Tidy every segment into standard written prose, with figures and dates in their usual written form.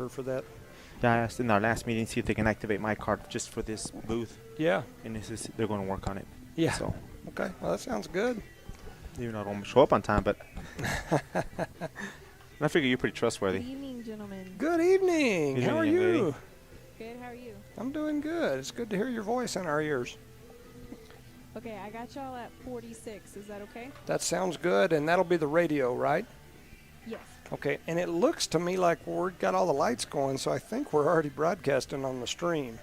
her for that. Yeah, I asked in our last meeting, see if they can activate my card just for this booth. Yeah. And they're going to work on it. Yeah. So. Okay. Well, that sounds good. Even though I don't show up on time, but I figure you're pretty Good trustworthy. evening, gentlemen. Good evening. Good How are evening, you? lady. Good, how are you? I'm doing good. It's good to hear your voice in our ears. Okay, I got y'all at 46. Is that okay? That sounds good, and that'll be the radio, right? Yes. Okay, and it looks to me like we've got all the lights going, so I think we're already broadcasting on the stream.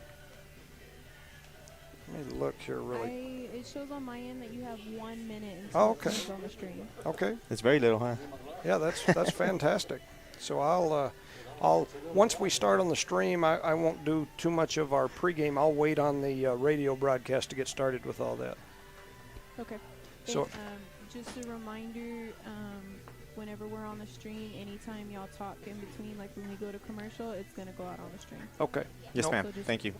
Let me look here really. It shows on my end that you have 1 minute until Oh, okay. it goes on the stream. Okay. It's very little, huh? Yeah, that's fantastic. So I'll once we start on the stream, I won't do too much of our pregame. I'll wait on the radio broadcast to get started with all that. Okay. So- And, just a reminder, whenever we're on the stream, anytime y'all talk in between, like when we go to commercial, it's going to go out on the stream. Okay. Yes, No- ma'am. So just- Thank you.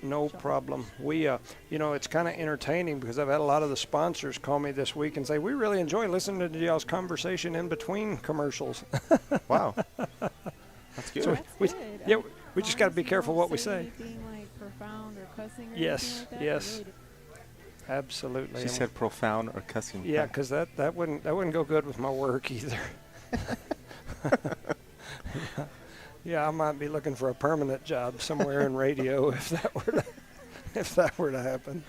No problem. We, it's kind of entertaining because I've had a lot of the sponsors call me this week and say, we really enjoy listening to y'all's conversation in between commercials. Wow. That's good. So That's we- good. yeah, As we just long got to as be you careful don't what we say. Anything like profound or cussing or Yes, anything like that, yes. really do- Absolutely. She said profound or cussing. Yeah, because that wouldn't go good with my work either. Yeah, I might be looking for a permanent job somewhere in radio if that were to happen.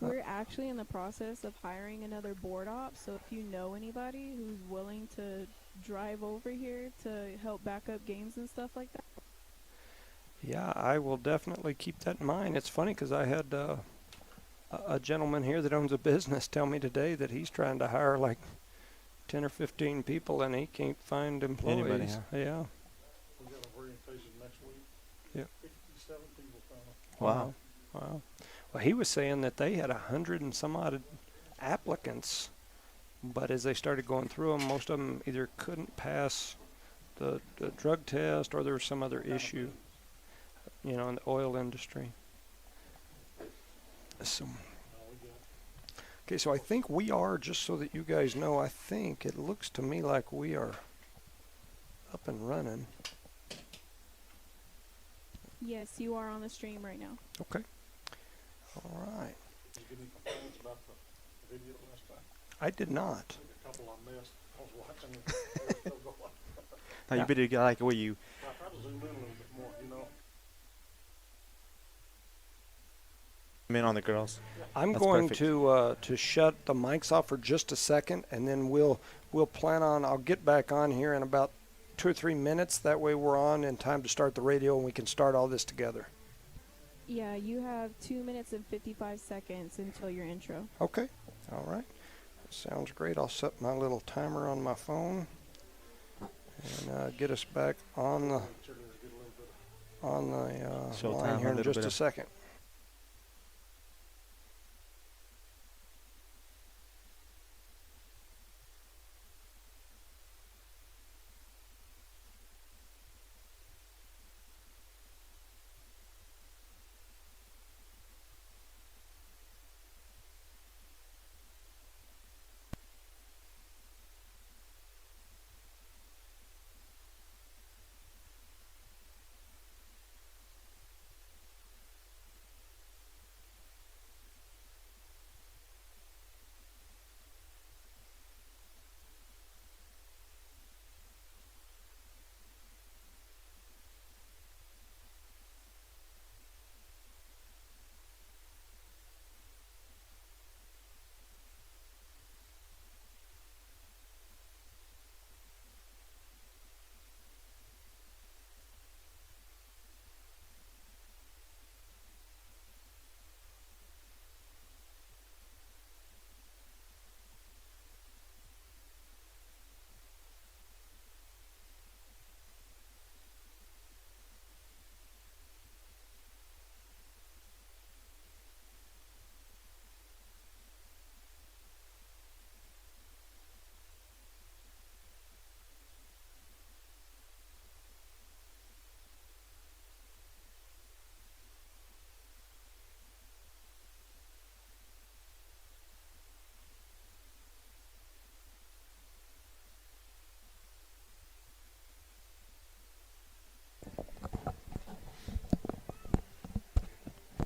We're actually in the process of hiring another board op, so if you know anybody who's willing to drive over here to help back up games and stuff like that. Yeah, I will definitely keep that in mind. It's funny because I had a gentleman here that owns a business tell me today that he's trying to hire like 10 or 15 people and he can't find employees. Anybody, huh? Yeah. We got an orientation next week. Yep. 57 people coming. Wow. Wow. Well, he was saying that they had 100 and some odd applicants, but as they started going through them, most of them either couldn't pass the drug test or there was some other issue, in the oil industry. So, okay, so I think we are, just so that you guys know, I think it looks to me like we are up and running. Yes, you are on the stream right now. Okay. All right. Did you get any complaints about the video last time? I did not. A couple I missed. I was watching it. They were still going. Now you better get like where you. I tried to zoom in a little bit more, I'm in on the girls. I'm That's going perfect. to shut the mics off for just a second, and then we'll plan on. I'll get back on here in about 2 or 3 minutes. That way, we're on in time to start the radio, and we can start all this together. Yeah, you have 2 minutes and 55 seconds until your intro. Okay. All right. Sounds great. I'll set my little timer on my phone and get us back on the Showtime, line here a in little just bit a of- second.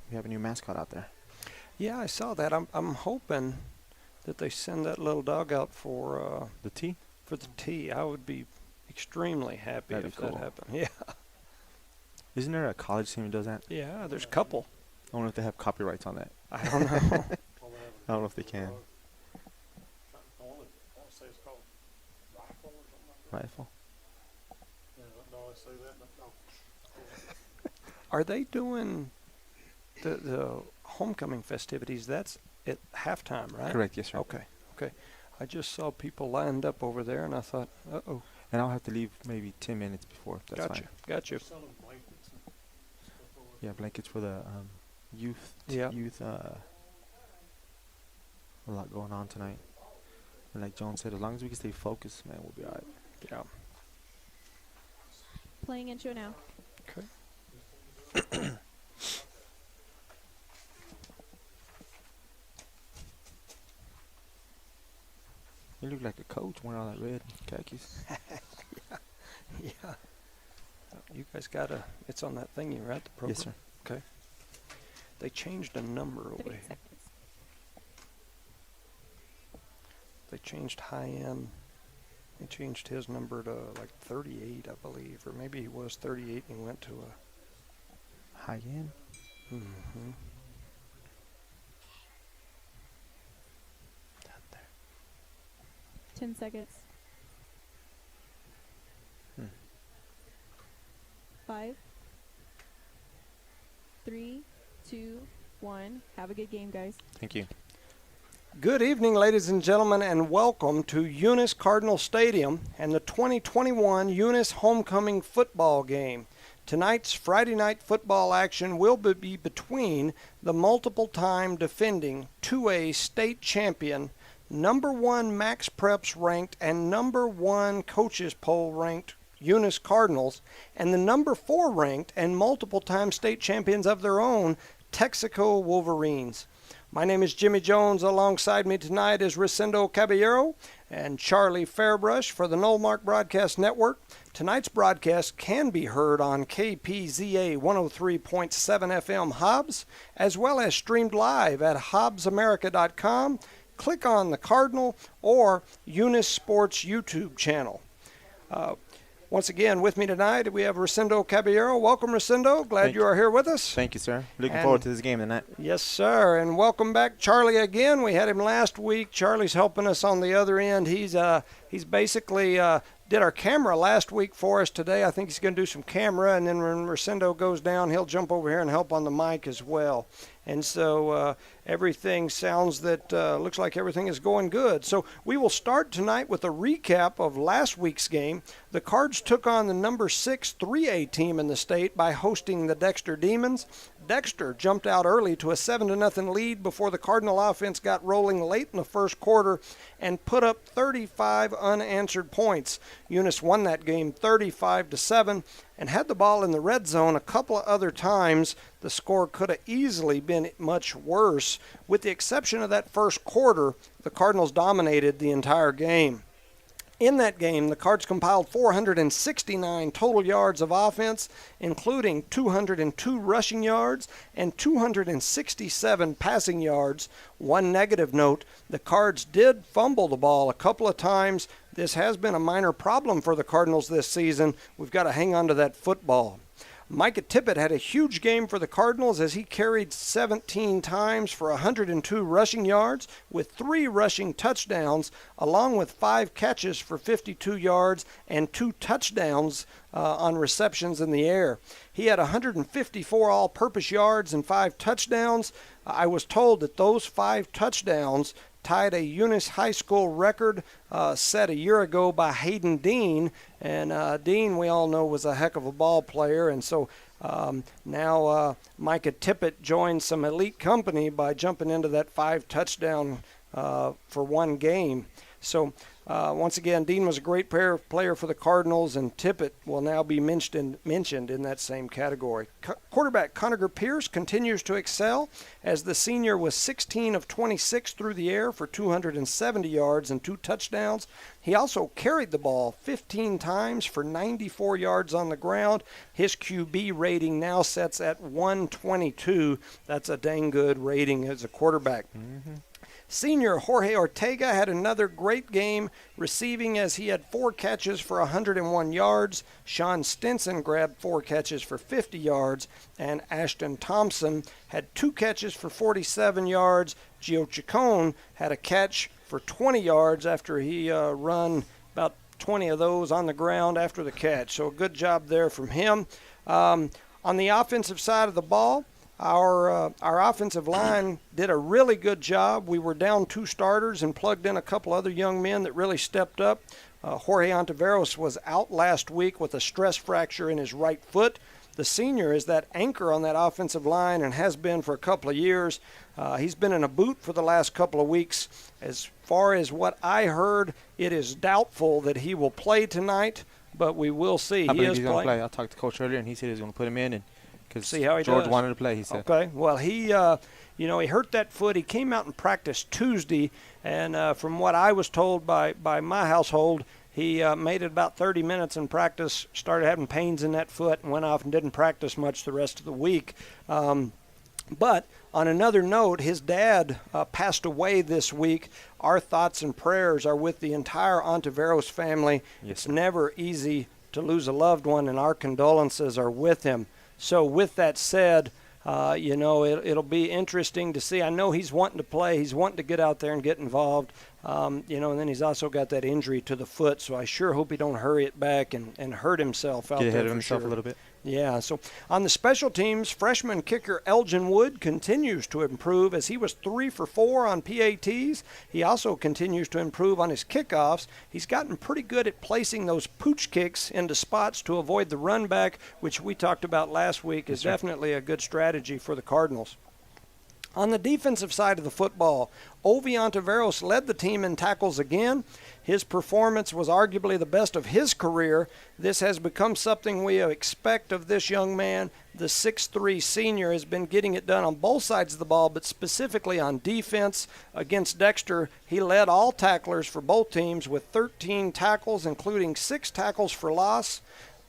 we have a new mascot out there. Yeah, I saw that. I'm hoping that they send that little dog out for The T? for the tea. I would be extremely happy That'd if be that cool. happened. Yeah. Isn't there a college team that does that? Yeah, there's a couple. I wonder if they have copyrights on that. I don't know. All they have is I don't know if they can. I want to say it's called rifle or something like that. Rifle. Yeah, I always say that, but no. Are they doing the homecoming festivities? That's at halftime, right? Correct, yes, sir. Okay. I just saw people lined up over there, and I thought, uh-oh. And I'll have to leave maybe 10 minutes before, if that's fine. Gotcha. They're selling blankets and stuff over Yeah, blankets for the youth. Yeah. A lot going on tonight. And like Joan said, as long as we can stay focused, man, we'll be all right. Yeah. Playing intro now. Okay. You look like a coach wearing all that red khakis. Yeah. You guys it's on that thingy, right? The program? Yes, sir. Okay. They changed a number over 30 here. seconds. They changed high end. They changed his number to like 38, I believe, or maybe he was 38 and he went to a. High end. Mm-hmm. 10 seconds. Hmm. 5, 3, 2, 1. Have a good game, guys. Thank you. Good evening, ladies and gentlemen, and welcome to Eunice Cardinal Stadium and the 2021 Eunice Homecoming Football Game. Tonight's Friday night football action will be between the multiple-time defending 2A state champion, number 1 Max Preps ranked and number 1 coaches poll ranked Eunice Cardinals, and the number 4 ranked and multiple-time state champions of their own Texico Wolverines. My name is Jimmy Jones. Alongside me tonight is Ricindo Caballero and Charlie Fairbrush for the Knollmark Broadcast Network. Tonight's broadcast can be heard on KPZA 103.7 FM Hobbs, as well as streamed live at hobbsamerica.com. Click on the Cardinal or Eunice Sports YouTube channel. Once again, with me tonight, we have Ricindo Caballero. Welcome, Ricindo. Glad you are here with us. Thank you, sir. Looking And- forward to this game tonight. Yes, sir. And welcome back, Charlie, again. We had him last week. Charlie's helping us on the other end. He's basically did our camera last week for us today. I think he's going to do some camera, and then when Ricindo goes down, he'll jump over here and help on the mic as well. And so everything sounds that looks like everything is going good. So we will start tonight with a recap of last week's game. The Cards took on the number 6 3A team in the state by hosting the Dexter Demons. Dexter jumped out early to a 7-0 lead before the Cardinal offense got rolling late in the first quarter and put up 35 unanswered points. Eunice won that game 35-7 and had the ball in the red zone a couple of other times. The score could have easily been much worse. With the exception of that first quarter, the Cardinals dominated the entire game. In that game, the Cards compiled 469 total yards of offense, including 202 rushing yards and 267 passing yards. One negative note, the Cards did fumble the ball a couple of times. This has been a minor problem for the Cardinals this season. We've got to hang on to that football. Micah Tippett had a huge game for the Cardinals as he carried 17 times for 102 rushing yards with 3 rushing touchdowns, along with 5 catches for 52 yards and 2 touchdowns on receptions in the air. He had 154 all-purpose yards and 5 touchdowns. I was told that those 5 touchdowns tied a Eunice High School record set a year ago by Hayden Dean. And Dean, we all know, was a heck of a ball player. And so now Micah Tippett joins some elite company by jumping into that 5 touchdown for one game. So Once again, Dean was a great player for the Cardinals, and Tippett will now be mentioned in that same category. Quarterback Conager Pierce continues to excel, as the senior was 16 of 26 through the air for 270 yards and 2 touchdowns. He also carried the ball 15 times for 94 yards on the ground. His QB rating now sets at 122. That's a dang good rating as a quarterback. Mm-hmm. Senior Jorge Ortega had another great game receiving, as he had 4 catches for 101 yards. Sean Stinson grabbed 4 catches for 50 yards, and Ashton Thompson had 2 catches for 47 yards. Gio Chacon had a catch for 20 yards after he run about 20 of those on the ground after the catch. So a good job there from him. On the offensive side of the ball, Our offensive line did a really good job. We were down 2 starters and plugged in a couple other young men that really stepped up. Jorge Ontiveros was out last week with a stress fracture in his right foot. The senior is that anchor on that offensive line and has been for a couple of years. He's been in a boot for the last couple of weeks. As far as what I heard, it is doubtful that he will play tonight, but we will see. I believe he's going to play. I talked to Coach earlier, and he said he's going to put him in and see how he George does. wanted to play, he said. Okay. Well, he hurt that foot. He came out and practiced Tuesday, and from what I was told by my household, he made it about 30 minutes in practice, started having pains in that foot, and went off and didn't practice much the rest of the week. But on another note, his dad passed away this week. Our thoughts and prayers are with the entire Ontiveros family. Yes, it's sir. never easy to lose a loved one, and our condolences are with him. So with that said, it'll be interesting to see. I know he's wanting to play. He's wanting to get out there and get involved. And then he's also got that injury to the foot, so I sure hope he don't hurry it back and hurt himself out there. Get ahead of for himself sure. a little bit. Yeah, so on the special teams, freshman kicker Elgin Wood continues to improve, as he was 3 for 4 on PATs. He also continues to improve on his kickoffs. He's gotten pretty good at placing those pooch kicks into spots to avoid the run back, which we talked about last week is definitely a good strategy for the Cardinals. On the defensive side of the football, Ovi Ontiveros led the team in tackles again. His performance was arguably the best of his career. This has become something we expect of this young man. The 6'3 senior has been getting it done on both sides of the ball, but specifically on defense. Against Dexter, he led all tacklers for both teams with 13 tackles, including 6 tackles for loss,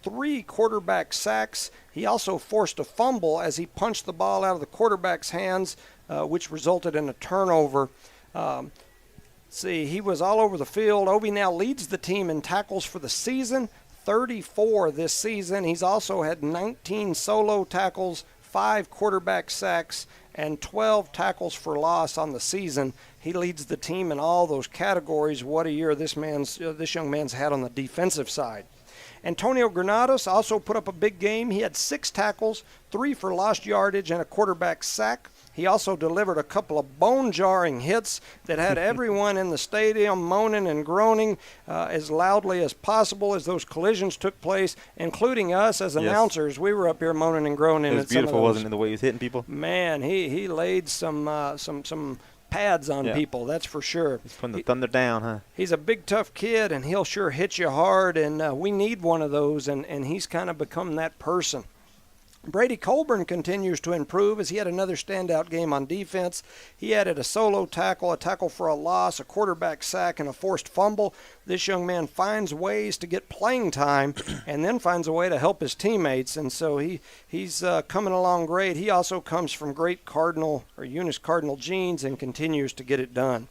3 quarterback sacks. He also forced a fumble as he punched the ball out of the quarterback's hands, which resulted in a turnover. He was all over the field. Ovi now leads the team in tackles for the season, 34 this season. He's also had 19 solo tackles, 5 quarterback sacks, and 12 tackles for loss on the season. He leads the team in all those categories. What a year this young man's had on the defensive side. Antonio Granados also put up a big game. He had 6 tackles, 3 for lost yardage, and a quarterback sack. He also delivered a couple of bone-jarring hits that had everyone in the stadium moaning and groaning as loudly as possible as those collisions took place, including us as announcers. We were up here moaning and groaning. It was beautiful, wasn't it, the way he was hitting people? Man, he laid some pads on people, that's for sure. He's putting the thunder down, huh? He's a big, tough kid, and he'll sure hit you hard, and we need one of those, and he's kind of become that person. Brady Colburn continues to improve as he had another standout game on defense. He added a solo tackle, a tackle for a loss, a quarterback sack, and a forced fumble. This young man finds ways to get playing time and then finds a way to help his teammates, and so he's coming along great. He also comes from great Eunice Cardinal genes and continues to get it done.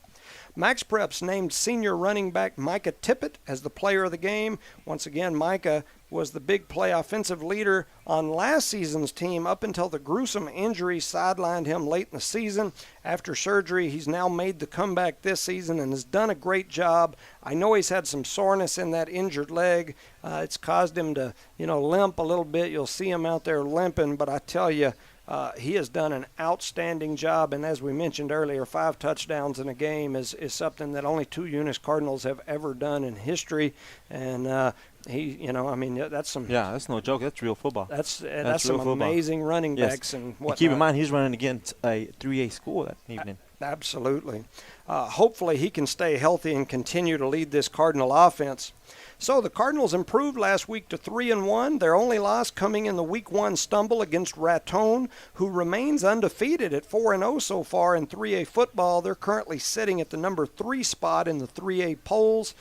Max Preps named senior running back Micah Tippett as the player of the game. Once again, Micah was the big play offensive leader on last season's team up until the gruesome injury sidelined him late in the season. After surgery, he's now made the comeback this season and has done a great job. I know he's had some soreness in that injured leg. It's caused him to, limp a little bit. You'll see him out there limping, but I tell you, he has done an outstanding job, and as we mentioned earlier, 5 touchdowns in a game is something that only 2 Eunice Cardinals have ever done in history, and that's some. Yeah, that's no joke. That's real football. That's some real football. amazing running backs and whatnot. And keep in mind, he's running against a 3A school that evening. Absolutely. Hopefully he can stay healthy and continue to lead this Cardinal offense. So the Cardinals improved last week to 3-1. Their only loss coming in the Week 1 stumble against Raton, who remains undefeated at 4-0 so far in 3A football. They're currently sitting at the number 3 spot in the 3A polls.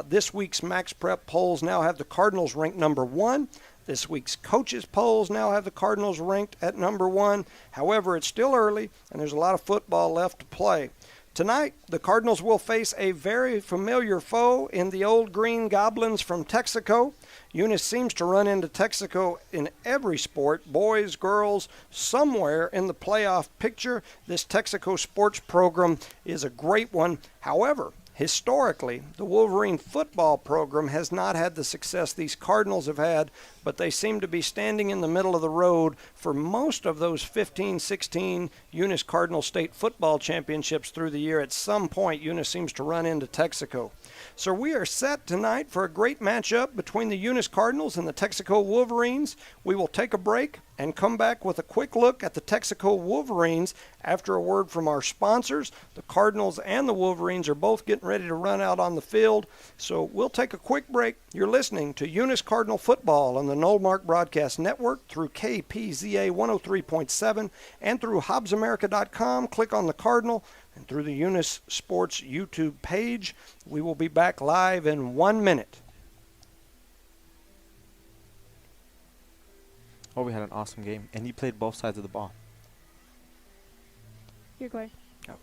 This week's Max Prep polls now have the Cardinals ranked number 1. This week's coaches polls now have the Cardinals ranked at number 1. However, it's still early, and there's a lot of football left to play. Tonight, the Cardinals will face a very familiar foe in the old Green Goblins from Texico. Eunice seems to run into Texico in every sport, boys, girls, somewhere in the playoff picture. This Texico sports program is a great one. However, historically, the Wolverine football program has not had the success these Cardinals have had, but they seem to be standing in the middle of the road for most of those 15-16 Eunice Cardinal State football championships through the year. At some point, Eunice seems to run into Texico. So we are set tonight for a great matchup between the Eunice Cardinals and the Texico Wolverines. We will take a break and come back with a quick look at the Texico Wolverines after a word from our sponsors. The Cardinals and the Wolverines are both getting ready to run out on the field. So we'll take a quick break. You're listening to Eunice Cardinal Football on the Knollmark Broadcast Network through KPZA 103.7 and through HobbsAmerica.com. Click on the Cardinal and through the Eunice Sports YouTube page. We will be back live in 1 minute. Oh, we had an awesome game, and he played both sides of the ball. Here, Clay. All right.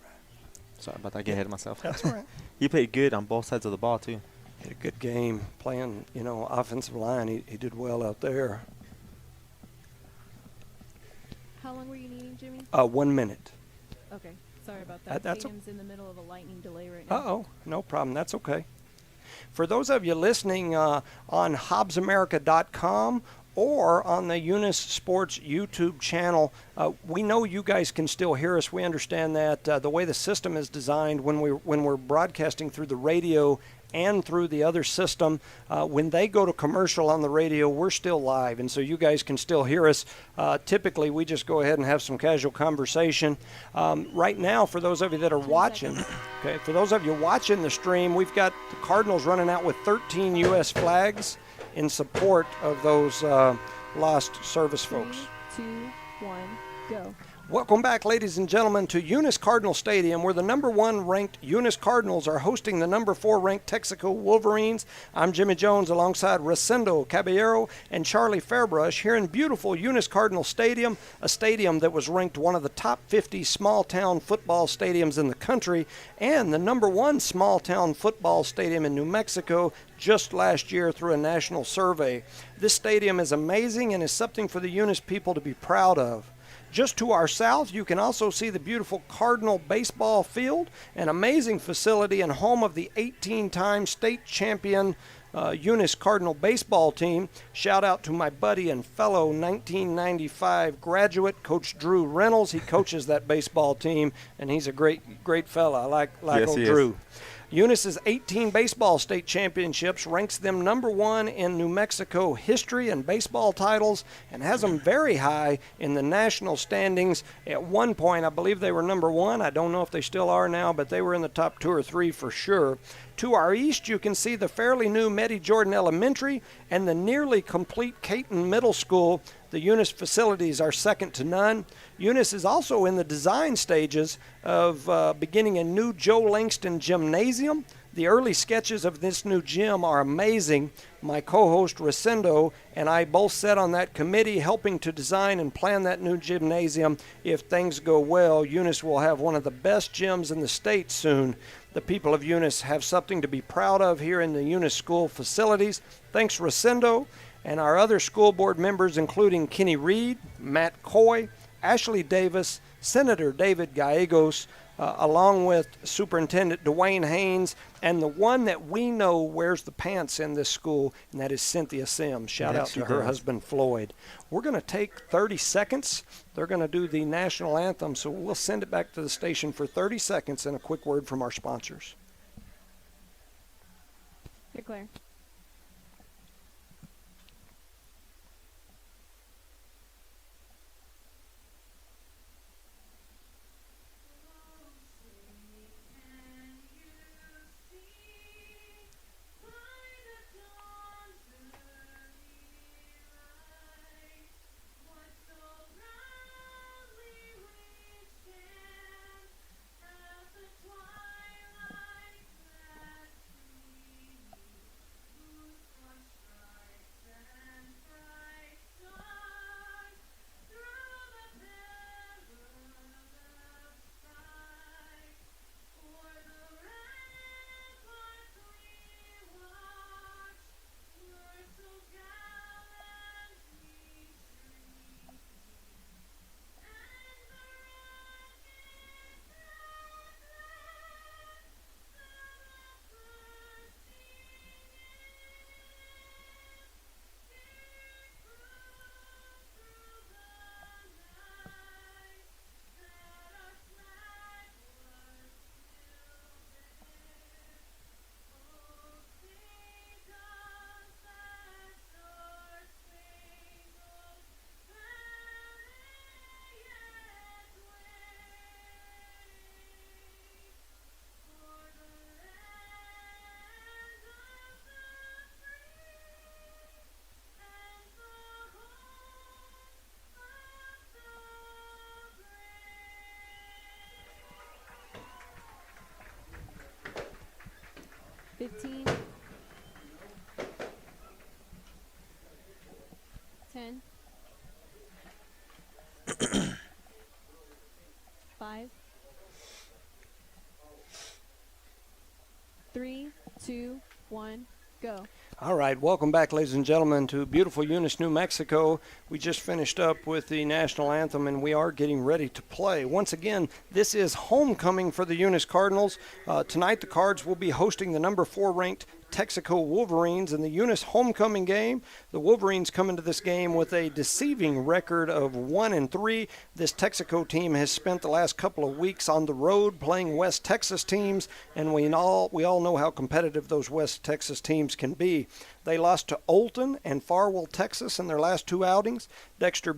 Sorry about that. I get ahead of myself. That's all right. He played good on both sides of the ball, too. Had a good game playing, offensive line. He did well out there. How long were you needing, Jimmy? 1 minute. Okay. Sorry about that. That's Tatum's in the middle of a lightning delay right now. Uh-oh, no problem. That's okay. For those of you listening on HobbsAmerica.com or on the Eunice Sports YouTube channel, we know you guys can still hear us. We understand that the way the system is designed when we're broadcasting through the radio and through the other system, when they go to commercial on the radio, we're still live, and so you guys can still hear us. Typically, we just go ahead and have some casual conversation. Right now, for those of you that are watching, okay, for those of you watching the stream, we've got the Cardinals running out with 13 U.S. flags in support of those lost service folks. 3, 2, 1, go. Welcome back, ladies and gentlemen, to Eunice Cardinal Stadium, where the number 1 ranked Eunice Cardinals are hosting the number 4 ranked Texico Wolverines. I'm Jimmy Jones alongside Rosendo Caballero and Charlie Fairbrush here in beautiful Eunice Cardinal Stadium, a stadium that was ranked one of the top 50 small-town football stadiums in the country and the number 1 small-town football stadium in New Mexico just last year through a national survey. This stadium is amazing and is something for the Eunice people to be proud of. Just to our south, you can also see the beautiful Cardinal baseball field, an amazing facility and home of the 18-time state champion Eunice Cardinal baseball team. Shout out to my buddy and fellow 1995 graduate, Coach Drew Reynolds. He coaches that baseball team, and he's a great fella. I like Yes, old he Drew. is. Eunice's 18 baseball state championships ranks them number 1 in New Mexico history and baseball titles and has them very high in the national standings. At one point, I believe they were number 1. I don't know if they still are now, but they were in the top 2 or 3 for sure. To our east, you can see the fairly new Meddy Jordan Elementary and the nearly complete Caton Middle School. The Eunice facilities are second to none. Eunice is also in the design stages of beginning a new Joe Langston gymnasium. The early sketches of this new gym are amazing. My co-host Rosendo and I both sat on that committee helping to design and plan that new gymnasium. If things go well, Eunice will have one of the best gyms in the state soon. The people of Eunice have something to be proud of here in the Eunice school facilities. Thanks, Rosendo, and our other school board members, including Kenny Reed, Matt Coy, Ashley Davis, Senator David Gallegos, along with Superintendent Dwayne Haynes, and the one that we know wears the pants in this school, and that is Cynthia Sims. Shout out to her husband, Floyd. We're going to take 30 seconds. They're going to do the national anthem, so we'll send it back to the station for 30 seconds and a quick word from our sponsors. Here, Claire. 15. 10. 5. 3, 2, 1, go. All right, welcome back, ladies and gentlemen, to beautiful Eunice, New Mexico. We just finished up with the national anthem, and we are getting ready to play. Once again, this is homecoming for the Eunice Cardinals. Tonight, the Cards will be hosting the number 4 ranked Texico Wolverines in the Eunice homecoming game. The Wolverines come into this game with a deceiving record of 1-3. This Texico team has spent the last couple of weeks on the road playing West Texas teams, and we all know how competitive those West Texas teams can be. They lost to Olton and Farwell, Texas in their last 2 outings. Texico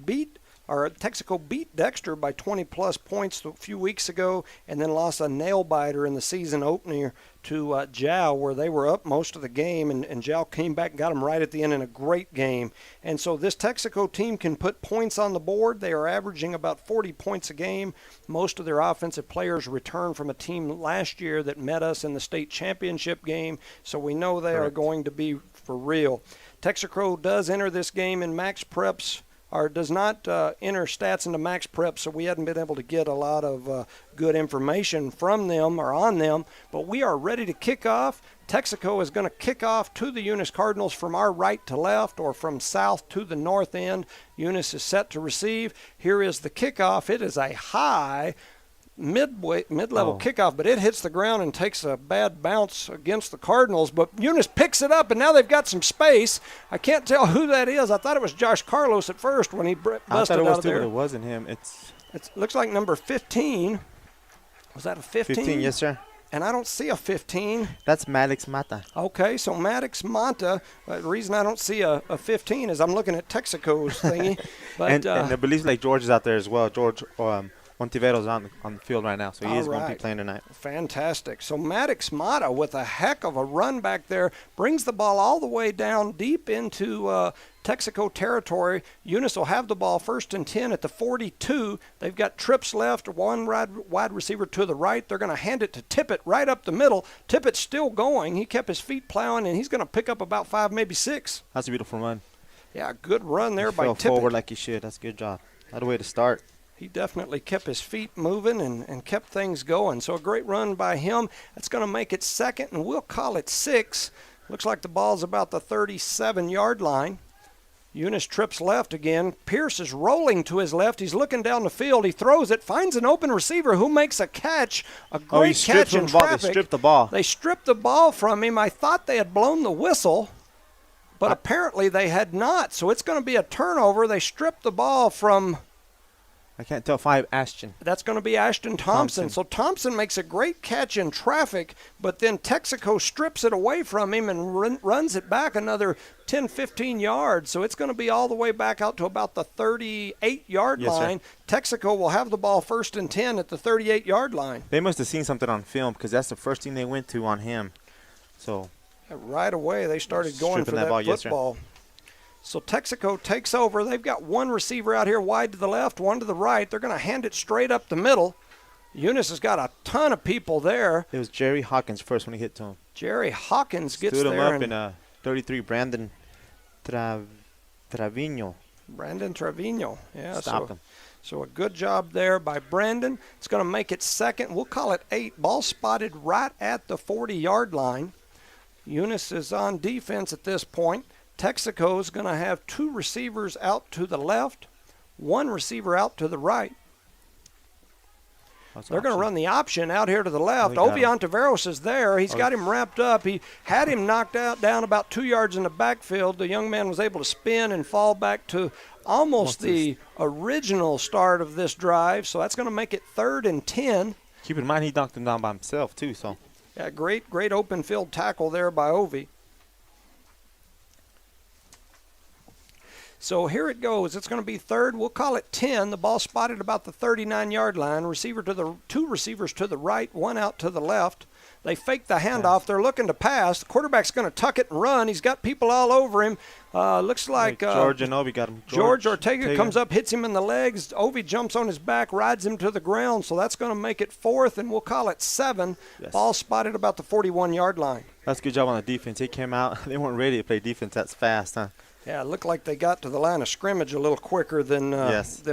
beat Dexter by 20-plus points a few weeks ago, and then lost a nail-biter in the season opener to Jow, where they were up most of the game, and Jow came back and got them right at the end in a great game. And so this Texico team can put points on the board. They are averaging about 40 points a game. Most of their offensive players return from a team last year that met us in the state championship game, so we know they are going to be for real. Texico does enter this game in max preps, or does not enter stats into max prep, so we hadn't been able to get a lot of good information from them or on them. But we are ready to kick off. Texico is going to kick off to the Eunice Cardinals from our right to left, or from south to the north end. Eunice is set to receive. Here is the kickoff. It is a high mid-level kickoff, but it hits the ground and takes a bad bounce against the Cardinals. But Eunice picks it up, and now they've got some space. I can't tell who that is. I thought it was Josh Carlos at first when he busted I thought it was out of there. But it wasn't him. It looks like number 15. Was that a 15? 15, yes, sir. And I don't see a 15. That's Maddox Mata. Okay, so Maddox Mata. The reason I don't see a 15 is I'm looking at Texico's thingy. But, and I believe like George is out there as well. George Montivero's on the field right now, so he is going to be playing tonight. Fantastic. So Maddox Mata, with a heck of a run back there, brings the ball all the way down deep into Texico territory. Eunice will have the ball 1st and 10 at the 42. They've got trips left, one wide receiver to the right. They're going to hand it to Tippett right up the middle. Tippett's still going. He kept his feet plowing, and he's going to pick up about 5, maybe 6. That's a beautiful run. Yeah, good run there by Tippett. Fell forward like he should. That's a good job. That's a way to start. He definitely kept his feet moving and kept things going. So a great run by him. That's going to make it 2nd, and we'll call it 6. Looks like the ball's about the 37-yard line. Eunice trips left again. Pierce is rolling to his left. He's looking down the field. He throws it, finds an open receiver who makes a catch, a great catch in traffic. They stripped the ball. They stripped the ball from him. I thought they had blown the whistle, but apparently they had not. So it's going to be a turnover. They stripped the ball from... I can't tell if I have Ashton. That's going to be Ashton Thompson. So Thompson makes a great catch in traffic, but then Texico strips it away from him and runs it back another 10, 15 yards. So it's going to be all the way back out to about the 38-yard line. Sir. Texico will have the ball 1st and 10 at the 38-yard line. They must have seen something on film, because that's the first thing they went to on him. So right away they started going for that football. Yes, so Texico takes over. They've got one receiver out here wide to the left, one to the right. They're going to hand it straight up the middle. Eunice has got a ton of people there. It was Jerry Hawkins first when he hit to him. Jerry Hawkins gets there. Stood him up in 33, Brandon Trevino. Brandon Trevino, yeah. Stopped him. So a good job there by Brandon. It's going to make it 2nd. We'll call it 8. Ball spotted right at the 40-yard line. Eunice is on defense at this point. Texico is going to have 2 receivers out to the left, 1 receiver out to the right. They're going to run the option out here to the left. Ovi Ontiveros is there. He's got him wrapped up. He had him knocked down about 2 yards in the backfield. The young man was able to spin and fall back to almost the original start of this drive. So that's going to make it 3rd and 10. Keep in mind he knocked him down by himself too. So yeah, great open field tackle there by Ovi. So here it goes. It's going to be third. We'll call it 10. The ball spotted about the 39-yard line. Two receivers to the right, one out to the left. They fake the handoff. They're looking to pass. The quarterback's going to tuck it and run. He's got people all over him. Looks like George and Ovi got him. George Ortega comes up, hits him in the legs. Ovi jumps on his back, rides him to the ground. So that's going to make it fourth, and we'll call it 7. Yes. Ball spotted about the 41-yard line. That's a good job on the defense. They came out. They weren't ready to play defense that's fast, huh? Yeah, it looked like they got to the line of scrimmage a little quicker than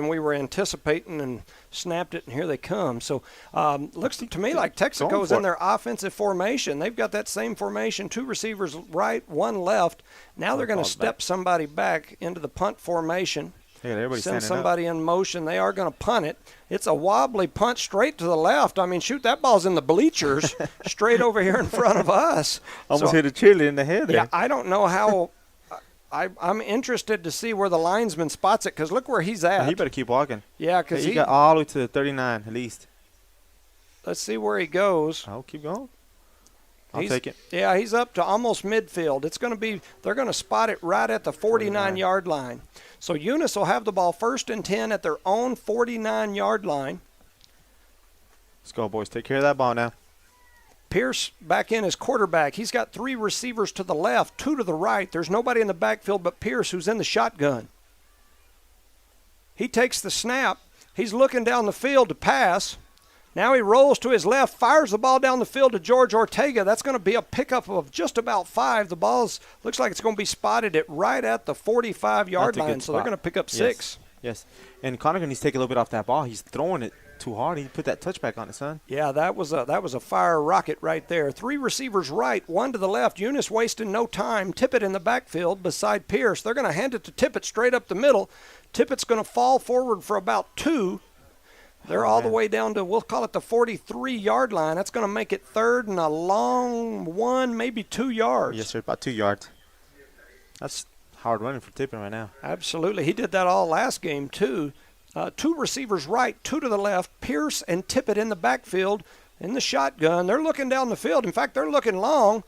we were anticipating and snapped it, and here they come. So looks to me like Texico's in their offensive formation. They've got that same formation, 2 receivers right, 1 left. Now they're going to step somebody back into the punt formation. Send somebody in motion. They are going to punt it. It's a wobbly punt straight to the left. I mean, shoot, that ball's in the bleachers straight over here in front of us. Almost hit a cheerleader in the head there. Yeah, I don't know how – I'm interested to see where the linesman spots it because look where he's at. He better keep walking. Yeah, because he got all the way to the 39 at least. Let's see where he goes. I'll keep going. I'll take it. Yeah, he's up to almost midfield. It's going to be – they're going to spot it right at the 49-yard line. So Eunice will have the ball 1st and 10 at their own 49-yard line. Let's go, boys. Take care of that ball now. Pierce back in as quarterback. He's got 3 receivers to the left, 2 to the right. There's nobody in the backfield but Pierce, who's in the shotgun. He takes the snap. He's looking down the field to pass. Now he rolls to his left, fires the ball down the field to George Ortega. That's going to be a pickup of just about 5. The ball looks like it's going to be spotted right at the 45-yard line, so they're going to pick up 6. Yes. And Connigan needs to take a little bit off that ball. He's throwing it too hard. He put that touchback on it, son. Yeah, that was a fire rocket right there. 3 receivers right, 1 to the left. Eunice wasting no time. Tippett in the backfield beside Pierce. They're going to hand it to Tippett straight up the middle. Tippett's going to fall forward for about 2. They're all the way down to, we'll call it the 43-yard line. That's going to make it 3rd and a long 1, maybe 2 yards. Yes, sir, about 2 yards. That's hard running for Tippett right now. Absolutely. He did that all last game, too. 2 receivers right, 2 to the left. Pierce and Tippett in the backfield in the shotgun. They're looking down the field. In fact, they're looking long.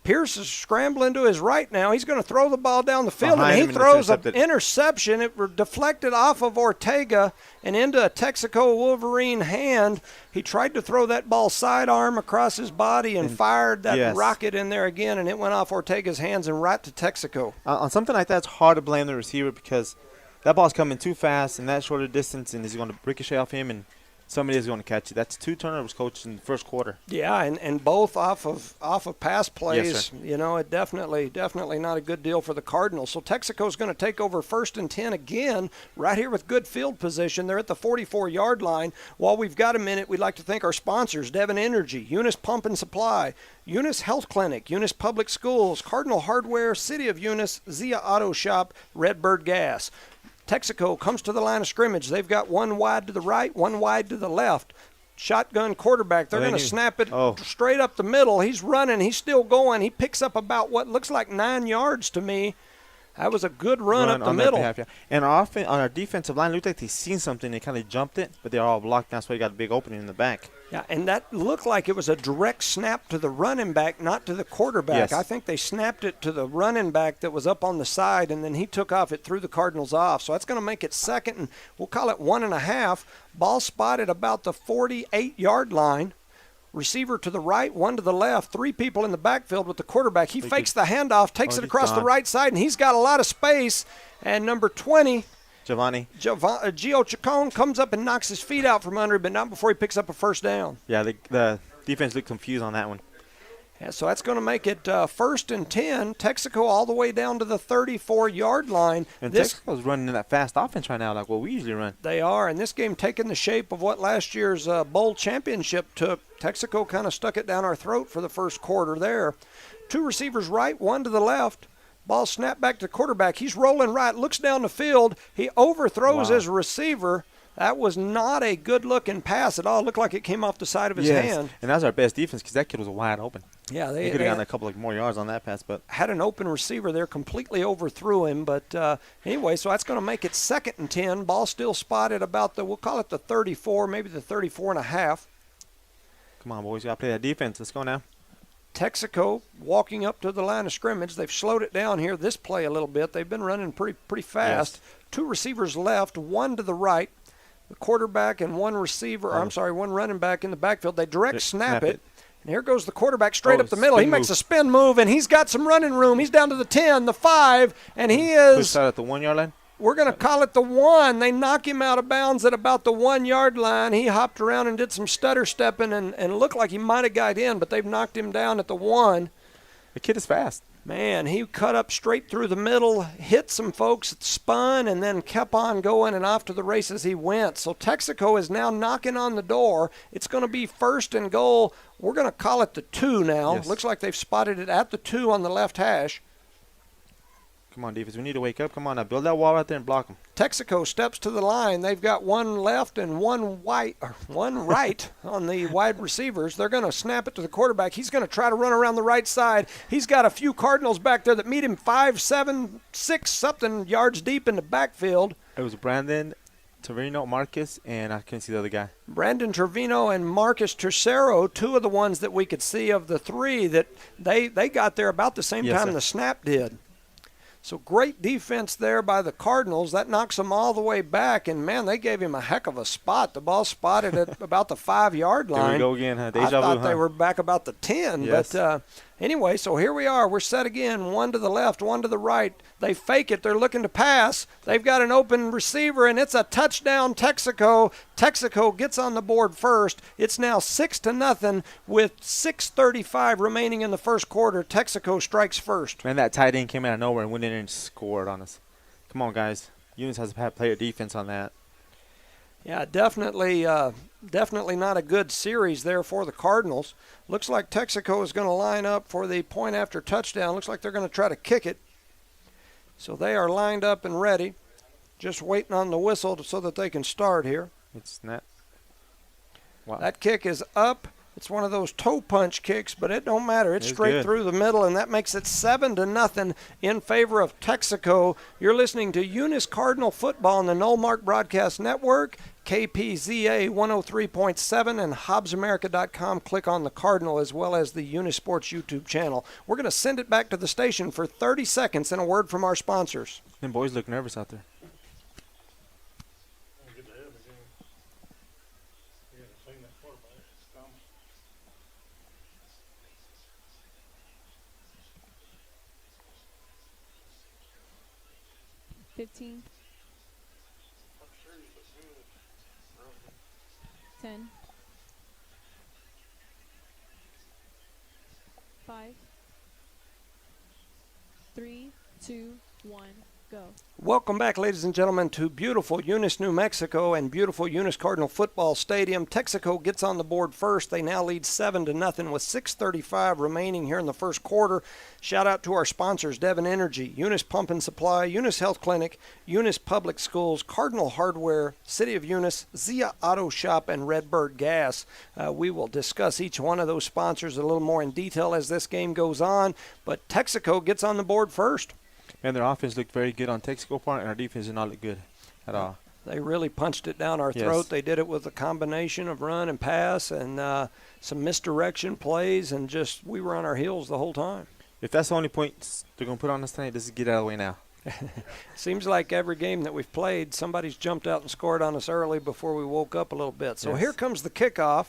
Pierce is scrambling to his right now. He's going to throw the ball down the field, and he throws an interception. It deflected off of Ortega and into a Texico Wolverine hand. He tried to throw that ball sidearm across his body and fired that rocket in there again, and it went off Ortega's hands and right to Texico. On something like that, it's hard to blame the receiver because that ball's coming too fast in that shorter distance, and he's going to ricochet off him, and somebody is going to catch it. That's 2 turnovers, Coach, in the first quarter. Yeah, and both off of pass plays. Yes, sir. You know, it definitely not a good deal for the Cardinals. So Texico's going to take over 1st and 10 again, right here with good field position. They're at the 44-yard line. While we've got a minute, we'd like to thank our sponsors: Devon Energy, Eunice Pump and Supply, Eunice Health Clinic, Eunice Public Schools, Cardinal Hardware, City of Eunice, Zia Auto Shop, Redbird Gas. Texaco comes to the line of scrimmage. They've got 1 wide to the right, 1 wide to the left. Shotgun quarterback. They're going to snap it straight up the middle. He's running. He's still going. He picks up about what looks like 9 yards to me. That was a good run up the middle. Behalf, yeah. And on our defensive line, it looked like they seen something. They kind of jumped it, but they're all blocked. That's why you got a big opening in the back. Yeah, and that looked like it was a direct snap to the running back, not to the quarterback. Yes. I think they snapped it to the running back that was up on the side, and then he took off. It threw the Cardinals off. So that's going to make it 2nd, and we'll call it 1.5. Ball spotted about the 48-yard line. Receiver to the right, 1 to the left. 3 people in the backfield with the quarterback. He fakes the handoff, takes it across the right side, and he's got a lot of space. And number 20, Gio Chacon comes up and knocks his feet out from under him, but not before he picks up a 1st down. Yeah, the defense looked confused on that one. Yeah, so that's going to make it 1st and 10. Texico all the way down to the 34-yard line. And Texico's running in that fast offense right now like what we usually run. They are, and this game taking the shape of what last year's bowl championship took. Texaco kind of stuck it down our throat for the first quarter there. 2 receivers right, 1 to the left. Ball snapped back to the quarterback. He's rolling right, looks down the field. He overthrows his receiver. That was not a good-looking pass at all. It looked like it came off the side of his hand. And that was our best defense because that kid was wide open. Yeah, they could have gotten a couple of more yards on that pass, but had an open receiver there, completely overthrew him. But anyway, so that's going to make it 2nd and 10. Ball still spotted about we'll call it the 34, maybe the 34.5. Come on, boys. You got to play that defense. Let's go now. Texico walking up to the line of scrimmage. They've slowed it down here, this play a little bit. They've been running pretty fast. Yes. 2 receivers left, 1 to the right. The quarterback and 1 receiver, or I'm sorry, 1 running back in the backfield. They direct snap it. And here goes the quarterback straight up the middle. He makes a spin move, and he's got some running room. He's down to the 10, the 5, and he is. Pushed out at the 1 yard line. We're going to call it the 1. They knock him out of bounds at about the 1 yard line. He hopped around and did some stutter stepping and looked like he might have got in, but they've knocked him down at the 1. The kid is fast. Man, he cut up straight through the middle, hit some folks, spun, and then kept on going, and off to the races he went. So Texico is now knocking on the door. It's going to be 1st and goal. We're going to call it the 2 now. Yes. Looks like they've spotted it at the 2 on the left hash. Come on, defense. We need to wake up. Come on now. Build that wall out there and block them. Texico steps to the line. They've got 1 left and 1 right on the wide receivers. They're going to snap it to the quarterback. He's going to try to run around the right side. He's got a few Cardinals back there that meet him 5, 7, 6 something yards deep in the backfield. It was Brandon, Torino, Marcus, and I couldn't see the other guy. Brandon Trevino and Marcus Tercero, 2 of the ones that we could see of the 3 that they got there about the same Yes, time sir. the snap did. So great defense there by the Cardinals. That knocks them all the way back, and, man, they gave him a heck of a spot. The ball spotted at about the 5 yard line. There we go again, huh? I Deja thought vu, they huh? were back about the 10. Yes. But anyway, so here we are. We're set again, 1 to the left, 1 to the right. They fake it. They're looking to pass. They've got an open receiver, and it's a touchdown, Texico. Texico gets on the board first. It's now 6-0 with 6:35 remaining in the first quarter. Texico strikes first. Man, that tight end came out of nowhere and went in and scored on us. Come on, guys. Eunice has to play a defense on that. Yeah, definitely not a good series there for the Cardinals. Looks like Texico is going to line up for the point after touchdown. Looks like they're going to try to kick it. So they are lined up and ready, just waiting on the whistle so that they can start here. It's not. Wow. That kick is up. It's one of those toe punch kicks, but it don't matter. It's straight good. through the middle, and that makes it 7-0 in favor of Texico. You're listening to Eunice Cardinal Football on the Knollmark Broadcast Network, KPZA 103.7, and HobbsAmerica.com. Click on the Cardinal as well as the Eunice Sports YouTube channel. We're going to send it back to the station for 30 seconds and a word from our sponsors. Them boys look nervous out there. Get the head again. You haven't seen that quarterback. It's dumb. $15, I'm sure you look good. Really. 10, 5, 3, 2, 1, go. Welcome back, ladies and gentlemen, to beautiful Eunice, New Mexico, and beautiful Eunice Cardinal Football Stadium. Texico gets on the board first. They now lead 7-0 with 6:35 remaining here in the first quarter. Shout out to our sponsors, Devon Energy, Eunice Pump and Supply, Eunice Health Clinic, Eunice Public Schools, Cardinal Hardware, City of Eunice, Zia Auto Shop, and Redbird Gas. We will discuss each one of those sponsors a little more in detail as this game goes on, but Texico gets on the board first. Man, their offense looked very good on Texico part, and our defense did not look good at all. They really punched it down our Yes. throat. They did it with a combination of run and pass and some misdirection plays, and just we were on our heels the whole time. If that's the only points they're going to put on us tonight, let's get out of the way now. Seems like every game that we've played, somebody's jumped out and scored on us early before we woke up a little bit. So Yes. here comes the kickoff.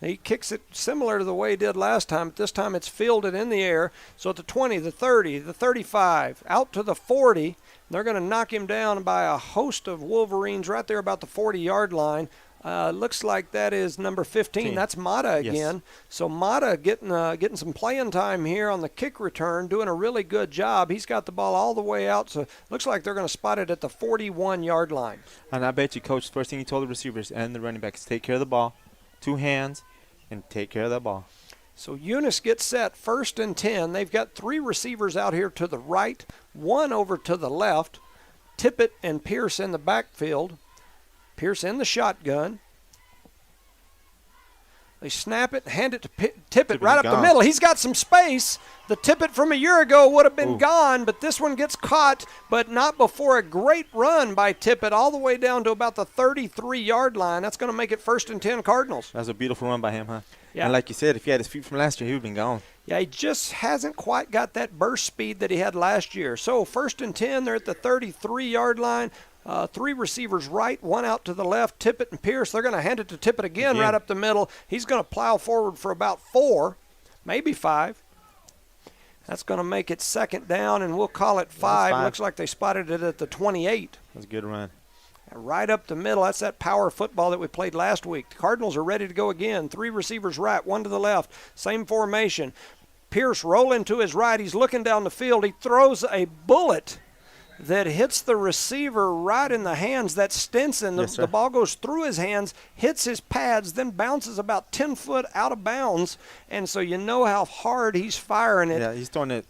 He kicks it similar to the way he did last time. This time it's fielded in the air. So at the 20, the 30, the 35, out to the 40. They're going to knock him down by a host of Wolverines right there about the 40-yard line. Looks like that is number 15. That's Mata Yes. again. So Mata getting some playing time here on the kick return, doing a really good job. He's got the ball all the way out, so looks like they're going to spot it at the 41-yard line. And I bet you, Coach, the first thing he told the receivers and the running backs, take care of the ball, 2 hands, and take care of that ball. So Eunice gets set 1st and 10. They've got 3 receivers out here to the right, 1 over to the left. Tippett and Pierce in the backfield. Pierce in the shotgun. They snap it, hand it to Tippett right up the gone. middle. He's got some space. The Tippett from a year ago would have been Ooh. gone, but this one gets caught, but not before a great run by Tippett all the way down to about the 33-yard line. That's going to make it 1st and 10 Cardinals. That's a beautiful run by him, huh? Yeah. And like you said, if he had his feet from last year, he would have been gone. Yeah, he just hasn't quite got that burst speed that he had last year. So 1st and 10, they're at the 33-yard line. 3 receivers right, 1 out to the left. Tippett and Pierce, they're going to hand it to Tippett again right up the middle. He's going to plow forward for about 4, maybe 5. That's going to make it 2nd down, and we'll call it 5. Looks like they spotted it at the 28. That's a good run. Right up the middle, that's that power football that we played last week. The Cardinals are ready to go again. 3 receivers right, 1 to the left. Same formation. Pierce rolling to his right. He's looking down the field. He throws a bullet that hits the receiver right in the hands. That's Stinson. The ball goes through his hands, hits his pads, then bounces about 10 foot out of bounds. And so you know how hard he's firing it. Yeah, he's throwing it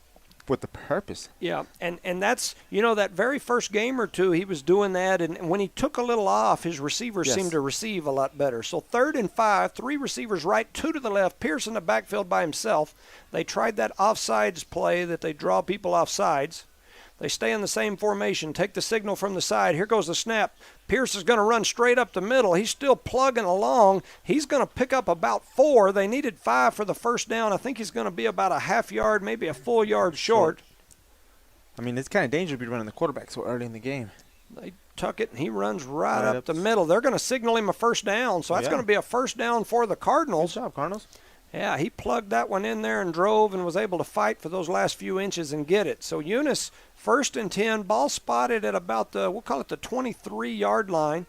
with the purpose. Yeah, and that's, that very first game or two he was doing that, and when he took a little off, his receivers seemed to receive a lot better. So 3rd and 5, 3 receivers right, 2 to the left, Pierce in the backfield by himself. They tried that offsides play that they draw people off sides. They stay in the same formation, take the signal from the side. Here goes the snap. Pierce is going to run straight up the middle. He's still plugging along. He's going to pick up about 4. They needed 5 for the first down. I think he's going to be about a half yard, maybe a full yard short. I mean, it's kind of dangerous to be running the quarterback so early in the game. They tuck it, and he runs right up the middle. They're going to signal him a first down, so that's going to be a first down for the Cardinals. Good job, Cardinals. Yeah, he plugged that one in there and drove and was able to fight for those last few inches and get it. So Eunice, 1st and 10, ball spotted at about we'll call it the 23-yard line.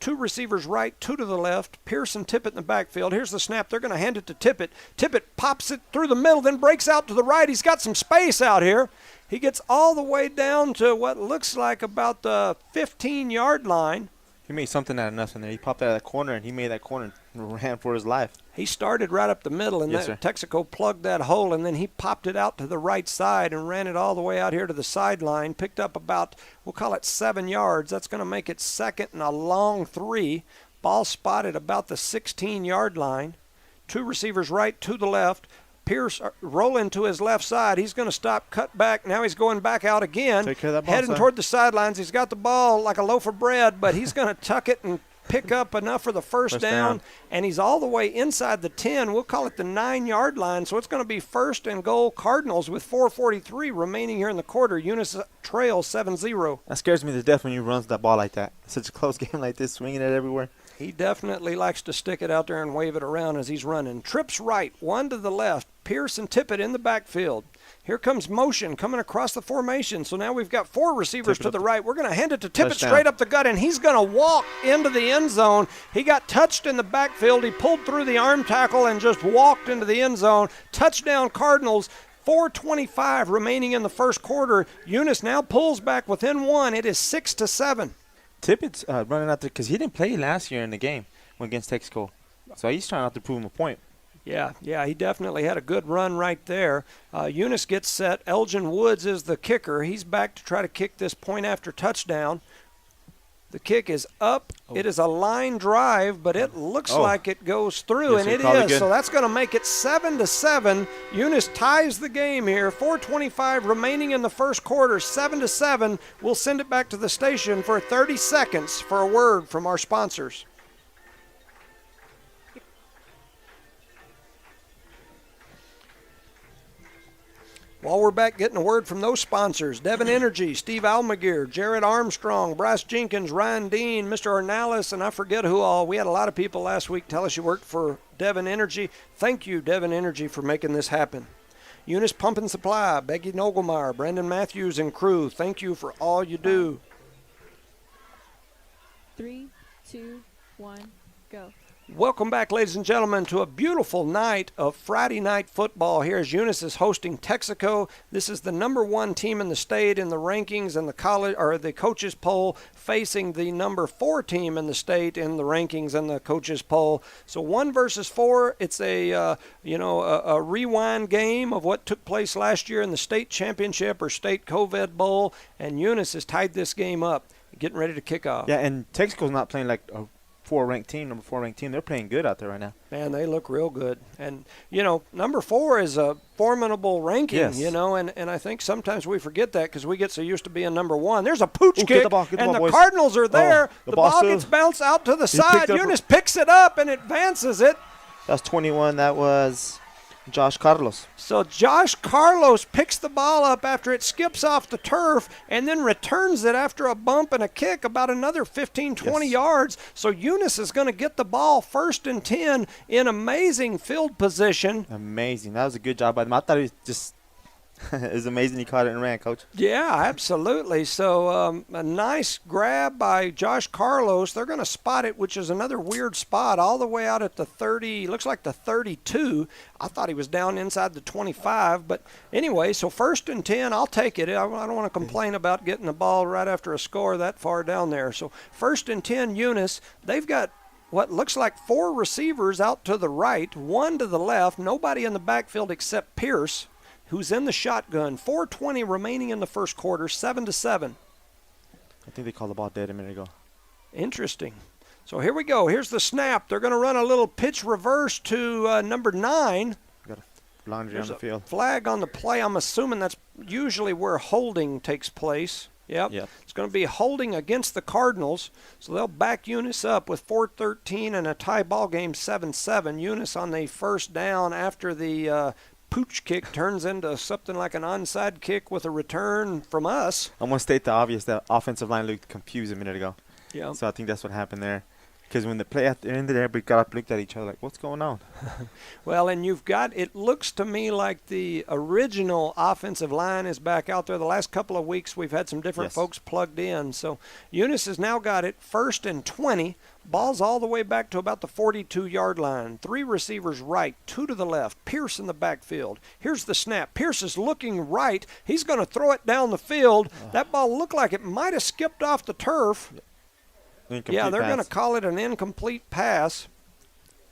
2 receivers right, 2 to the left. Pierce and Tippett in the backfield. Here's the snap. They're going to hand it to Tippett. Tippett pops it through the middle, then breaks out to the right. He's got some space out here. He gets all the way down to what looks like about the 15-yard line. He made something out of nothing there. He popped out of that corner, and he made that corner and ran for his life. He started right up the middle, and Texico plugged that hole, and then he popped it out to the right side and ran it all the way out here to the sideline, picked up about, we'll call it 7 yards. That's going to make it 2nd and a long 3. Ball spotted about the 16-yard line. 2 receivers right, 2 to the left. Pierce rolling to his left side. He's going to stop, cut back. Now he's going back out again, heading toward the sidelines. He's got the ball like a loaf of bread, but he's going to tuck it and pick up enough for the first down, and he's all the way inside the 10. We'll call it the 9-yard line, so it's going to be 1st and goal Cardinals with 4:43 remaining here in the quarter. Eunice trails 7-0. That scares me to death when you runs that ball like that. Such a close game like this, swinging it everywhere. He definitely likes to stick it out there and wave it around as he's running. Trips right, 1 to the left. Pierce and Tippett in the backfield. Here comes motion coming across the formation. So now we've got 4 receivers to the right. We're going to hand it to Tippett straight up the gut, and he's going to walk into the end zone. He got touched in the backfield. He pulled through the arm tackle and just walked into the end zone. Touchdown Cardinals. 4:25 remaining in the first quarter. Eunice now pulls back within 1. It is 6-7. Tippett's running out there because he didn't play last year in the game against Texico. So he's trying out to prove him a point. Yeah, he definitely had a good run right there. Eunice gets set. Elgin Woods is the kicker. He's back to try to kick this point after touchdown. The kick is up. It is a line drive, but it looks like it goes through, and it is. So that's going to make it 7-7. Eunice ties the game here. 4:25 remaining in the first quarter, 7-7. We'll send it back to the station for 30 seconds for a word from our sponsors. While we're back getting a word from those sponsors, Devon Energy, Steve Almaguer, Jared Armstrong, Bryce Jenkins, Ryan Dean, Mr. Ornalis, and I forget who all. We had a lot of people last week tell us you worked for Devon Energy. Thank you, Devon Energy, for making this happen. Eunice Pump and Supply, Becky Nogelmeyer, Brandon Matthews, and crew, thank you for all you do. 3, 2, 1, go. Welcome back, ladies and gentlemen, to a beautiful night of Friday night football here as Eunice is hosting Texico. This is the number 1 team in the state in the rankings and the coaches poll, facing the number 4 team in the state in the rankings and the coaches poll. So 1 versus 4. It's a rewind game of what took place last year in the state championship or state COVID bowl, and Eunice has tied this game up, getting ready to kick off. Yeah, and Texico's not playing like a number 4 ranked team. They're playing good out there right now. Man, they look real good. And, number 4 is a formidable ranking, and I think sometimes we forget that because we get so used to being number 1. There's a pooch kick, get the ball, and the boys. Cardinals are there. The ball boss gets bounced out to the side. Eunice picks it up and advances it. That's 21. That was Josh Carlos. So Josh Carlos picks the ball up after it skips off the turf and then returns it after a bump and a kick about another 15, 20 Yes. yards. So Eunice is going to get the ball 1st and 10 in amazing field position. Amazing. That was a good job by them. I thought it was just it was amazing he caught it and ran, Coach. Yeah, absolutely. So a nice grab by Josh Carlos. They're going to spot it, which is another weird spot, all the way out at the 30, looks like the 32. I thought he was down inside the 25. But anyway, so 1st and 10, I'll take it. I don't want to complain about getting the ball right after a score that far down there. So 1st and 10, Eunice. They've got what looks like 4 receivers out to the right, 1 to the left, nobody in the backfield except Pierce, who's in the shotgun. 4:20 remaining in the first quarter, 7-7. I think they called the ball dead a minute ago. Interesting. So here we go. Here's the snap. They're going to run a little pitch reverse to number 9. Got a laundry There's on the field. a flag on the play. I'm assuming that's usually where holding takes place. Yep. It's going to be holding against the Cardinals. So they'll back Eunice up with 4:13 and a tie ball game 7-7. Eunice on the first down after the pooch kick turns into something like an onside kick with a return from us. I'm going to state the obvious. The offensive line looked confused a minute ago. Yeah. So I think that's what happened there. Because when the play at the end of there, we got up, looked at each other like, what's going on? Well, and you've got, it looks to me like the original offensive line is back out there. The last couple of weeks we've had some different Yes. folks plugged in. So Eunice has now got it 1st and 20. Ball's all the way back to about the 42-yard line. 3 receivers right, 2 to the left. Pierce in the backfield. Here's the snap. Pierce is looking right. He's going to throw it down the field. That ball looked like it might have skipped off the turf. Yeah, they're going to call it an incomplete pass.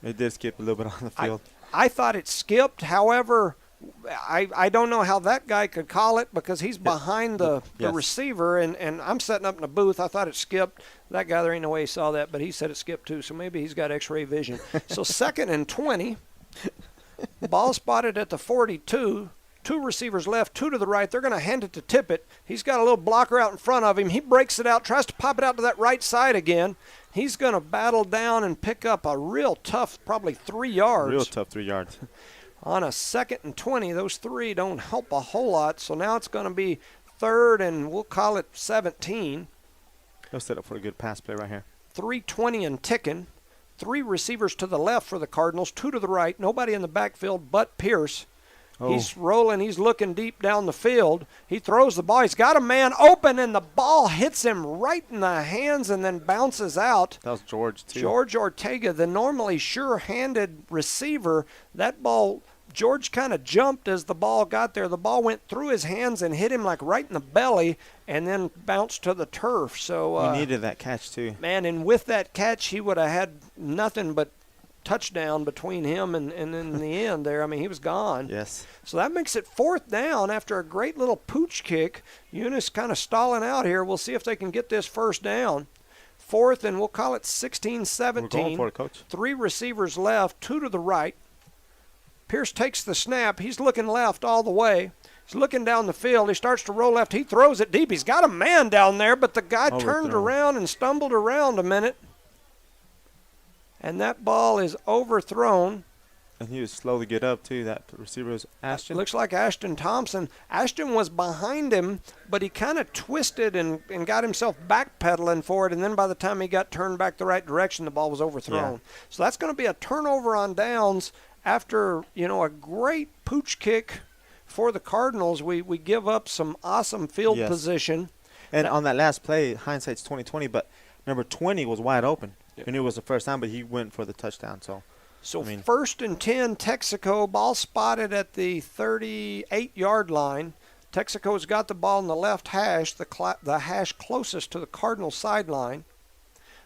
It did skip a little bit on the field. I thought it skipped. However, I don't know how that guy could call it because he's behind the Yes. receiver, and I'm setting up in the booth. I thought it skipped. That guy, there ain't no way he saw that, but he said it skipped too, so maybe he's got x-ray vision. So 2nd and 20, ball spotted at the 42. 2 receivers left, 2 to the right. They're going to hand it to Tippett. He's got a little blocker out in front of him. He breaks it out, tries to pop it out to that right side again. He's going to battle down and pick up a real tough, probably 3 yards. Real tough 3 yards. On a 2nd and 20, those 3 don't help a whole lot. So now it's going to be 3rd and we'll call it 17. He'll set up for a good pass play right here. 3:20 and ticking. 3 receivers to the left for the Cardinals, 2 to the right. Nobody in the backfield but Pierce. Oh. He's rolling. He's looking deep down the field. He throws the ball. He's got a man open, and the ball hits him right in the hands and then bounces out. That was George, too. George Ortega, the normally sure-handed receiver, that ball, George kind of jumped as the ball got there. The ball went through his hands and hit him like right in the belly and then bounced to the turf. So He needed that catch, too. man, and with that catch, he would have had nothing but touchdown between him and in the end there. I mean, he was gone. Yes. So that makes it 4th down after a great little pooch kick. Eunice kind of stalling out here. We'll see if they can get this first down. 4th, and we'll call it 16-17. We're going for it, Coach. 3 receivers left, 2 to the right. Pierce takes the snap. He's looking left all the way. He's looking down the field. He starts to roll left. He throws it deep. He's got a man down there, but the guy turned around and stumbled around a minute. And that ball is overthrown. And he was slow to get up, too. That receiver was Ashton. Looks like Ashton Thompson. Ashton was behind him, but he kind of twisted and got himself backpedaling for it, and then by the time he got turned back the right direction, the ball was overthrown. Yeah. So that's going to be a turnover on downs after, a great pooch kick for the Cardinals. We give up some awesome field Yes. position. And on that last play, hindsight's 20/20, but number 20 was wide open. We knew it was the first time, but he went for the touchdown. So 1st and 10, Texico, ball spotted at the 38-yard line. Texaco's got the ball in the left hash, the hash closest to the Cardinal sideline.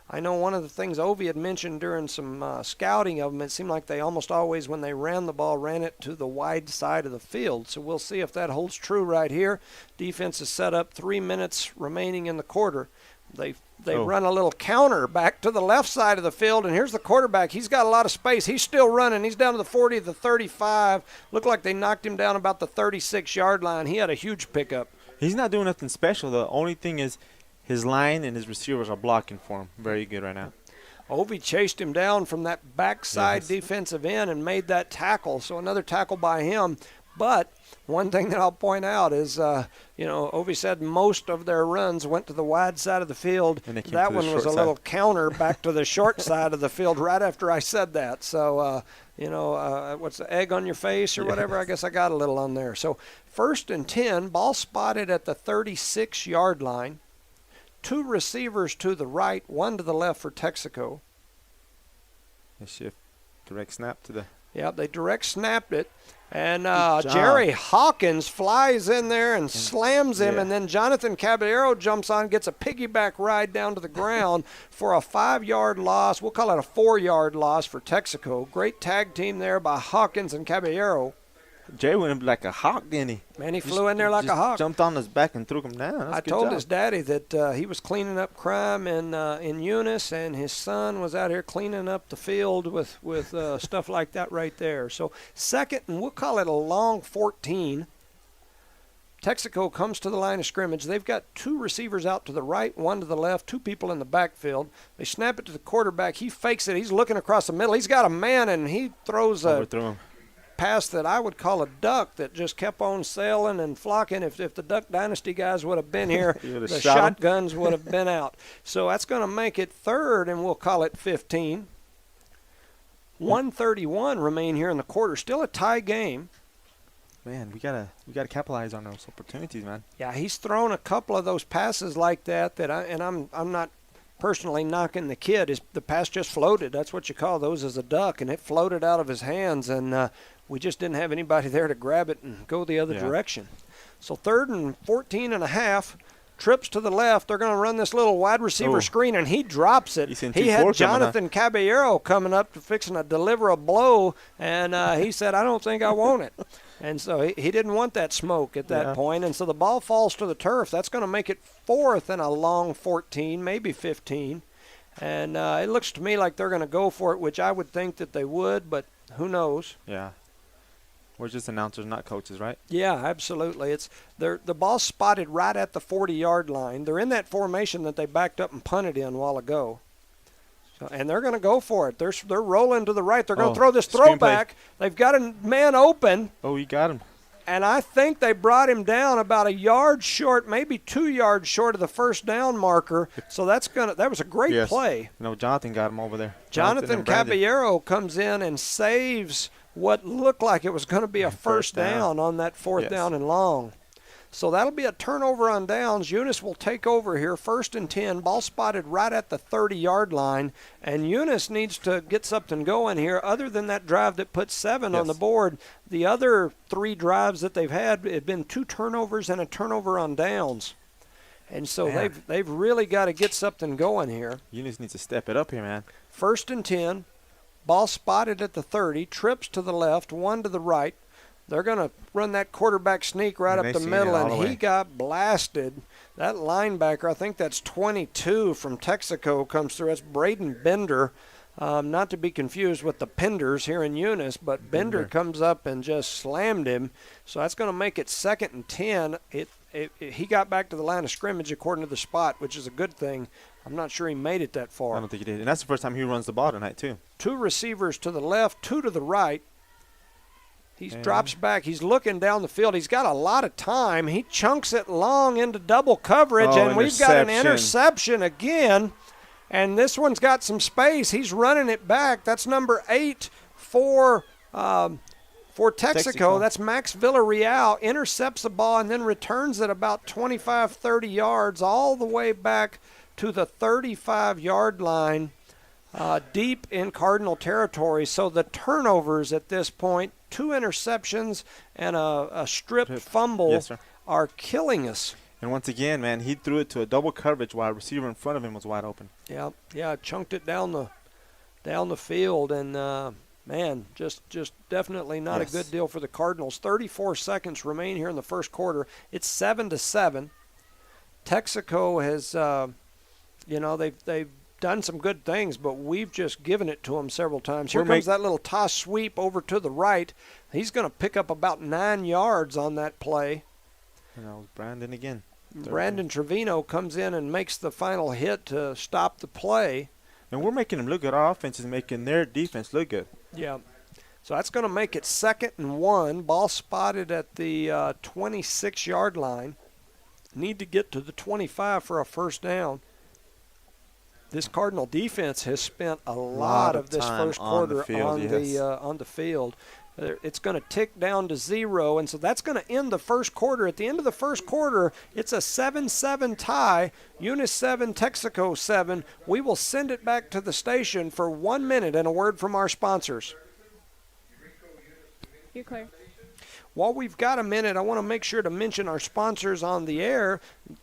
I know one of the things Ovi had mentioned during some scouting of them, it seemed like they almost always, when they ran the ball, ran it to the wide side of the field. So we'll see if that holds true right here. Defense is set up, 3 minutes remaining in the quarter. They run a little counter back to the left side of the field, and here's the quarterback. He's got a lot of space. He's still running. He's down to the 40, the 35. Looked like they knocked him down about the 36-yard line. He had a huge pickup. He's not doing nothing special. The only thing is his line and his receivers are blocking for him. Very good right now. Ovi chased him down from that backside Yes. defensive end and made that tackle. So another tackle by him. But one thing that I'll point out is, Ovi said most of their runs went to the wide side of the field. And they came That to the one was short a little counter back to the short side of the field right after I said that. So, what's the egg on your face or whatever? I guess I got a little on there. So 1st and 10, ball spotted at the 36-yard line. 2 receivers to the right, 1 to the left for Texico. They shift. Direct snap to the. Yep, they direct snapped it. And Good job. Jerry Hawkins flies in there and slams him, yeah. and then Jonathan Caballero jumps on, gets a piggyback ride down to the ground for a 5-yard loss. We'll call it a 4-yard loss for Texico. Great tag team there by Hawkins and Caballero. Jerry went up like a hawk, didn't he? Man, he flew in there like a Just hawk. Jumped on his back and threw him down. That's I a good told job. his daddy that he was cleaning up crime in Eunice, and his son was out here cleaning up the field with stuff like that right there. So 2nd, and we'll call it a long 14. Texico comes to the line of scrimmage. They've got 2 receivers out to the right, 1 to the left, 2 people in the backfield. They snap it to the quarterback. He fakes it. He's looking across the middle. He's got a man, and he throws a Overthrew him. pass that I would call a duck that just kept on sailing and flocking. If the Duck Dynasty guys would have been here, You would've the shot 'em. shotguns would have been out. So that's going to make it 3rd, and we'll call it 15. 1:31 remain here in the quarter. Still a tie game. Man, we gotta capitalize on those opportunities, man. Yeah, he's thrown a couple of those passes like that I'm not personally knocking the kid. The pass just floated. That's what you call those, as a duck, and it floated out of his hands, and we just didn't have anybody there to grab it and go the other Yeah. direction. So 3rd and 14 and a half, trips to the left. They're going to run this little wide receiver screen, and he drops it. He's in He 2-4 had coming Jonathan Caballero coming up to fixing to deliver a blow, and he said, I don't think I want it. And so he didn't want that smoke at that point, and so the ball falls to the turf. That's going to make it 4th and a long 14, maybe 15. And it looks to me like they're going to go for it, which I would think that they would, but who knows? Yeah. We're just announcers, not coaches, right? Yeah, absolutely. The ball's spotted right at the 40-yard line. They're in that formation that they backed up and punted in a while ago. And they're going to go for it. They're rolling to the right. They're going to throw this throwback. They've got a man open. Oh, you got him. And I think they brought him down about a yard short, maybe 2 yards short of the first down marker. So that was a great play. No, Jonathan got him over there. Jonathan and Brandon. Caballero comes in and saves what looked like it was going to be a first down on that 4th down and long. So that'll be a turnover on downs. Eunice will take over here, 1st and 10. Ball spotted right at the 30-yard line. And Eunice needs to get something going here. Other than that drive that put 7 on the board, the other 3 drives that they've had have been 2 turnovers and a turnover on downs. And so they've really got to get something going here. Eunice needs to step it up here, man. 1st and 10. Ball spotted at the 30. Trips to the left, 1 to the right. They're going to run that quarterback sneak right up the middle, and he got blasted. That linebacker, I think that's 22 from Texico, comes through. That's Braden Bender, not to be confused with the Penders here in Eunice, but Bender comes up and just slammed him. So that's going to make it 2nd and 10. He got back to the line of scrimmage according to the spot, which is a good thing. I'm not sure he made it that far. I don't think he did. And that's the first time he runs the ball tonight, too. 2 receivers to the left, 2 to the right. He drops back. He's looking down the field. He's got a lot of time. He chunks it long into double coverage, and we've got an interception again. And this one's got some space. He's running it back. That's number 8 for Texico. That's Max Villarreal. Intercepts the ball and then returns it about 25, 30 yards all the way back to the 35-yard line, deep in Cardinal territory. So the turnovers at this point, 2 interceptions and a strip fumble are killing us. And once again, man, he threw it to a double coverage while a receiver in front of him was wide open. Yeah, chunked it down the field, and man, just definitely not a good deal for the Cardinals. 34 seconds remain here in the first quarter. It's 7-7. Texico has, they've done some good things, but we've just given it to them several times. Here comes that little toss sweep over to the right. He's going to pick up about 9 yards on that play. And that was Brandon again. Brandon Trevino comes in and makes the final hit to stop the play. And we're making them look good. Our offense is making their defense look good. Yeah. So that's going to make it 2nd and 1. Ball spotted at the 26-yard line. Need to get to the 25 for a first down. This Cardinal defense has spent a lot of this time first on the quarter field, yes. on the field. It's going to tick down to 0, and so that's going to end the first quarter. At the end of the first quarter, it's a 7-7 tie. Eunice 7, Texico 7. We will send it back to the station for 1 minute and a word from our sponsors. You're clear. While we've got a minute, I want to make sure to mention our sponsors on the air.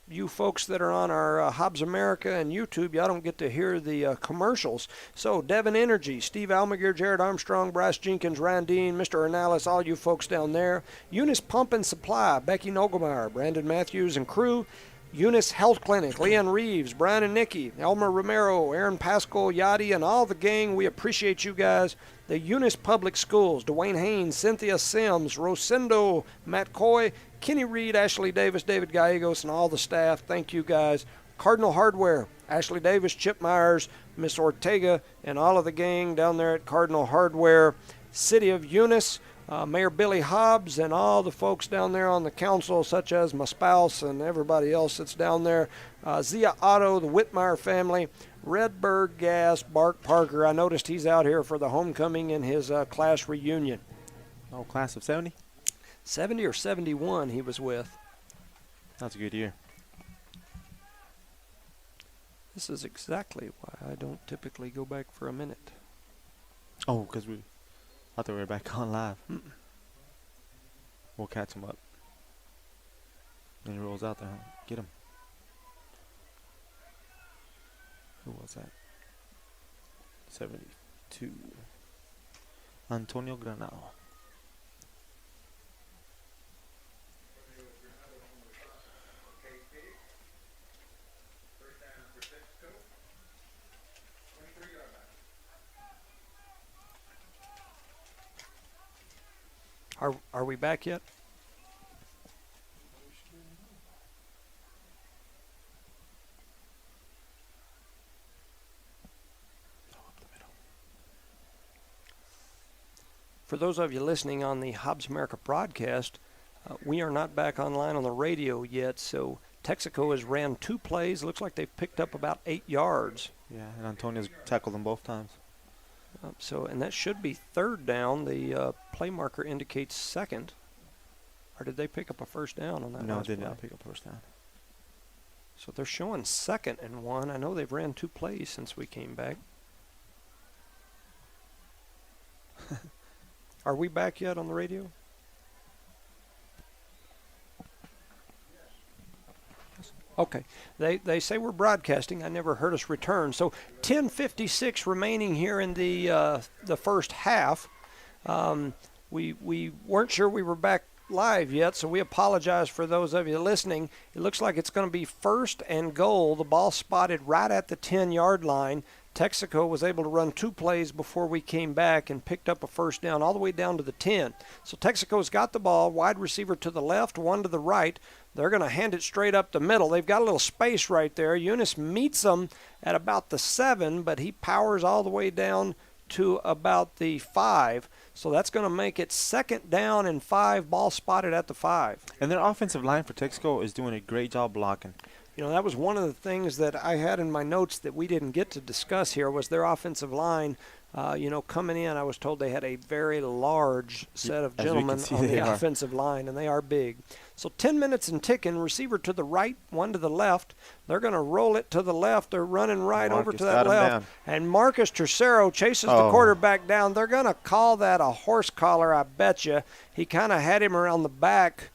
You folks that are on our Hobbs America and YouTube, y'all don't get to hear the commercials. So, Devon Energy, Steve Almaguer, Jared Armstrong, Bryce Jenkins, Ryan Dean, Mr. Ornalis, all you folks down there. Eunice Pump and Supply, Becky Nogelmeyer, Brandon Matthews and crew. Eunice Health Clinic, Leon Reeves, Brian and Nikki, Elmer Romero, Aaron Pascal, Yadi, and all the gang. We appreciate you guys. The Eunice Public Schools, Dwayne Haynes, Cynthia Sims, Rosendo, Matt Coy, Kenny Reed, Ashley Davis, David Gallegos, and all the staff. Thank you guys. Cardinal Hardware, Ashley Davis, Chip Myers, Miss Ortega, and all of the gang down there at Cardinal Hardware. City of Eunice, Mayor Billy Hobbs, and all the folks down there on the council, such as my spouse and everybody else that's down there. Zia Otto, the Whitmire family, Redbird Gas, Bart Parker. I noticed he's out here for the homecoming and his class reunion. Oh, class of 70? 70 or 71 he was with. That's a good year. This is exactly why I don't typically go back for a minute. Oh, because I thought we were back on live. We'll catch him up. Then he rolls out there. Huh? Get him. Who was that? 72. Antonio Granado. Are we back yet? For those of you listening on the Hobbs America broadcast, we are not back online on the radio yet, so Texico has ran 2 plays. Looks like they've picked up about 8 yards. Yeah, and Antonio's tackled them both times. And that should be 3rd down. The play marker indicates 2nd. Or did they pick up a first down on that? No, last they did play? not pick up first down. So they're showing 2nd and 1. I know they've ran 2 plays since we came back. Are we back yet on the radio? Okay. They say we're broadcasting. I never heard us return. So 10:56 remaining here in the first half. We weren't sure we were back live yet, so we apologize for those of you listening. It looks like it's going to be 1st and goal. The ball spotted right at the 10-yard line. Texico was able to run 2 plays before we came back and picked up a first down all the way down to the 10. So Texico's got the ball, wide receiver to the left, one to the right. They're going to hand it straight up the middle. They've got a little space right there. Eunice meets them at about the 7, but he powers all the way down to about the 5. So that's going to make it 2nd down and 5, ball spotted at the 5. And their offensive line for Texico is doing a great job blocking. You know, that was one of the things that I had in my notes that we didn't get to discuss here was their offensive line. Coming in, I was told they had a very large set of gentlemen on the offensive line, and they are big. So 10 minutes and ticking, receiver to the right, one to the left. They're going to roll it to the left. They're running right over to that left. And Marcus Tercero chases the quarterback down. They're going to call that a horse collar, I bet you. He kind of had him around the back.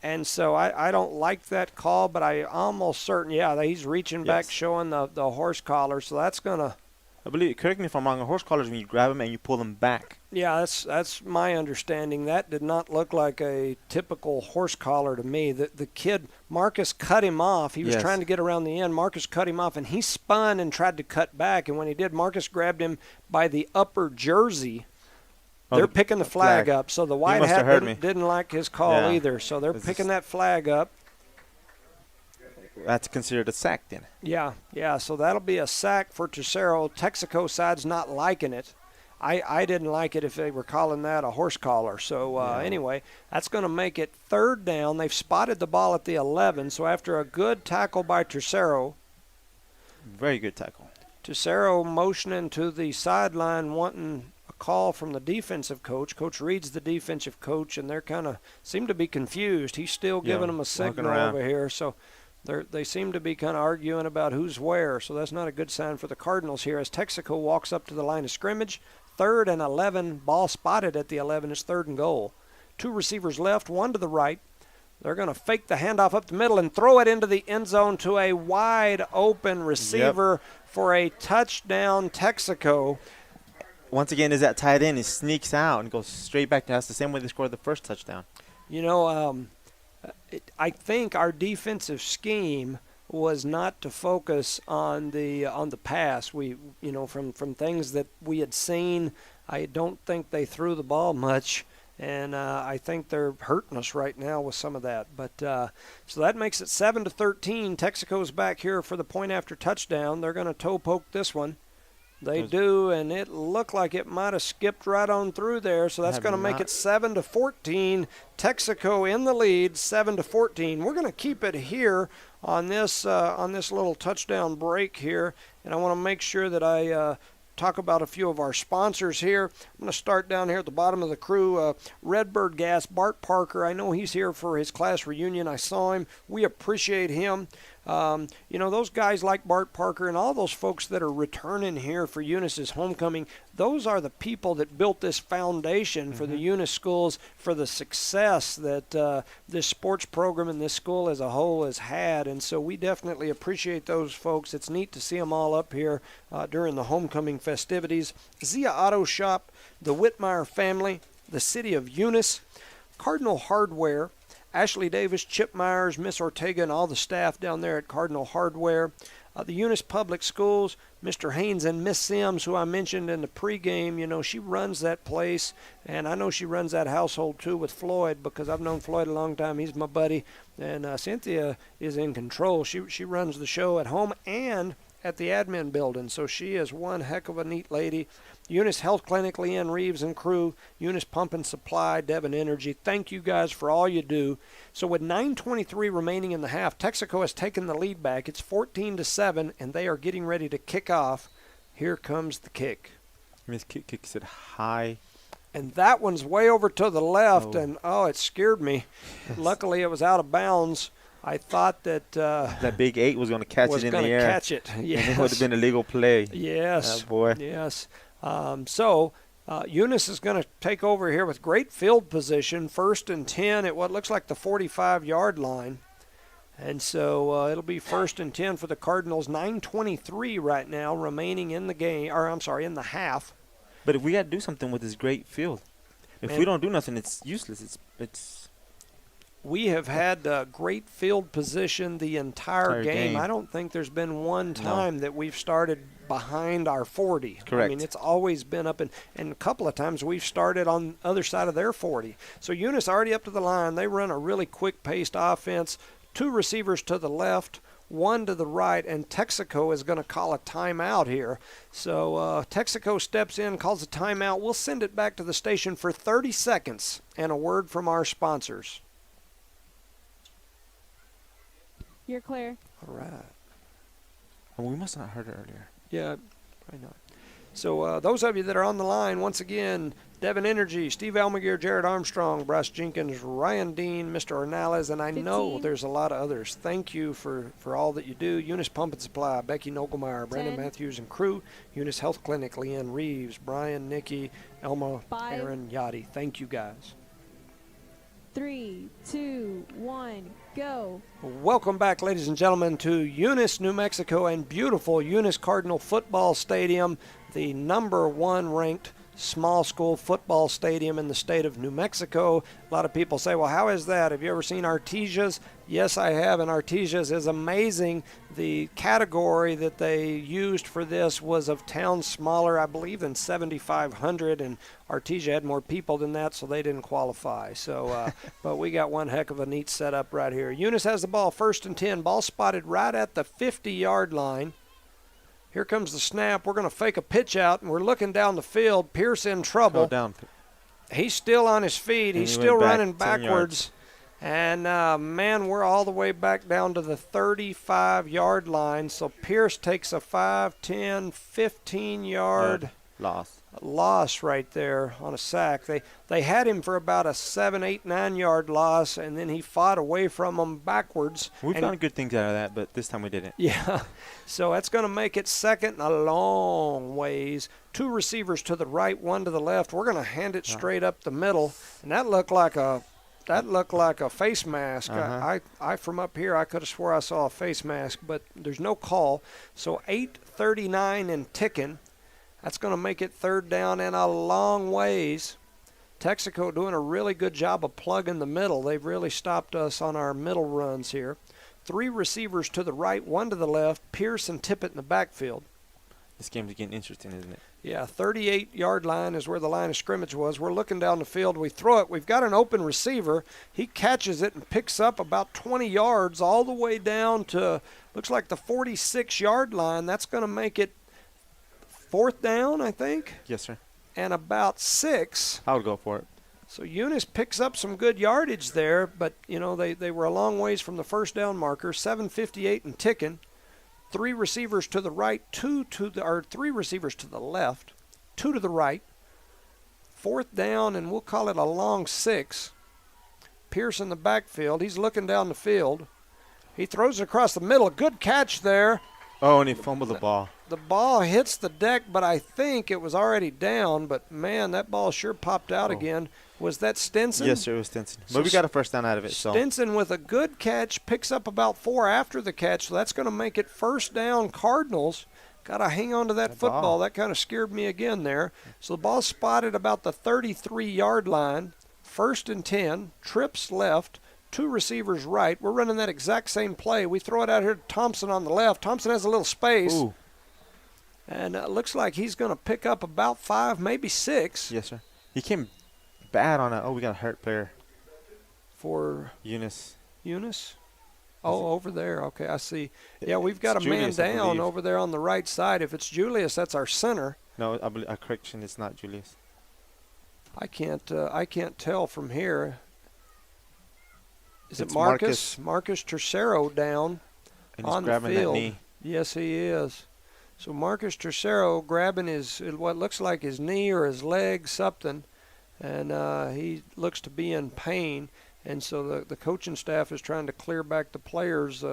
And so I don't like that call, but I'm almost certain, he's reaching back, showing the horse collar. So that's going to. I believe, correct me if I'm wrong, a horse collar is when you grab him and you pull him back. Yeah, that's my understanding. That did not look like a typical horse collar to me. The kid, Marcus, cut him off. He was trying to get around the end. Marcus cut him off, and he spun and tried to cut back. And when he did, Marcus grabbed him by the upper jersey. They're picking the flag up. So the white hat didn't like his call either. So they're picking that flag up. That's considered a sack then. Yeah. So that'll be a sack for Texico. Texico side's not liking it. I didn't like it if they were calling that a horse collar. So anyway, that's going to make it 3rd down. They've spotted the ball at the 11. So after a good tackle by Texico, Very good tackle. Texico motioning to the sideline, wanting a call from the defensive coach. Coach Reed's the defensive coach, and they're kind of seem to be confused. He's still giving them a signal over here. So they seem to be kind of arguing about who's where. So that's not a good sign for the Cardinals here as Texico walks up to the line of scrimmage. 3rd and 11, ball spotted at the 11. It's 3rd and goal. 2 receivers left, 1 to the right. They're going to fake the handoff up the middle and throw it into the end zone to a wide open receiver for a touchdown, Texico. Once again, is that tight end. He sneaks out and goes straight back. That's the same way they scored the first touchdown. You know, I think our defensive scheme was not to focus on the pass. We, from things that we had seen, I don't think they threw the ball much. And I think they're hurting us right now with some of that. But so that makes it 7-13. Texico's back here for the point after touchdown. They're going to toe poke this one. They do, and it looked like it might have skipped right on through there. So that's going to make it 7-14. Texico in the lead, 7-14. We're going to keep it here on this little touchdown break here, and I want to make sure that I talk about a few of our sponsors here. I'm going to start down here at the bottom of the crew. Redbird Gas, Bart Parker. I know he's here for his class reunion. I saw him. We appreciate him. Those guys like Bart Parker and all those folks that are returning here for Eunice's homecoming, those are the people that built this foundation for the Eunice schools, for the success that this sports program and this school as a whole has had. And so we definitely appreciate those folks. It's neat to see them all up here during the homecoming festivities. Zia Auto Shop, the Whitmire family, the city of Eunice, Cardinal Hardware, Ashley Davis, Chip Myers, Miss Ortega, and all the staff down there at Cardinal Hardware. The Eunice Public Schools, Mr. Haynes and Miss Sims, who I mentioned in the pregame, she runs that place, and I know she runs that household too with Floyd because I've known Floyd a long time. He's my buddy, and Cynthia is in control. She runs the show at home and at the admin building, so she is one heck of a neat lady. Eunice Health Clinic, Leanne Reeves and crew, Eunice Pump and Supply, Devon Energy. Thank you guys for all you do. So with 9:23 remaining in the half, Texico has taken the lead back. It's 14-7, and they are getting ready to kick off. Here comes the kick. Miss kicks it high. And that one's way over to the left, and it scared me. Luckily, it was out of bounds. I thought that that big 8 was going to catch it in the air. Catch it. Yes. And it would have been a legal play. Yes. Oh, boy. Yes. So Eunice is going to take over here with great field position, 1st and 10 at what looks like the 45-yard line. And so it'll be 1st and 10 for the Cardinals. 9:23 right now remaining in the game, in the half. But if we got to do something with this great field, if we don't do nothing, it's useless. We have had great field position the entire game. I don't think there's been one time that we've started behind our 40. Correct. I mean, it's always been up, and a couple of times we've started on the other side of their 40. So Eunice already up to the line. They run a really quick-paced offense. 2 receivers to the left, 1 to the right, and Texico is going to call a timeout here. So Texico steps in, calls a timeout. We'll send it back to the station for 30 seconds and a word from our sponsors. You're clear. All right. Well, we must not have heard it earlier. Yeah, probably not. So those of you that are on the line, once again, Devon Energy, Steve Almaguer, Jared Armstrong, Bryce Jenkins, Ryan Dean, Mr. Ornales, and I know 15. there's a lot of others. Thank you for all that you do. Eunice Pump and Supply, Becky Nogelmeyer, Brandon 10. Matthews and crew, Eunice Health Clinic, Leanne Reeves, Brian, Nikki, Elma, 5. Aaron, Yachty. Thank you guys. 3, 2, 1, go. Welcome back, ladies and gentlemen, to Eunice, New Mexico, and beautiful Eunice Cardinal Football Stadium, the #1 ranked small school football stadium in the state of New Mexico. A lot of people say, well, how is that? Have you ever seen Artesia's? Yes, I have, and Artesia's is amazing. The category that they used for this was of towns smaller, I believe, than 7,500, and Artesia had more people than that, so they didn't qualify. So, but we got one heck of a neat setup right here. Eunice has the ball, 1st and 10. Ball spotted right at the 50-yard line. Here comes the snap. We're going to fake a pitch out, and we're looking down the field. Pierce in trouble. Down. He's still on his feet. And He's he still went back running 10 backwards. And, man, we're all the way back down to the 35-yard line. So Pierce takes a 5, 10, 15-yard loss right there on a sack. They had him for about a 7, 8, 9-yard loss, and then he fought away from them backwards. We found good things out of that, but this time we didn't. Yeah, so that's going to make it 2nd and a long ways. 2 receivers to the right, 1 to the left. We're going to hand it straight up the middle, and that looked like a face mask. I from up here, I could have swore I saw a face mask, but there's no call. So 8:39 and ticking. That's going to make it 3rd down and a long ways. Texico doing a really good job of plugging the middle. They've really stopped us on our middle runs here. 3 receivers to the right, 1 to the left. Pierce and Tippett in the backfield. This game's getting interesting, isn't it? Yeah, 38-yard line is where the line of scrimmage was. We're looking down the field. We throw it. We've got an open receiver. He catches it and picks up about 20 yards all the way down to, looks like the 46-yard line. That's going to make it 4th down, I think. Yes, sir. And about 6. I would go for it. So Eunice picks up some good yardage there, but, you know, they were a long ways from the 1st down marker. 7:58 and ticking. 3 receivers to the right, 3 receivers to the left, 2 to the right. 4th down, and we'll call it a long 6. Pierce in the backfield. He's looking down the field. He throws it across the middle. Good catch there. Oh, and he fumbled the ball. The ball hits the deck, but I think it was already down. But, man, that ball sure popped out again. Was that Stinson? Yes, sir, it was Stinson. But we got a 1st down out of it. Stinson with a good catch, picks up about 4 after the catch. So that's going to make it 1st down Cardinals. Got to hang on to that football. That kind of scared me again there. So the ball spotted about the 33-yard line. 1st and 10, trips left. 2 receivers right. We're running that exact same play. We throw it out here to Thompson on the left. Thompson has a little space. Ooh. And it looks like he's going to pick up about 5, maybe 6. Yes, sir. He came bad on it. Oh, we got a hurt player. For Eunice. Oh, over there. Okay, I see. Yeah, we've got a Julius, man down over there on the right side. If it's Julius, that's our center. No, I believe, correction, it's not Julius. I can't tell from here. Is It's it Marcus? Marcus Tercero down And he's on the grabbing field. that knee. Yes, he is. So Marcus Tercero grabbing what looks like his knee or his leg, something, and he looks to be in pain. And so the coaching staff is trying to clear back the players,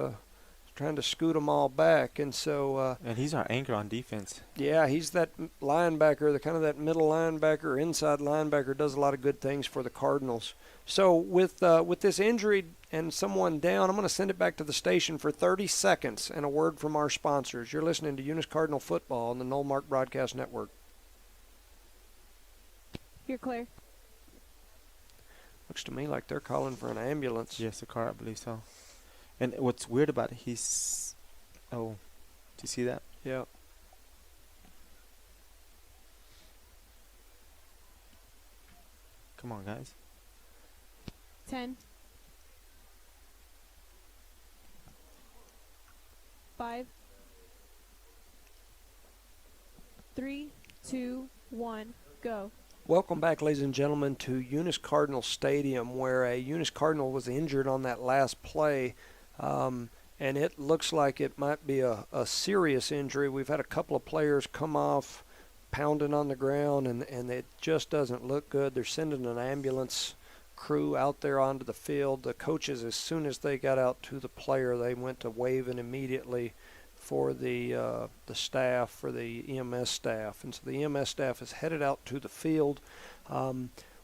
trying to scoot them all back. And so and he's our anchor on defense. yeah, he's that linebacker, the kind of that middle linebacker, inside linebacker, does a lot of good things for the Cardinals. So with this injury and someone down, I'm going to send it back to the station for 30 seconds and a word from our sponsors. You're listening to Eunice Cardinal Football on the Knoll Mark Broadcast Network. You're clear. Looks to me like they're calling for an ambulance. Yes, a car, I believe so. And what's weird about it, do you see that? Yeah. Come on, guys. 10. 5. 3, 2, 1, go. Welcome back, ladies and gentlemen, to Eunice Cardinal Stadium, where a Eunice Cardinal was injured on that last play, and it looks like it might be a serious injury. We've had a couple of players come off pounding on the ground, and it just doesn't look good. They're sending an ambulance crew out there onto the field. The coaches, as soon as they got out to the player, they went to waving immediately for the staff, for the EMS staff, and so the EMS staff is headed out to the field.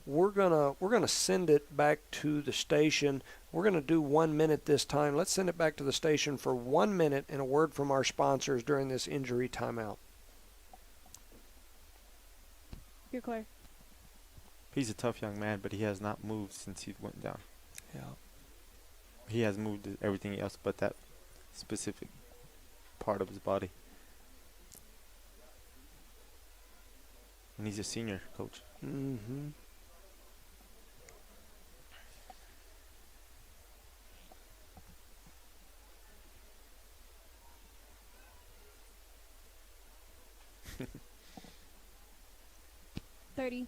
We're gonna send it back to the station. We're gonna do 1 minute this time. Let's send it back to the station for 1 minute and a word from our sponsors during this injury timeout. You're clear. He's a tough young man, but he has not moved since he went down. Yeah. He has moved everything else but that specific part of his body. And he's a senior, coach. Mm-hmm. $30.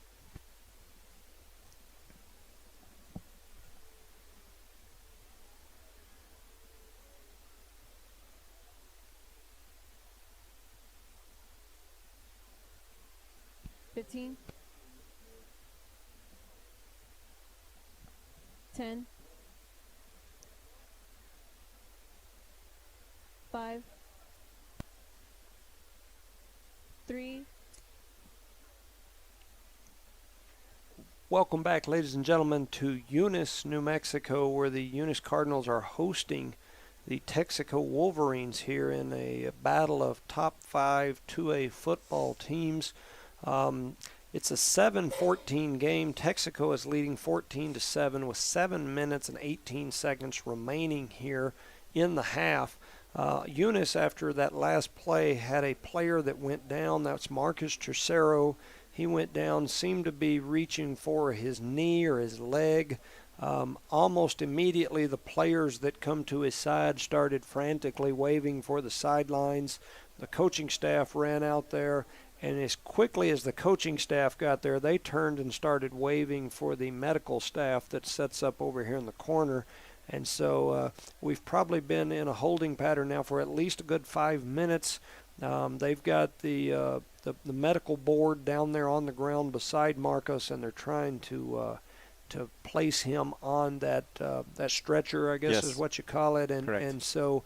$15. 10. 5. 3. Welcome back, ladies and gentlemen, to Eunice, New Mexico, where the Eunice Cardinals are hosting the Texico Wolverines here in a battle of top 5 2A football teams. It's a 7-14 game. Texico is leading 14-7 with 7 minutes and 18 seconds remaining here in the half. Eunice, after that last play, had a player that went down. That's Marcus Tercero. He went down, seemed to be reaching for his knee or his leg. Almost immediately, the players that come to his side started frantically waving for the sidelines. The coaching staff ran out there, and as quickly as the coaching staff got there, they turned and started waving for the medical staff that sets up over here in the corner. And so we've probably been in a holding pattern now for at least a good 5 minutes. They've got the medical board down there on the ground beside Marcus, and they're trying to place him on that stretcher, I guess Yes. is what you call it. Correct. And so,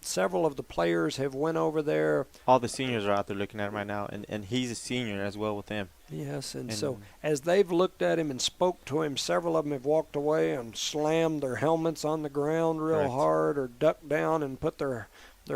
several of the players have went over there. All the seniors are out there looking at him right now, and he's a senior as well with them. Yes, and And- so as they've looked at him and spoke to him, several of them have walked away and slammed their helmets on the ground real Correct. hard, or ducked down and put their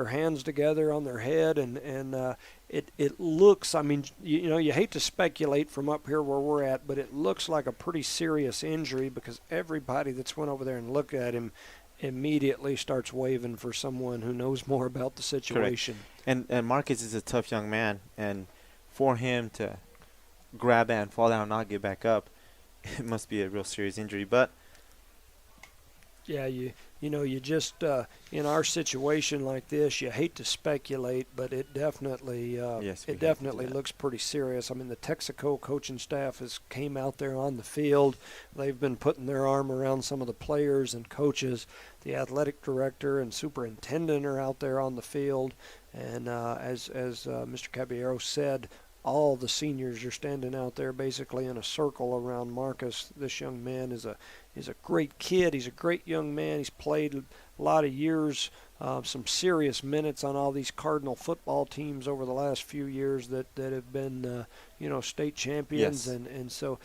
hands together on their head, and it looks, I mean, you hate to speculate from up here where we're at, but it looks like a pretty serious injury, because everybody that's went over there and looked at him immediately starts waving for someone who knows more about the situation. And Marcus is a tough young man, and for him to grab that and fall down and not get back up, it must be a real serious injury. But Yeah, you just in our situation like this, you hate to speculate, but it definitely Yes, we it hate to do definitely that. looks pretty serious. I mean, the Texico coaching staff has came out there on the field. They've been putting their arm around some of the players and coaches. The athletic director and superintendent are out there on the field, and as Mr. Caballero said, all the seniors are standing out there basically in a circle around Marcus. This young man is a great kid. He's a great young man. He's played a lot of years, some serious minutes on all these Cardinal football teams over the last few years that have been, state champions. Yes. And so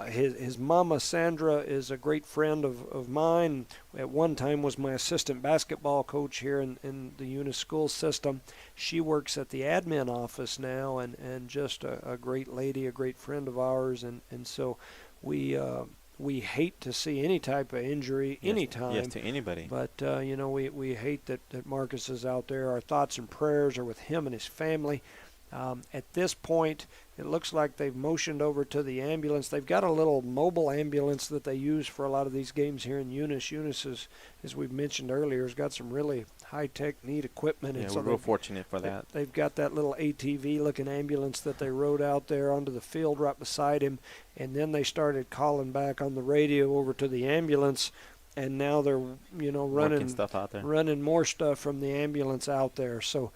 his mama, Sandra, is a great friend of mine. At one time was my assistant basketball coach here in the Eunice school system. She works at the admin office now, and just a great lady, a great friend of ours. And so we hate to see any type of injury anytime. Yes, to anybody. But, we hate that Marcus is out there. Our thoughts and prayers are with him and his family. At this point, it looks like they've motioned over to the ambulance. They've got a little mobile ambulance that they use for a lot of these games here in Eunice. Eunice, as we've mentioned earlier, has got some really high-tech, neat equipment. Yeah, and we're real fortunate for that. They've got that little ATV-looking ambulance that they rode out there onto the field right beside him, and then they started calling back on the radio over to the ambulance, and now they're, Working running stuff out there. running more stuff from the ambulance out there. So,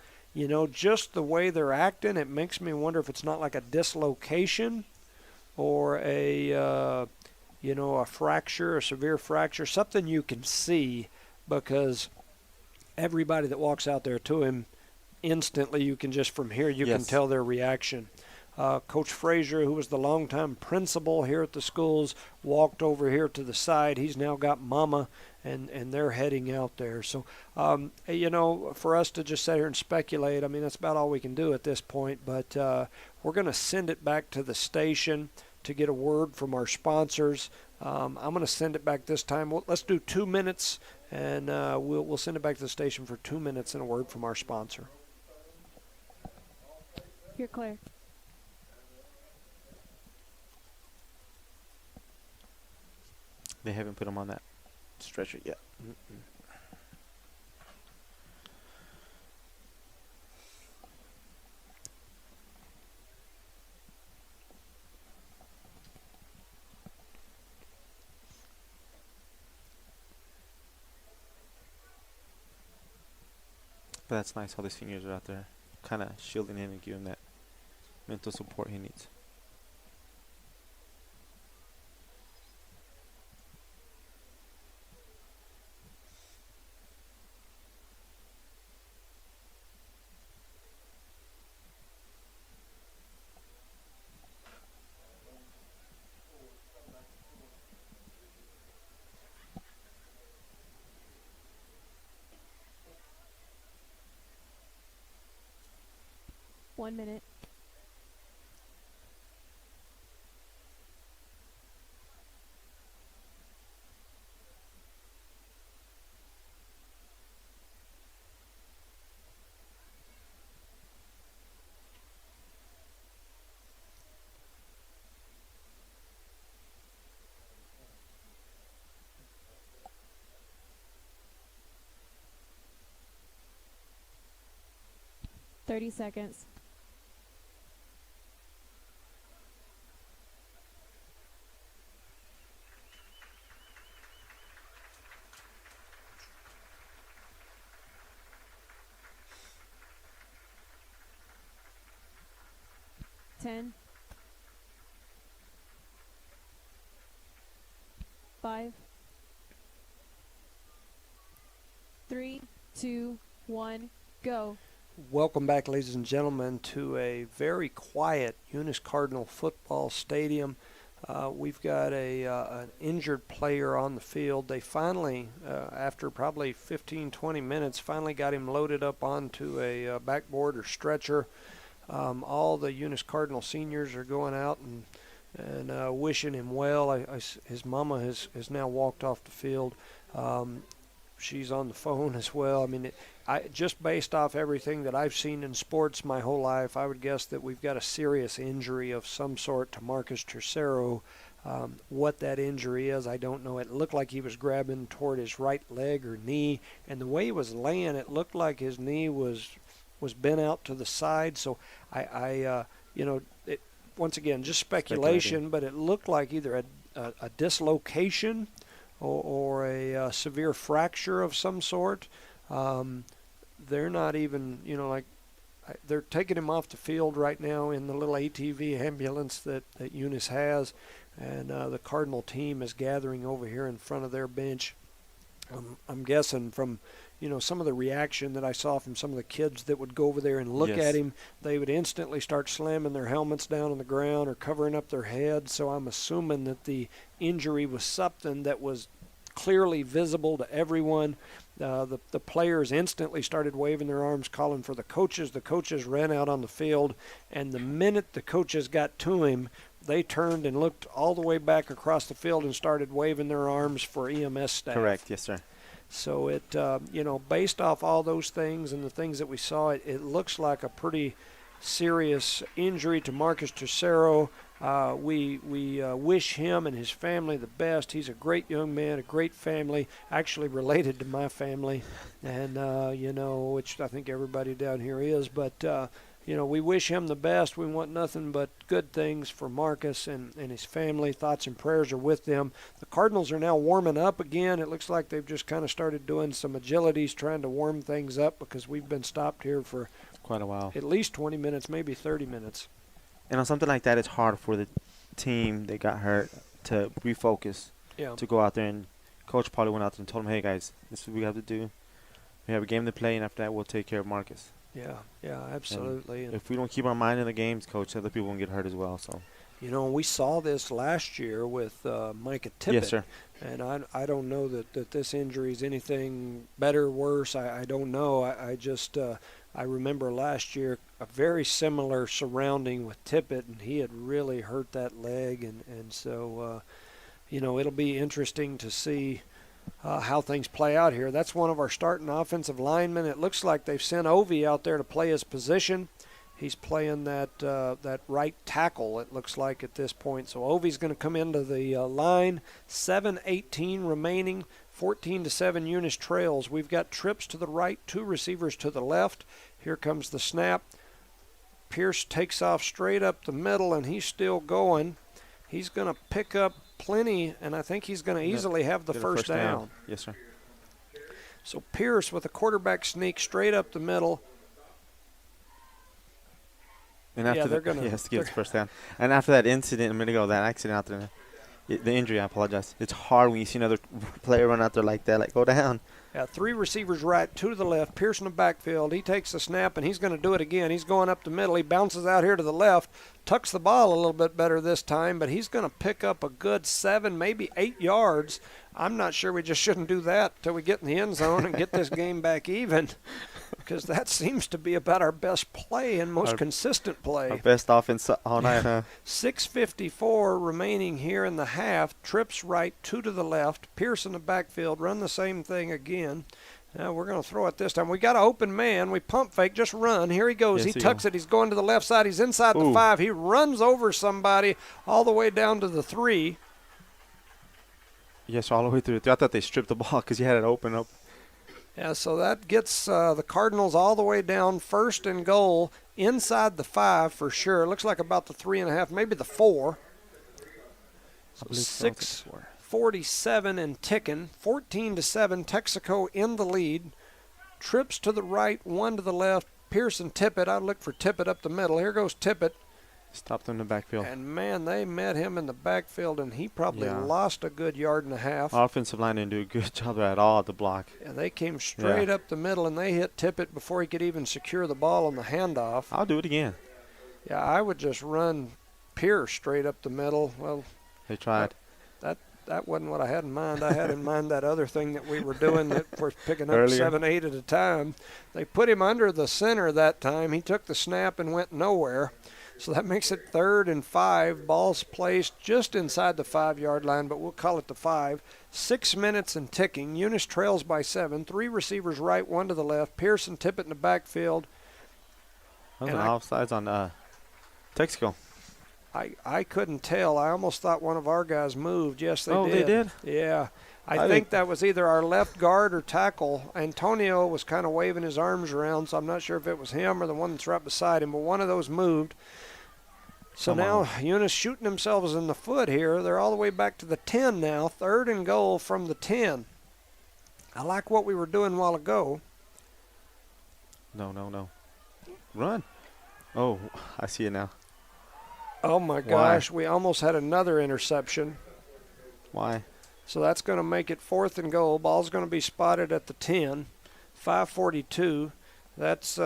just the way they're acting, it makes me wonder if it's not like a dislocation or a fracture, a severe fracture, something you can see, because everybody that walks out there to him, instantly you can just from here, you can Yes. tell their reaction. Coach Frazier, who was the longtime principal here at the schools, walked over here to the side. He's now got Mama and they're heading out there. So, for us to just sit here and speculate, I mean, that's about all we can do at this point. But we're going to send it back to the station to get a word from our sponsors. I'm going to send it back this time. Let's do 2 minutes, and we'll send it back to the station for 2 minutes and a word from our sponsor. Here, Claire. They haven't put him on that stretcher yet. Mm-mm. But that's nice how the seniors are out there kind of shielding him and giving him that mental support he needs. One minute. Thirty seconds. Ten. 5. 3, 2, 1, go. Welcome back, ladies and gentlemen, to a very quiet Eunice Cardinal football stadium. We've got an injured player on the field. They finally, after probably 15, 20 minutes, finally got him loaded up onto a backboard or stretcher. All the Eunice Cardinal seniors are going out and wishing him well. His mama has now walked off the field. She's on the phone as well. I mean, just based off everything that I've seen in sports my whole life, I would guess that we've got a serious injury of some sort to Marcus Tercero. What that injury is, I don't know. It looked like he was grabbing toward his right leg or knee, and the way he was laying, it looked like his knee was bent out to the side. So once again, just speculation, but it looked like either a dislocation or a severe fracture of some sort. They're not even, they're taking him off the field right now in the little ATV ambulance that Eunice has, and the Cardinal team is gathering over here in front of their bench. I'm guessing from, some of the reaction that I saw from some of the kids that would go over there and look at him, they would instantly start slamming their helmets down on the ground or covering up their heads. So I'm assuming that the injury was something that was clearly visible to everyone. The players instantly started waving their arms, calling for the coaches. The coaches ran out on the field, and the minute the coaches got to him, they turned and looked all the way back across the field and started waving their arms for EMS staff. Correct, yes, sir. So it, based off all those things and the things that we saw, it looks like a pretty serious injury to Marcus Tercero. We wish him and his family the best. He's a great young man, a great family, actually related to my family, and, which I think everybody down here is. But, we wish him the best. We want nothing but good things for Marcus and his family. Thoughts and prayers are with them. The Cardinals are now warming up again. It looks like they've just kind of started doing some agilities, trying to warm things up, because we've been stopped here for quite a while. At least 20 minutes, maybe 30 minutes. And on something like that, it's hard for the team that got hurt to refocus, to go out there. And Coach probably went out there and told them, hey, guys, this is what we have to do. We have a game to play, and after that, we'll take care of Marcus. Yeah, absolutely. And if we don't keep our mind in the games, Coach, other people will get hurt as well. So, You know, we saw this last year with Micah Tippett. Yes, sir. And I don't know that this injury is anything better or worse. I don't know. I just I remember last year a very similar surrounding with Tippett, and he had really hurt that leg. And so, you know, it'll be interesting to see how things play out here. That's one of our starting offensive linemen. It looks like they've sent Ovi out there to play his position. He's playing that right tackle, it looks like, at this point. So Ovi's going to come into the line. 7:18 remaining, 14-7 Eunice trails. We've got trips to the right, 2 receivers to the left. Here comes the snap. Pierce takes off straight up the middle, and he's still going. He's going to pick up plenty, and I think he's going to easily have the first down. Yes, sir. So Pierce with a quarterback sneak straight up the middle. And after they're going to. He has to get his first down. And after that incident a minute ago, that accident out there, the injury, I apologize. It's hard when you see another player run out there like that, like, go down. Yeah, 3 receivers right, 2 to the left. Pierce in the backfield. He takes the snap, and he's going to do it again. He's going up the middle. He bounces out here to the left, tucks the ball a little bit better this time, but he's going to pick up a good 7, maybe 8 yards. I'm not sure we just shouldn't do that till we get in the end zone and get this game back even, because that seems to be about our best play and most consistent play. Our best offense all night, huh? 6:54 remaining here in the half. Trips right, 2 to the left. Pierce in the backfield. Run the same thing again. Now we're going to throw it this time. We got an open man. We pump fake. Just run. Here he goes. Yes, he tucks it. He's going to the left side. He's inside the 5. He runs over somebody all the way down to the 3. Yes, all the way through. I thought they stripped the ball because he had it open up. Yeah, so that gets the Cardinals all the way down, 1st and goal, inside the 5 for sure. Looks like about the 3.5, maybe the 4. So 6:47 and ticking, 14-7. Texico in the lead. Trips to the right, 1 to the left. Pearson Tippett. I look for Tippett up the middle. Here goes Tippett. Stopped him in the backfield. And, man, they met him in the backfield, and he probably lost a good 1.5 yards. Offensive line didn't do a good job at all at the block. And they came straight up the middle, and they hit Tippett before he could even secure the ball on the handoff. I'll do it again. Yeah, I would just run Pierce straight up the middle. Well, they tried. That wasn't what I had in mind. I had in mind that other thing that we were doing that we're picking up Earlier. 7, 8 at a time. They put him under the center that time. He took the snap and went nowhere. So that makes it 3rd and 5. Ball's placed just inside the 5-yard line, but we'll call it the 5. 6 minutes and ticking. Eunice trails by 7. 3 receivers right, 1 to the left. Pearson Tippett in the backfield. That was an offsides on Texico. I couldn't tell. I almost thought one of our guys moved. Yes, they did. Oh, they did? Yeah. I think that was either our left guard or tackle. Antonio was kind of waving his arms around, so I'm not sure if it was him or the one that's right beside him, but one of those moved. So now Eunice shooting themselves in the foot here. They're all the way back to the 10 now. 3rd and goal from the 10. I like what we were doing a while ago. No. Run. Oh, I see it now. Oh, my gosh. We almost had another interception. Why? So that's going to make it 4th and goal. Ball's going to be spotted at the 10. 5:42. That's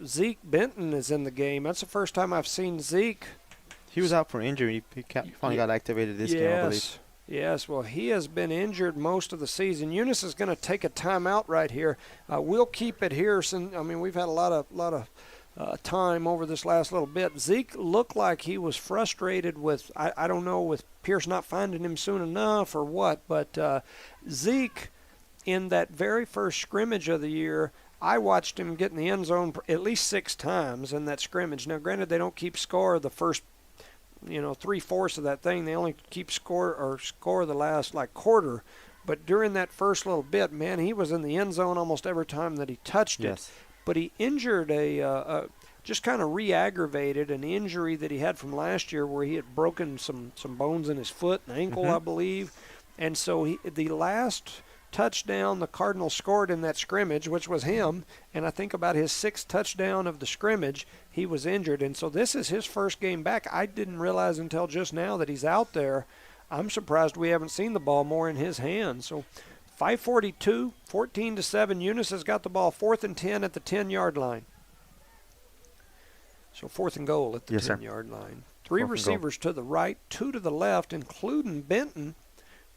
Zeke Benton is in the game. That's the first time I've seen Zeke. He was out for injury. He finally got activated this game, I believe. Yes, well, he has been injured most of the season. Eunice is going to take a timeout right here. We'll keep it here. We've had a lot of time over this last little bit. Zeke looked like he was frustrated with, I don't know, with Pierce not finding him soon enough or what, but Zeke, in that very first scrimmage of the year, I watched him get in the end zone at least 6 times in that scrimmage. Now, granted, they don't keep score the first 3/4 of that thing. They only keep score the last quarter. But during that first little bit, man, he was in the end zone almost every time that he touched it. But he injured just kind of re-aggravated an injury that he had from last year where he had broken some bones in his foot and ankle, I believe. And so the last touchdown the Cardinals scored in that scrimmage, which was him, and I think about his 6th touchdown of the scrimmage, he was injured. And so this is his first game back. I didn't realize until just now that he's out there. I'm surprised we haven't seen the ball more in his hands. So 5:42, 14-7. Eunice has got the ball 4th and 10 at the 10-yard line. So 4th and goal at the 10-yard line. 3 4th and goal. receivers to the right, 2 to the left, including Benton,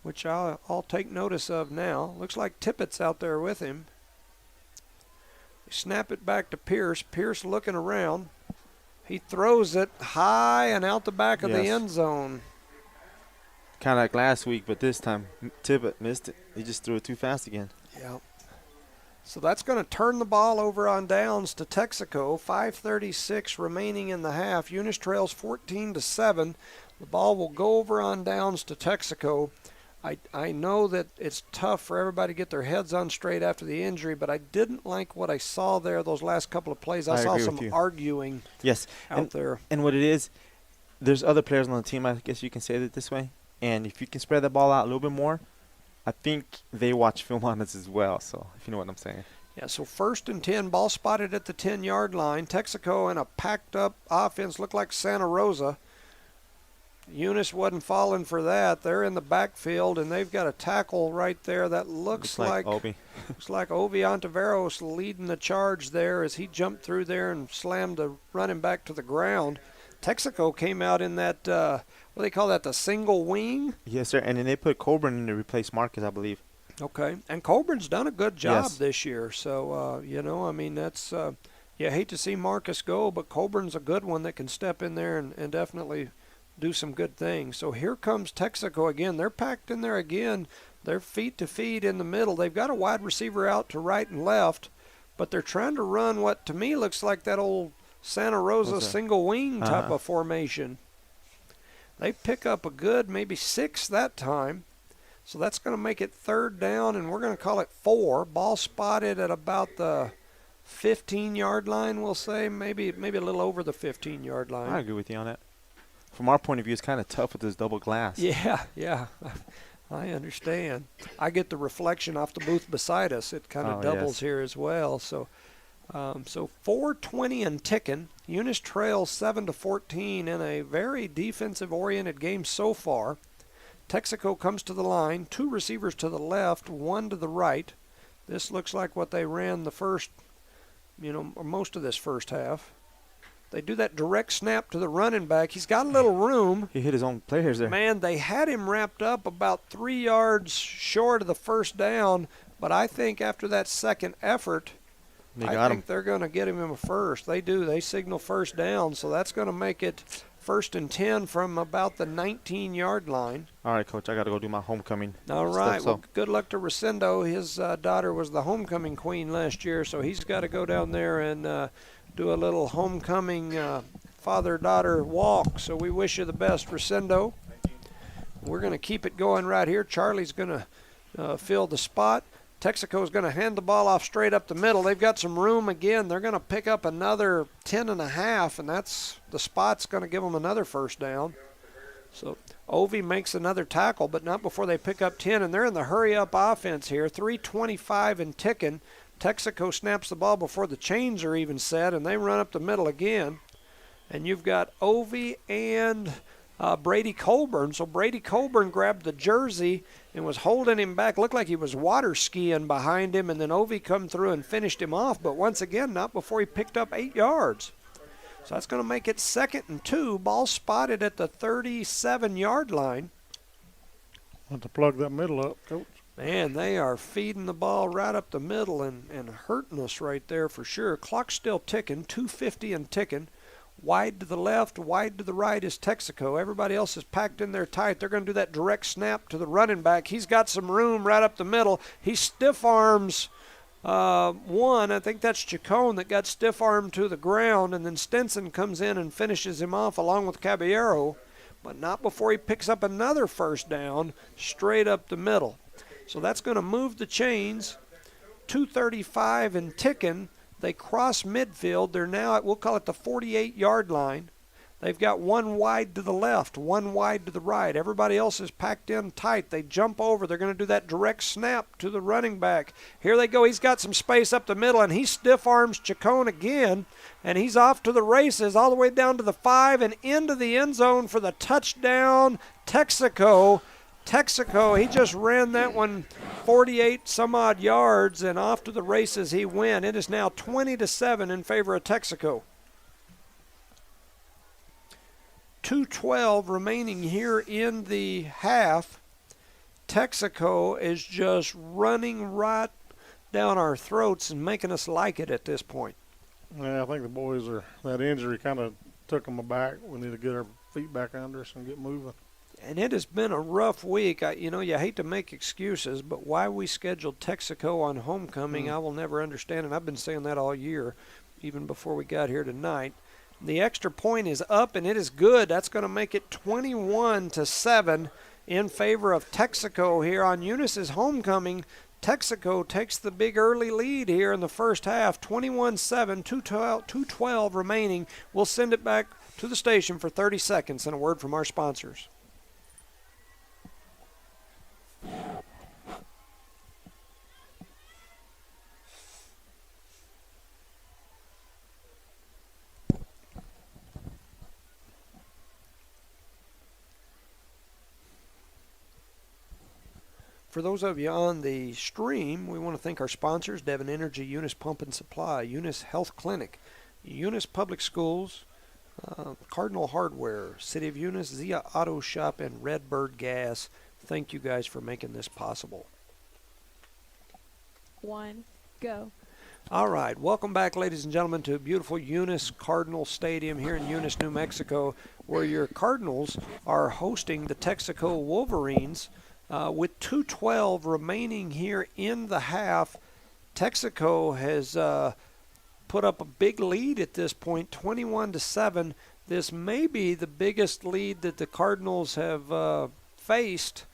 which I'll take notice of now. Looks like Tippett's out there with him. They snap it back to Pierce. Pierce looking around. He throws it high and out the back of the end zone. Kind of like last week, but this time Tippett missed it. He just threw it too fast again. Yeah. So that's going to turn the ball over on downs to Texico. 5:36 remaining in the half. Eunice trails 14-7. The ball will go over on downs to Texico. I know that it's tough for everybody to get their heads on straight after the injury, but I didn't like what I saw there those last couple of plays. I saw some arguing out there. And what it is, there's other players on the team, I guess you can say it this way. And if you can spread the ball out a little bit more, I think they watch film on us as well, so if you know what I'm saying. Yeah, so 1st and 10, ball spotted at the 10-yard line. Texico in a packed-up offense, looked like Santa Rosa. Eunice wasn't falling for that. They're in the backfield, and they've got a tackle right there that looks like Ovi. Looks like Ovi Ontiveros leading the charge there as he jumped through there and slammed the running back to the ground. Texico came out in that, what do they call that, the single wing? Yes, sir, and then they put Coburn in to replace Marcus, I believe. Okay, and Coburn's done a good job this year. So, I mean, that's, you hate to see Marcus go, but Coburn's a good one that can step in there and definitely do some good things. So here comes Texico again. They're packed in there again. They're feet to feet in the middle. They've got a wide receiver out to right and left, but they're trying to run what to me looks like that old Santa Rosa single wing type of formation. They pick up a good maybe 6 that time. So that's going to make it 3rd down, and we're going to call it 4. Ball spotted at about the 15-yard line, we'll say. Maybe a little over the 15-yard line. I agree with you on that. From our point of view, it's kind of tough with this double glass. Yeah. I understand. I get the reflection off the booth beside us. It kind of doubles here as well. So 4:20 and ticking. Eunice trails 7-14 in a very defensive-oriented game so far. Texico comes to the line. 2 receivers to the left, 1 to the right. This looks like what they ran the first, or most of this first half. They do that direct snap to the running back. He's got a little room. He hit his own players there. Man, they had him wrapped up about 3 yards short of the first down, but I think after that second effort, I think they're going to get him a first. They do. They signal first down, so that's going to make it 1st and 10 from about the 19-yard line. All right, Coach, I got to go do my homecoming. All right. Well, good luck to Rosendo. His daughter was the homecoming queen last year, so he's got to go down there and do a little homecoming father-daughter walk. So we wish you the best, Rosendo. We're going to keep it going right here. Charlie's going to fill the spot. Texico's going to hand the ball off straight up the middle. They've got some room again. They're going to pick up another 10.5, and that's the spot's going to give them another first down. So Ovi makes another tackle, but not before they pick up 10, and they're in the hurry-up offense here. 3:25 and ticking. Texico snaps the ball before the chains are even set, and they run up the middle again. And you've got Ovi and Brady Colburn. So Brady Colburn grabbed the jersey and was holding him back. Looked like he was water skiing behind him, and then Ovi come through and finished him off. But once again, not before he picked up 8 yards. So that's going to make it 2nd and 2. Ball spotted at the 37-yard line. Want to plug that middle up, Coach. Man, they are feeding the ball right up the middle and hurting us right there for sure. Clock's still ticking, 2:50 and ticking. Wide to the left, wide to the right is Texico. Everybody else is packed in there tight. They're going to do that direct snap to the running back. He's got some room right up the middle. He stiff arms one. I think that's Chacon that got stiff armed to the ground, and then Stinson comes in and finishes him off along with Caballero, but not before he picks up another first down straight up the middle. So that's going to move the chains. 2:35 and ticking. They cross midfield. They're now at, we'll call it the 48-yard line. They've got 1 wide to the left, 1 wide to the right. Everybody else is packed in tight. They jump over. They're going to do that direct snap to the running back. Here they go. He's got some space up the middle, and he stiff arms Chacon again, and he's off to the races all the way down to the 5 and into the end zone for the touchdown. Texico, he just ran that one 48 some odd yards, and off to the races he went. It is now 20-7 in favor of Texico. 2:12 remaining here in the half. Texico is just running right down our throats and making us like it at this point. Yeah, I think the boys that injury kind of took them aback. We need to get our feet back under us and get moving. And it has been a rough week. You hate to make excuses, but why we scheduled Texico on homecoming, I will never understand, and I've been saying that all year, even before we got here tonight. The extra point is up, and it is good. That's going to make it 21-7 in favor of Texico here on Eunice's homecoming. Texico takes the big early lead here in the first half, 21-7, 2:12 remaining. We'll send it back to the station for 30 seconds and a word from our sponsors. For those of you on the stream, we want to thank our sponsors, Devon Energy, Eunice Pump and Supply, Eunice Health Clinic, Eunice Public Schools, Cardinal Hardware, City of Eunice, Zia Auto Shop, and Redbird Gas. Thank you guys for making this possible. 1, go. All right, welcome back, ladies and gentlemen, to beautiful Eunice Cardinal Stadium here in Eunice, New Mexico, where your Cardinals are hosting the Texico Wolverines. With 2:12 remaining here in the half, Texico has put up a big lead at this point, 21-7. This may be the biggest lead that the Cardinals have faced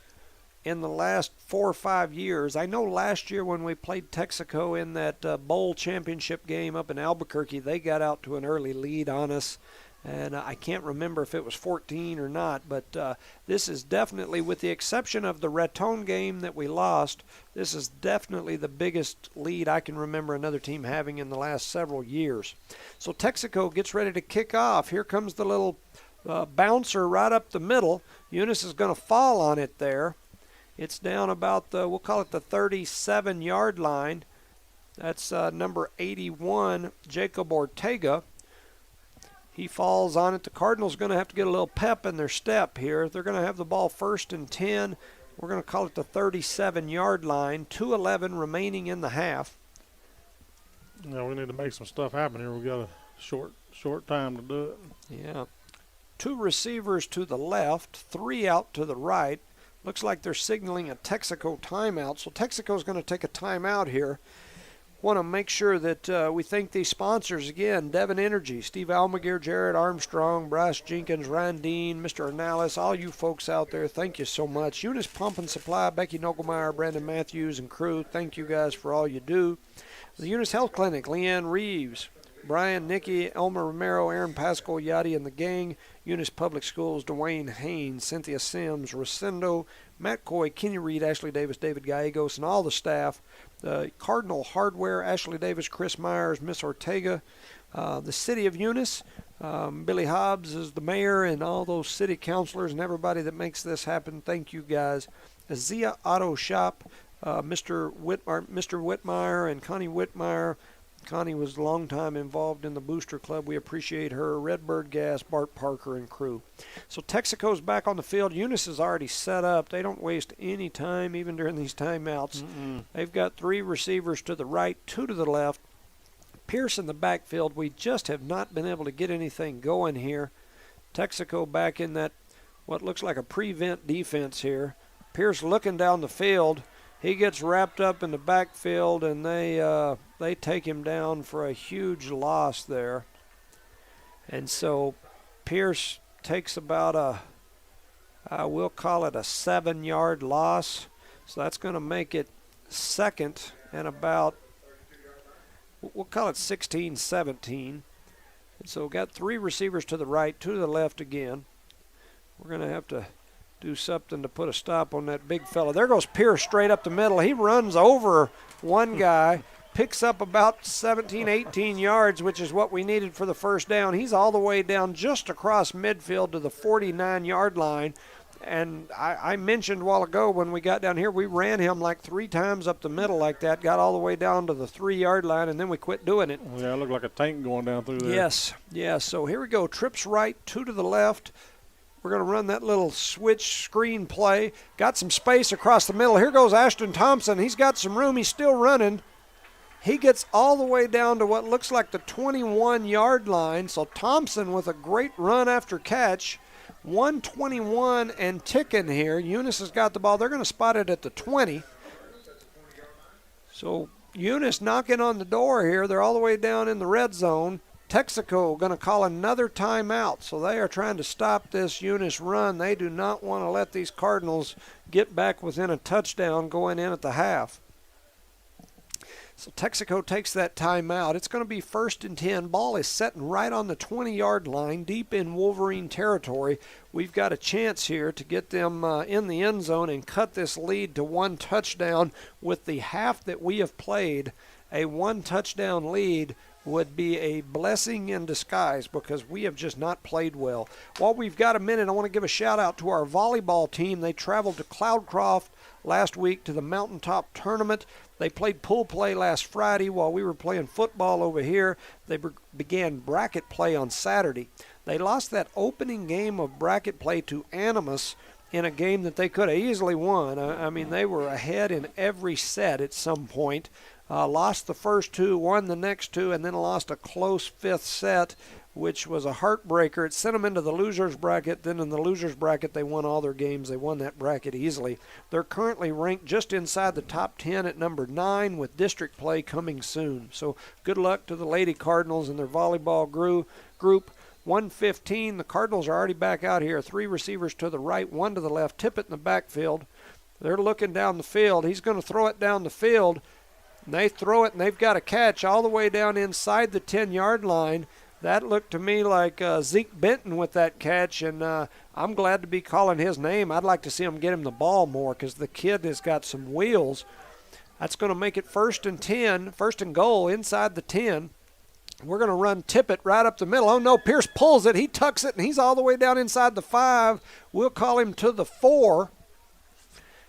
in the last 4 or 5 years. I know last year when we played Texico in that bowl championship game up in Albuquerque, they got out to an early lead on us. And I can't remember if it was 14 or not, but this is definitely, with the exception of the Raton game that we lost, this is definitely the biggest lead I can remember another team having in the last several years. So Texico gets ready to kick off. Here comes the little bouncer right up the middle. Eunice is going to fall on it there. It's down about we'll call it the 37-yard line. That's number 81, Jacob Ortega. He falls on it. The Cardinals are going to have to get a little pep in their step here. They're going to have the ball 1st and 10. We're going to call it the 37-yard line. 2:11 remaining in the half. Yeah, we need to make some stuff happen here. We got a short time to do it. Yeah. 2 receivers to the left, 3 out to the right. Looks like they're signaling a Texico timeout. So Texico's going to take a timeout here. Want to make sure that we thank these sponsors again: Devon Energy, Steve Almaguer, Jared Armstrong, Bryce Jenkins, Ryan Dean, Mr. Ornalis, all you folks out there, thank you so much. Eunice Pump and Supply, Becky Nogelmeyer, Brandon Matthews, and crew, thank you guys for all you do. The Eunice Health Clinic, Leanne Reeves, Brian, Nikki, Elmer Romero, Aaron Pascal, Yachty, and the gang. Eunice Public Schools, Dwayne Haynes, Cynthia Sims, Rosendo, Matt Coy, Kenny Reed, Ashley Davis, David Gallegos, and all the staff. The Cardinal Hardware, Ashley Davis, Chris Myers, Miss Ortega. The City of Eunice, Billy Hobbs is the mayor, and all those city councilors and everybody that makes this happen. Thank you guys. Zia Auto Shop, Mr. Whitmire and Connie Whitmire. Connie was a long time involved in the Booster Club. We appreciate her. Redbird Gas, Bart Parker, and crew. So Texico's back on the field. Eunice is already set up. They don't waste any time, even during these timeouts. They've got 3 receivers to the right, 2 to the left. Pierce in the backfield. We just have not been able to get anything going here. Texico back in that what looks like a prevent defense here. Pierce looking down the field. He gets wrapped up in the backfield, and they take him down for a huge loss there. And so Pierce takes about we'll call it a 7-yard loss. So that's going to make it 2nd and about, we'll call it 16-17. And so we've got 3 receivers to the right, 2 to the left again. We're going to have to do something to put a stop on that big fella. There goes Pierce straight up the middle. He runs over one guy, picks up about 17, 18 yards, which is what we needed for the first down. He's all the way down just across midfield to the 49-yard line. And I mentioned a while ago when we got down here, we ran him like 3 times up the middle like that, got all the way down to the 3-yard line, and then we quit doing it. Yeah, it looked like a tank going down through there. Yes. So here we go. Trips right, 2 to the left. We're going to run that little switch screen play. Got some space across the middle. Here goes Ashton Thompson. He's got some room. He's still running. He gets all the way down to what looks like the 21-yard line. So Thompson with a great run after catch. 121 and ticking here. Eunice has got the ball. They're going to spot it at the 20. So Eunice knocking on the door here. They're all the way down in the red zone. Texico going to call another timeout. So they are trying to stop this Eunice run. They do not want to let these Cardinals get back within a touchdown going in at the half. So Texico takes that timeout. It's going to be 1st and 10. Ball is setting right on the 20-yard line, deep in Wolverine territory. We've got a chance here to get them in the end zone and cut this lead to 1 touchdown. With the half that we have played, a 1 touchdown lead would be a blessing in disguise because we have just not played well. While we've got a minute, I want to give a shout out to our volleyball team. They traveled to Cloudcroft last week to the Mountaintop Tournament. They played pool play last Friday while we were playing football over here. They began bracket play on Saturday. They lost that opening game of bracket play to Animus in a game that they could have easily won. I mean, they were ahead in every set at some point. Lost the first 2, won the next 2, and then lost a close 5th set, which was a heartbreaker. It sent them into the losers bracket. Then in the losers bracket, they won all their games. They won that bracket easily. They're currently ranked just inside the top 10 at number 9 with district play coming soon. So good luck to the Lady Cardinals and their volleyball group. 1:15, the Cardinals are already back out here. 3 receivers to the right, 1 to the left. Tippett in the backfield. They're looking down the field. He's going to throw it down the field. And they throw it, and they've got a catch all the way down inside the 10-yard line. That looked to me like Zeke Benton with that catch, and I'm glad to be calling his name. I'd like to see him get him the ball more because the kid has got some wheels. That's going to make it 1st and 10, 1st and goal inside the 10. We're going to run Tippett right up the middle. Oh, no, Pierce pulls it. He tucks it, and he's all the way down inside the 5. We'll call him to the 4.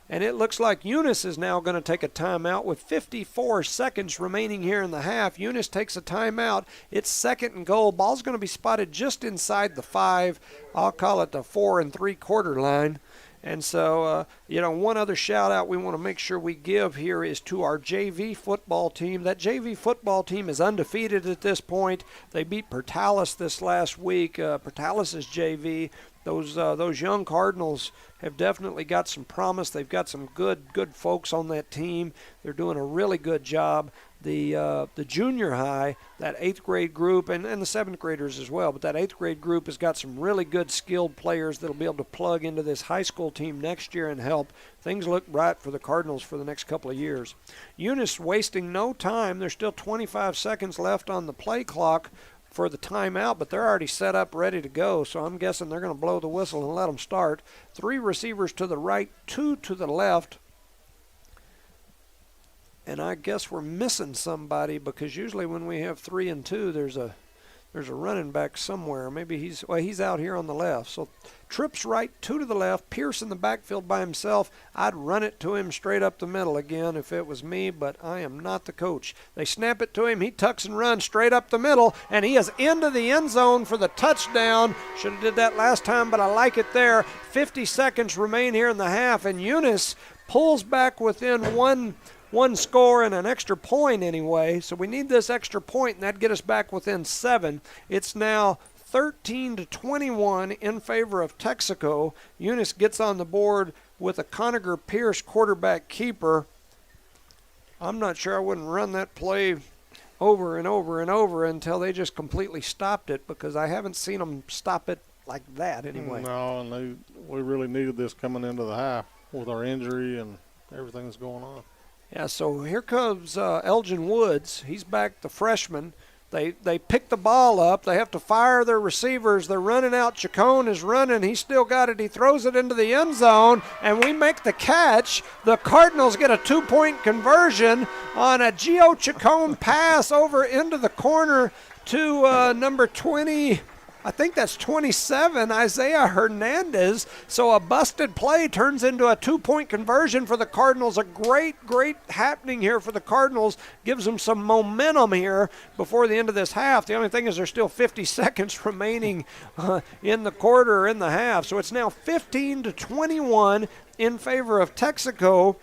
And it looks like Eunice is now going to take a timeout with 54 seconds remaining here in the half. Eunice takes a timeout. It's 2nd and goal. Ball's going to be spotted just inside the 5. I'll call it the 4 3/4 line. And so, one other shout out we want to make sure we give here is to our JV football team. That JV football team is undefeated at this point. They beat Portales this last week. Portales is JV. Those young Cardinals have definitely got some promise. They've got some good folks on that team. They're doing a really good job. The junior high, that 8th grade group, and the 7th graders as well, but that 8th grade group has got some really good skilled players that'll be able to plug into this high school team next year and help. Things look bright for the Cardinals for the next couple of years. Eunice wasting no time. There's still 25 seconds left on the play clock for the timeout, but they're already set up ready to go, so I'm guessing they're going to blow the whistle and let them start. 3 receivers to the right, 2 to the left. And I guess we're missing somebody because usually when we have 3 and 2, there's a running back somewhere. Maybe he's out here on the left. So trips right, 2 to the left. Pierce in the backfield by himself. I'd run it to him straight up the middle again if it was me, but I am not the coach. They snap it to him. He tucks and runs straight up the middle, and he is into the end zone for the touchdown. Should have did that last time, but I like it there. 50 seconds remain here in the half, and Eunice pulls back within one score and an extra point anyway. So we need this extra point, and that'd get us back within 7. It's now 13-21 in favor of Texico. Eunice gets on the board with a Conager Pierce quarterback keeper. I'm not sure I wouldn't run that play over and over and over until they just completely stopped it, because I haven't seen them stop it like that anyway. No, and we really needed this coming into the half with our injury and everything that's going on. Yeah, so here comes Elgin Woods. He's back, the freshman. They pick the ball up. They have to fire their receivers. They're running out. Chacon is running. He's still got it. He throws it into the end zone, and we make the catch. The Cardinals get a 2-point conversion on a Gio Chacon pass over into the corner to number 20. I think that's 27, Isaiah Hernandez. So a busted play turns into a 2-point conversion for the Cardinals. A great happening here for the Cardinals. Gives them some momentum here before the end of this half. The only thing is there's still 50 seconds remaining in the quarter or in the half. So it's now 15-21 in favor of Texico.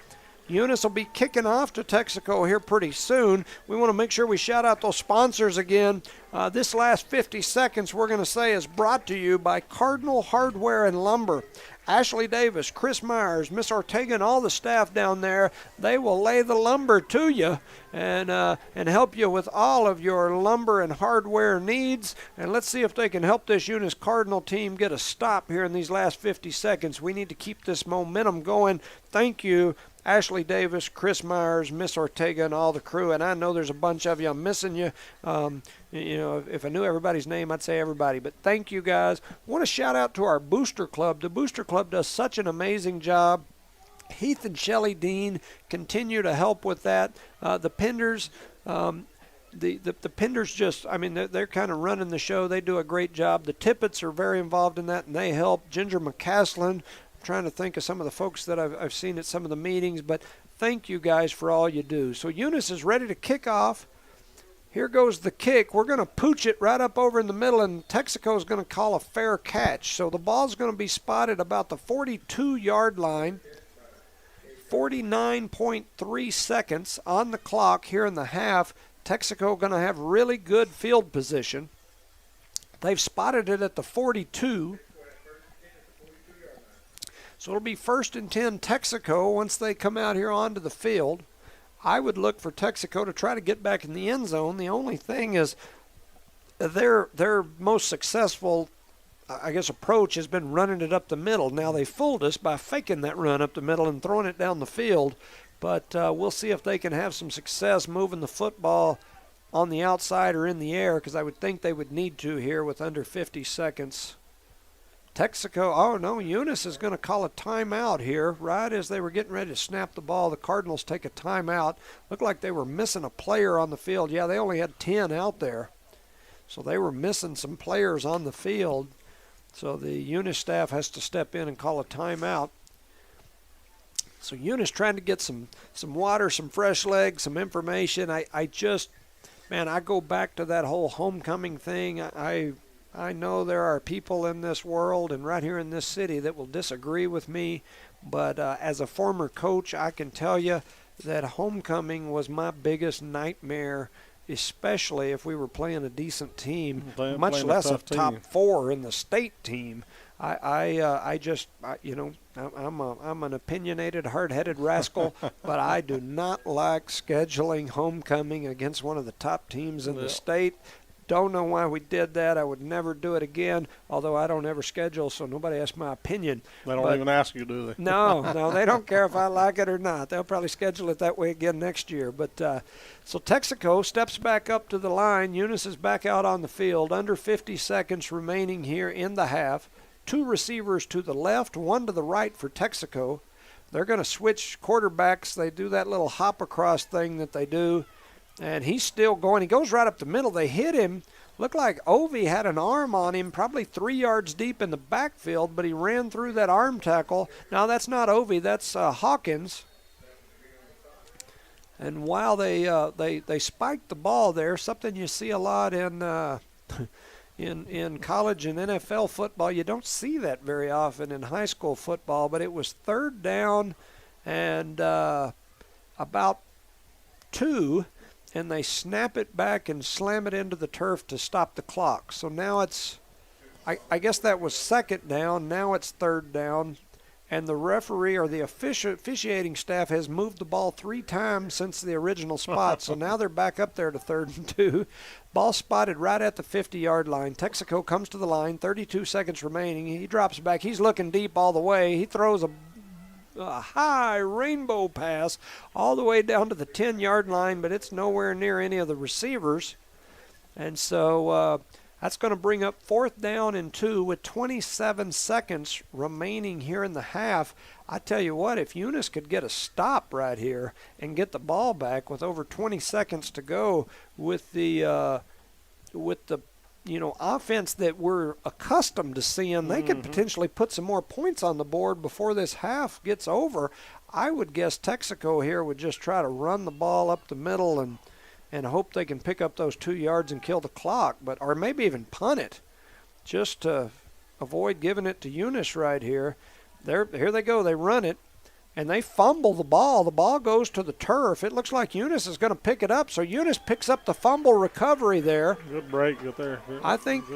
Eunice will be kicking off to Texico here pretty soon. We want to make sure we shout out those sponsors again. This last 50 seconds, we're going to say, is brought to you by Cardinal Hardware and Lumber. Ashley Davis, Chris Myers, Miss Ortega, and all the staff down there, they will lay the lumber to you and help you with all of your lumber and hardware needs. And let's see if they can help this Eunice Cardinal team get a stop here in these last 50 seconds. We need to keep this momentum going. Thank you, Ashley Davis, Chris Myers, Miss Ortega, and all the crew. And I know there's a bunch of you. I'm missing you. If I knew everybody's name, I'd say everybody. But thank you, guys. I want to shout out to our Booster Club. The Booster Club does such an amazing job. Heath and Shelley Dean continue to help with that. The Penders, the Penders just, I mean, they're kind of running the show. They do a great job. The Tippets are very involved in that, and they help. Ginger McCaslin. Trying to think of some of the folks that I've seen at some of the meetings, but thank you guys for all you do. So Eunice is ready to kick off. Here goes the kick. We're going to pooch it right up over in the middle, and Texico is going to call a fair catch. So the ball's going to be spotted about the 42-yard line. 49.3 seconds on the clock here in the half. Texico going to have really good field position. They've spotted it at the 42. So it'll be 1st and 10 Texico once they come out here onto the field. I would look for Texico to try to get back in the end zone. The only thing is their most successful, I guess, approach has been running it up the middle. Now they fooled us by faking that run up the middle and throwing it down the field. But we'll see if they can have some success moving the football on the outside or in the air, because I would think they would need to here with under 50 seconds. Texico, oh no, Eunice is going to call a timeout here. Right as they were getting ready to snap the ball, the Cardinals take a timeout. Looked like they were missing a player on the field. Yeah, they only had 10 out there. So they were missing some players on the field. So the Eunice staff has to step in and call a timeout. So Eunice trying to get some water, some fresh legs, some information. I go back to that whole homecoming thing. I know there are people in this world and right here in this city that will disagree with me, but as a former coach, I can tell you that homecoming was my biggest nightmare, especially if we were playing a decent team, much less a top 4 in the state team. I'm an opinionated, hard-headed rascal, but I do not like scheduling homecoming against one of the top teams in the state. Don't know why we did that. I would never do it again, although I don't ever schedule, so nobody asks my opinion. They don't even ask you, do they? No, they don't care if I like it or not. They'll probably schedule it that way again next year. But so Texico steps back up to the line. Eunice is back out on the field. Under 50 seconds remaining here in the half. 2 receivers to the left, 1 to the right for Texico. They're going to switch quarterbacks. They do that little hop across thing that they do. And he's still going. He goes right up the middle. They hit him. Looked like Ovi had an arm on him, probably 3 yards deep in the backfield, but he ran through that arm tackle. Now, that's not Ovi. That's Hawkins. And while they spiked the ball there, something you see a lot in college and NFL football, you don't see that very often in high school football, but it was 3rd down and about 2. And they snap it back and slam it into the turf to stop the clock. So now it's, I guess that was 2nd down. Now it's 3rd down. And the referee or the officiating staff has moved the ball 3 times since the original spot. So now they're back up there to 3rd and 2. Ball spotted right at the 50-yard line. Texico comes to the line, 32 seconds remaining. He drops back. He's looking deep all the way. He throws a high rainbow pass all the way down to the 10-yard line, but it's nowhere near any of the receivers. And so that's going to bring up 4th down and 2 with 27 seconds remaining here in the half. I tell you what, if Eunice could get a stop right here and get the ball back with over 20 seconds to go with the offense that we're accustomed to seeing, they could potentially put some more points on the board before this half gets over. I would guess Texico here would just try to run the ball up the middle and hope they can pick up those 2 yards and kill the clock, or maybe even punt it just to avoid giving it to Eunice right here. Here they go. They run it, and they fumble the ball. The ball goes to the turf. It looks like Eunice is going to pick it up, so Eunice picks up the fumble recovery there. Good break right there. I think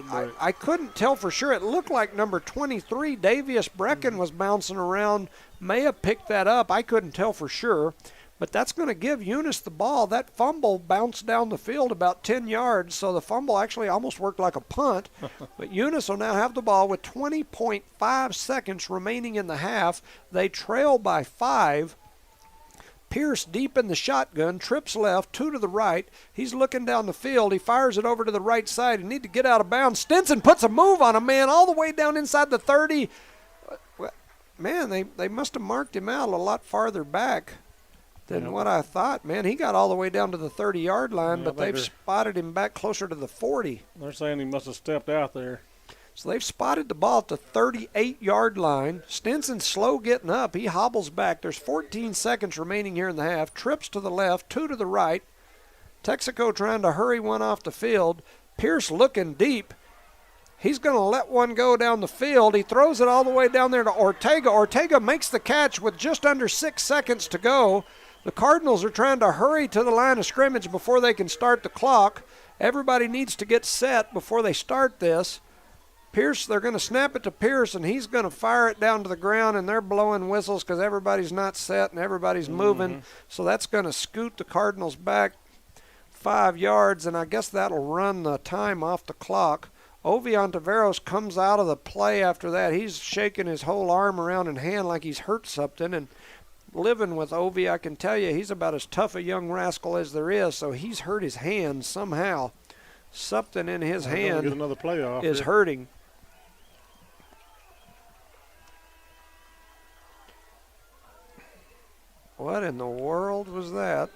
I couldn't tell for sure. It looked like number 23, Davius Brecken, was bouncing around, may have picked that up. I couldn't tell for sure. But that's going to give Eunice the ball. That fumble bounced down the field about 10 yards, so the fumble actually almost worked like a punt. But Eunice will now have the ball with 20.5 seconds remaining in the half. They trail by 5. Pierce deep in the shotgun, trips left, 2 to the right. He's looking down the field. He fires it over to the right side. He needs to get out of bounds. Stinson puts a move on him, man, all the way down inside the 30. Man, they must have marked him out a lot farther back than what I thought, man. He got all the way down to the 30-yard line, but they've spotted him back closer to the 40. They're saying he must have stepped out there. So they've spotted the ball at the 38-yard line. Stinson's slow getting up. He hobbles back. There's 14 seconds remaining here in the half. Trips to the left, 2 to the right. Texico trying to hurry one off the field. Pierce looking deep. He's going to let one go down the field. He throws it all the way down there to Ortega. Ortega makes the catch with just under 6 seconds to go. The Cardinals are trying to hurry to the line of scrimmage before they can start the clock. Everybody needs to get set before they start this. Pierce, they're going to snap it to Pierce, and he's going to fire it down to the ground, and they're blowing whistles because everybody's not set and everybody's moving. So that's going to scoot the Cardinals back 5 yards, and I guess that'll run the time off the clock. Ovi Ontiveros comes out of the play after that. He's shaking his whole arm around and hand like he's hurt something, and living with Ovi, I can tell you he's about as tough a young rascal as there is, so he's hurt his hand somehow. Something in his hand get another playoff is here. hurting. What in the world was that?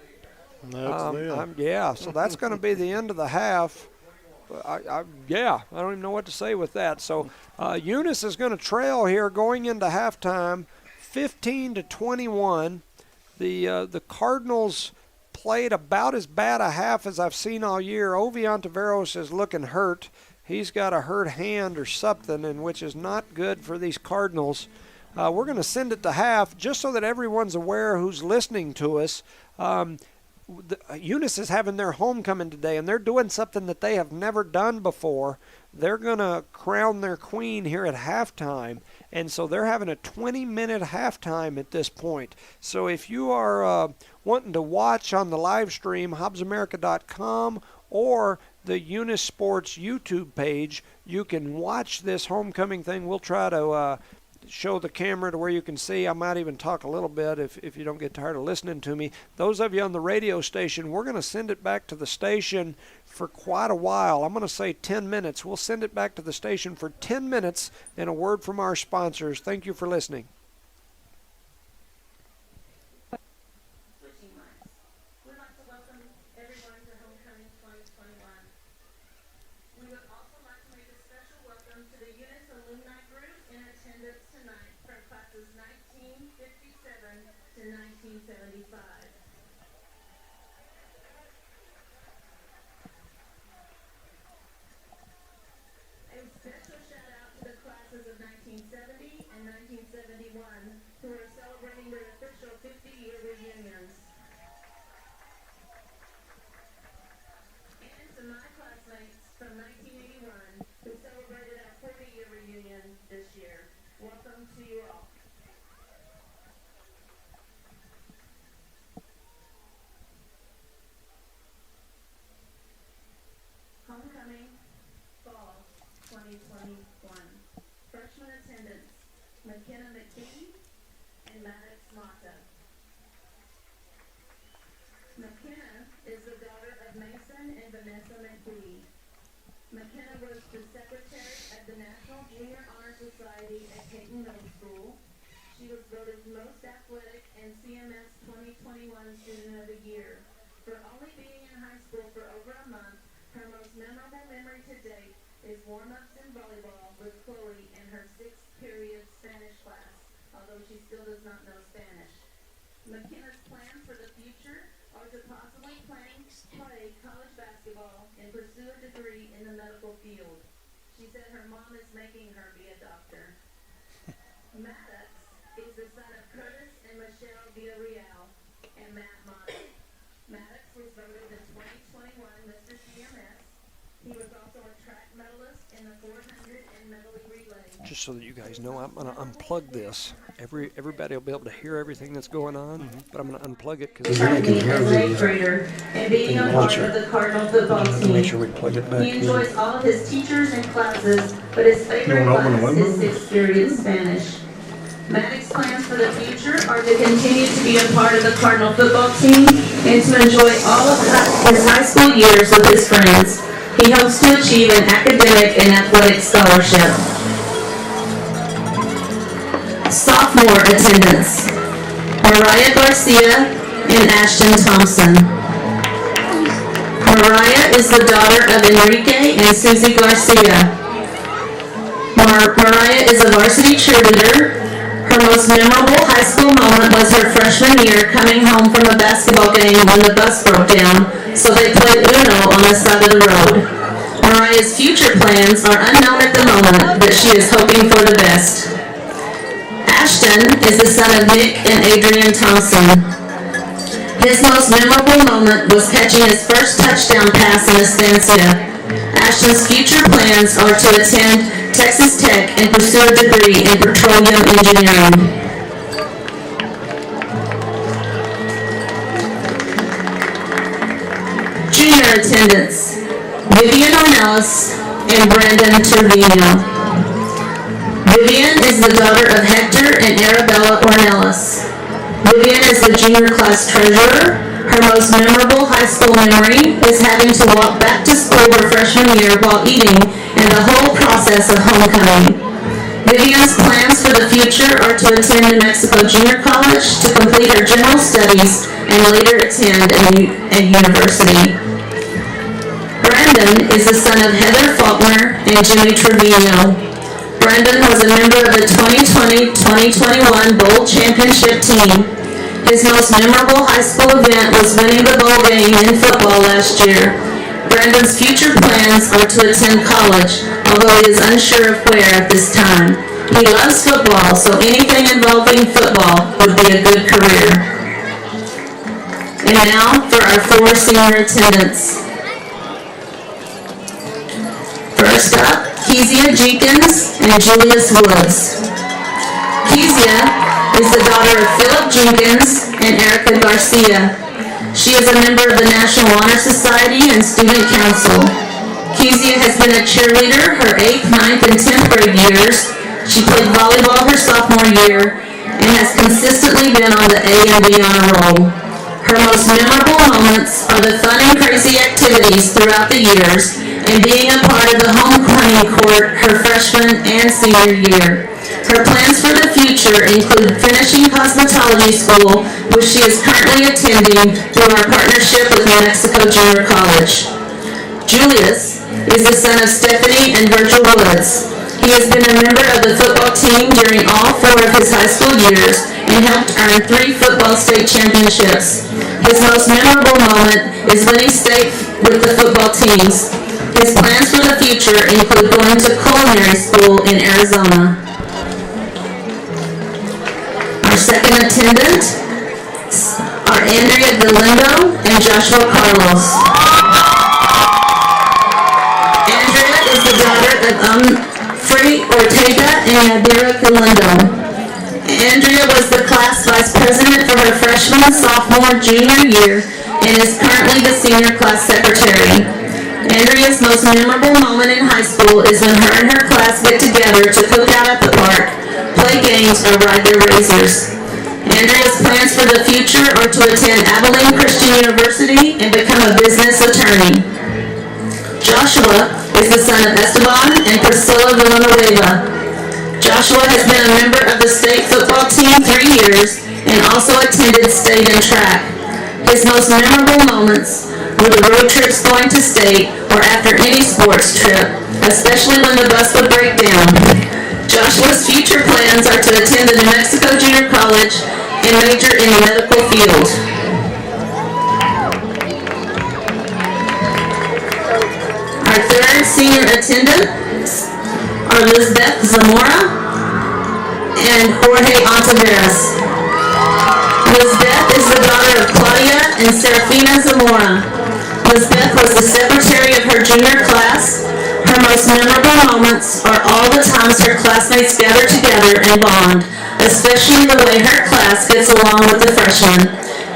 So that's going to be the end of the half. I don't even know what to say with that. So Eunice is going to trail here going into halftime, 15-21. The Cardinals played about as bad a half as I've seen all year. Ovi Ontiveros is looking hurt. He's got a hurt hand or something, and which is not good for these Cardinals. We're going to send it to half just so that everyone's aware who's listening to us. Eunice is having their homecoming today, and they're doing something that they have never done before. They're going to crown their queen here at halftime, and so they're having a 20-minute halftime at this point. So if you are wanting to watch on the live stream, HobbsAmerica.com or the Eunice Sports YouTube page, you can watch this homecoming thing. We'll try to show the camera to where you can see. I might even talk a little bit if you don't get tired of listening to me. Those of you on the radio station, we're going to send it back to the station for quite a while. I'm going to say 10 minutes. We'll send it back to the station for 10 minutes and a word from our sponsors. Thank you for listening. Homecoming, Fall 2021. Freshman attendance, McKenna McKee and Maddox Mata. McKenna is the daughter of Mason and Vanessa McKee. McKenna was the secretary at the National Junior Honor Society at Peyton Middle School. She was voted most athletic and CMS 2021 Student of the Year. For only being in high school for over a month, her most memorable memorable memory to date is warm-ups in volleyball with Chloe in her 6th period Spanish class, although she still does not know Spanish. McKenna's plans for the future are to possibly play college basketball and pursue a degree in the medical field. She said her mom is making her be a doctor. Maddox is the son of Curtis and Michelle Villarreal and Matt Mott. Maddox was voted the 2021 Mr. CMS. He was also a track medalist in the 400 and medley relay. Just so that you guys know, I'm going to unplug this. Everybody will be able to hear everything that's going on, but I'm going to unplug it because I can hear the eighth grader and being a part of the Cardinal football team. make sure we plug it back He in. enjoys all of his teachers and classes, but his favorite class is 6th period Spanish. Maddox's plans for the future are to continue to be a part of the Cardinal football team and to enjoy all of his high school years with his friends. He hopes to achieve an academic and athletic scholarship. Sophomore attendance: Mariah Garcia and Ashton Thompson. Mariah is the daughter of Enrique and Susie Garcia. Mariah is a varsity cheerleader. Her most memorable high school moment was her freshman year coming home from a basketball game when the bus broke down, so they played Uno on the side of the road. Mariah's future plans are unknown at the moment, but she is hoping for the best. Ashton is the son of Nick and Adrian Thompson. His most memorable moment was catching his first touchdown pass in Estancia. Ashton's future plans are to attend Texas Tech and pursue a degree in petroleum engineering. Junior attendance: Vivian Ornelas and Brandon Trevino. Vivian is the daughter of Hector and Arabella Ornelas. Vivian is the junior class treasurer. Her most memorable high school memory is having to walk back to school her freshman year while eating and the whole process of homecoming. Vivian's plans for the future are to attend New Mexico Junior College to complete her general studies and later attend a university. Brandon is the son of Heather Faulkner and Jimmy Trevino. Brandon was a member of the 2020-2021 Bowl Championship team. His most memorable high school event was winning the bowl game in football last year. Brandon's future plans are to attend college, although he is unsure of where at this time. He loves football, so anything involving football would be a good career. And now for our 4 senior attendants. First up, Kezia Jenkins and Julius Woods. Kezia is the daughter of Philip Jenkins and Erica Garcia. She is a member of the National Honor Society and Student Council. Kezia has been a cheerleader her 8th, 9th, and 10th grade years. She played volleyball her sophomore year and has consistently been on the A and B honor roll. Her most memorable moments are the fun and crazy activities throughout the years and being a part of the homecoming court her freshman and senior year. Her plans for the future include finishing cosmetology school, which she is currently attending through our partnership with New Mexico Junior College. Julius is the son of Stephanie and Virgil Woods. He has been a member of the football team during all 4 of his high school years and helped earn 3 football state championships. His most memorable moment is winning state with the football teams. His plans for the future include going to culinary school in Arizona. Our second attendant are Andrea Galindo and Joshua Carlos. Andrea is the daughter of Humphrey Ortega and Yadira Galindo. Andrea was the class vice president for her freshman, sophomore, junior year and is currently the senior class secretary. Andrea's most memorable moment in high school is when her and her class get together to cook out at the park, play games, or ride their razors. Andrea's plans for the future are to attend Abilene Christian University and become a business attorney. Joshua is the son of Esteban and Priscilla Villanueva. Joshua has been a member of the state football team 3 years and also attended state and track. His most memorable moments with the road trips going to state or after any sports trip, especially when the bus would break down. Joshua's future plans are to attend the New Mexico Junior College and major in the medical field. Our third senior attendants are Lizbeth Zamora and Jorge Ontiveros. Lizbeth is the daughter of Claudia and Serafina Zamora. Lizbeth was the secretary of her junior class. Her most memorable moments are all the times her classmates gather together and bond, especially the way her class gets along with the freshmen.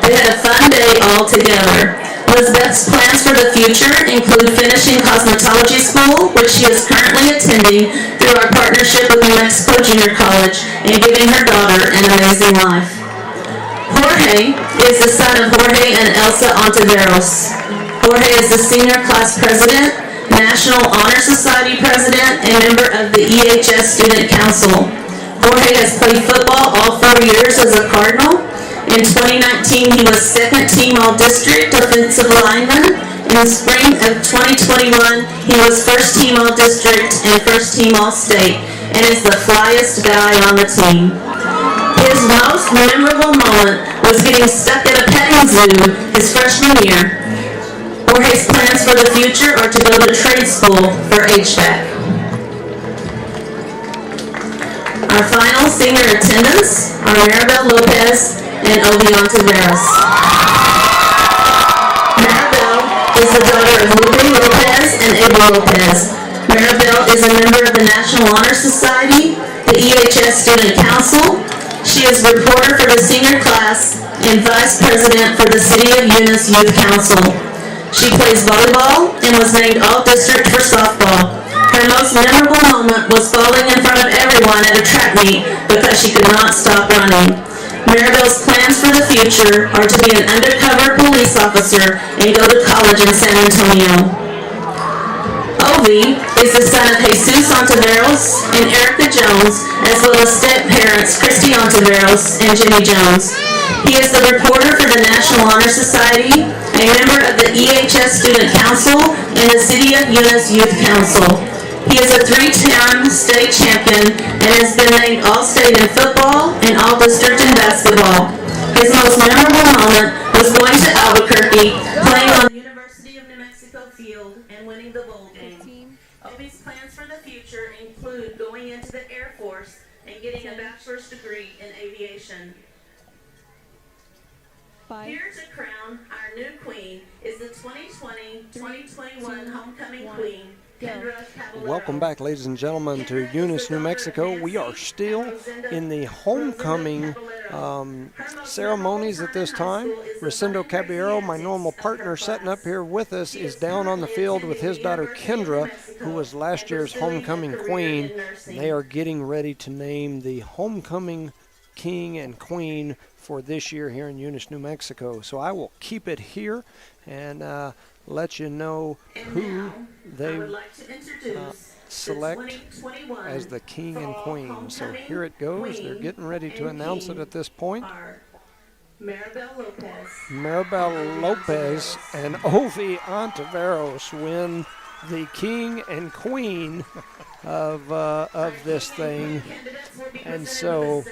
They had a fun day all together. Lizbeth's plans for the future include finishing cosmetology school, which she is currently attending through our partnership with New Mexico Junior College, and giving her daughter an amazing life. Jorge is the son of Jorge and Elsa Ontiveros. Jorge is the senior class president, National Honor Society president, and member of the EHS Student Council. Jorge has played football all 4 years as a Cardinal. In 2019, he was second team All-District offensive lineman. In the spring of 2021, he was first team All-District and first team All-State, and is the flyest guy on the team. His most memorable moment was getting stuck at a petting zoo his freshman year. Jorge's plans for the future are to go to trade school for HVAC. Our final senior attendants are Maribel Lopez and Ovi Ontiveros. Maribel is the daughter of Lupe Lopez and Abel Lopez. Maribel is a member of the National Honor Society, the EHS Student Council. She is reporter for the senior class and vice president for the City of Eunice Youth Council. She plays volleyball and was named All-District for softball. Her most memorable moment was falling in front of everyone at a track meet because she could not stop running. Maribel's plans for the future are to be an undercover police officer and go to college in San Antonio. Ovi is the son of Jesus Ontiveros and Erica Jones, as well as step-parents Christy Ontiveros and Jimmy Jones. He is the reporter for the National Honor Society, a member of the EHS Student Council, and the City of Eunice Youth Council. He is a 3-time state champion and has been named All-State in football and All-District in basketball. His most memorable moment was going to Albuquerque, playing on the University of New Mexico field and winning the bowl game. Ovi's plans for the future include going into the Air Force and getting a bachelor's degree in aviation. 5, Here to crown our new queen is the 2020-2021 homecoming queen, Kendra Caballero. Welcome back, ladies and gentlemen, to Eunice, New Mexico. We are still in the homecoming ceremonies at this time. Rosendo Caballero, my normal partner setting up here with us, is down on the field with his daughter Kendra, who was last year's homecoming queen. And they are getting ready to name the homecoming king and queen for this year here in Eunice, New Mexico. So I will keep it here and let you know who they select as the king and queen. So here it goes. They're getting ready to announce it at this point. Maribel Lopez and Ovi Ontiveros win the king and queen of this thing. And so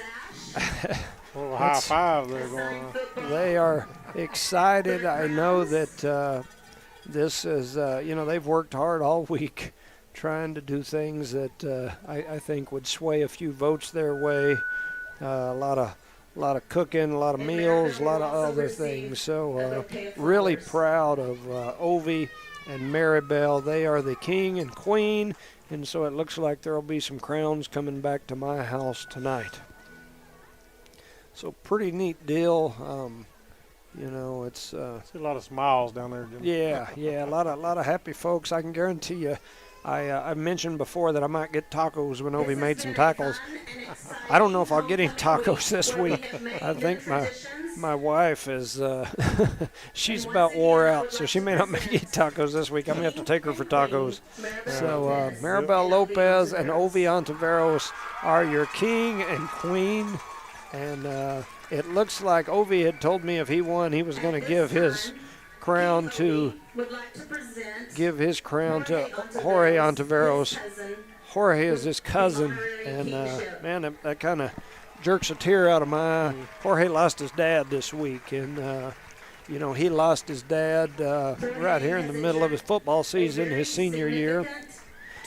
Little high five there going on. they are excited. I know that this is, they've worked hard all week trying to do things that I think would sway a few votes their way. A lot of cooking, a lot of meals, a lot of other things. So really proud of Ovi and Maribel. They are the king and queen, and so it looks like there will be some crowns coming back to my house tonight. So pretty neat deal. It's See a lot of smiles down there, Jim. yeah, a lot of happy folks. I can guarantee you. I mentioned before that I might get tacos when Ovi made some tacos. I don't know if I'll get any tacos this week. I think my wife is she's about wore out, so she may not make any tacos this week. I'm gonna have to take her for tacos. So Maribel Lopez and Ovi Ontiveros are your king and queen. And it looks like Ovi had told me if he won, he was going to give his crown to give his crown to Jorge Ontiveros. Jorge is his cousin, and man, that kind of jerks a tear out of my eye. Jorge lost his dad this week, and you know, he lost his dad right here in the middle of his football season, his senior year.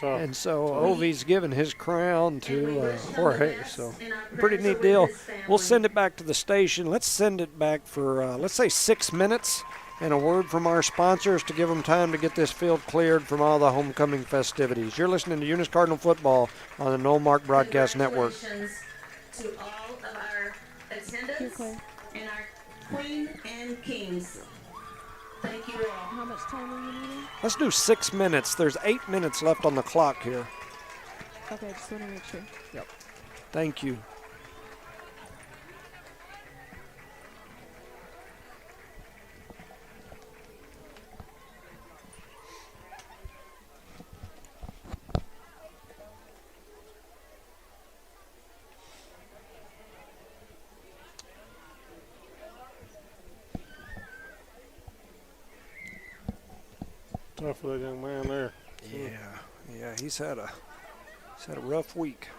And so Ovi's given his crown to Jorge. So pretty neat deal. We'll send it back to the station. Let's send it back for, let's say, 6 minutes and a word from our sponsors to give them time to get this field cleared from all the homecoming festivities. You're listening to Eunice Cardinal Football on the No Mark Broadcast Network. Congratulations to all of our attendants and our queen and kings. Thank you all. How much time are you needing? Let's do 6 minutes. There's 8 minutes left on the clock here. Okay, just want to make sure. Yep. Thank you. Tough for that young man there. Yeah, he's had a rough week.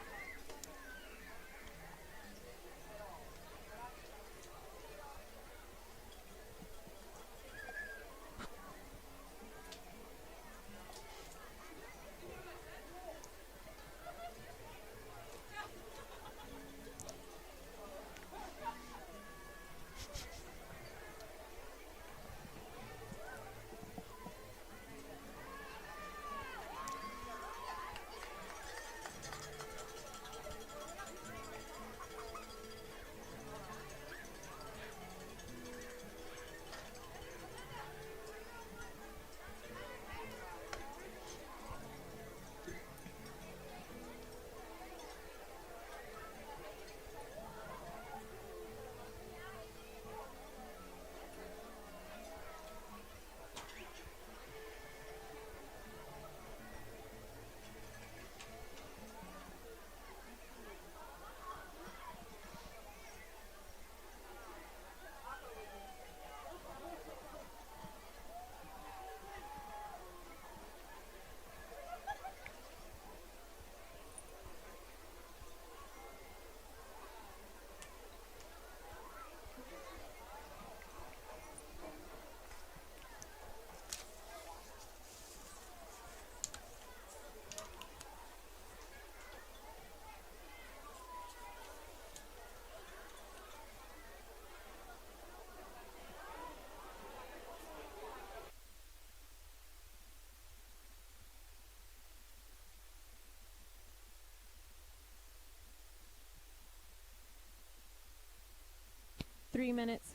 Three minutes.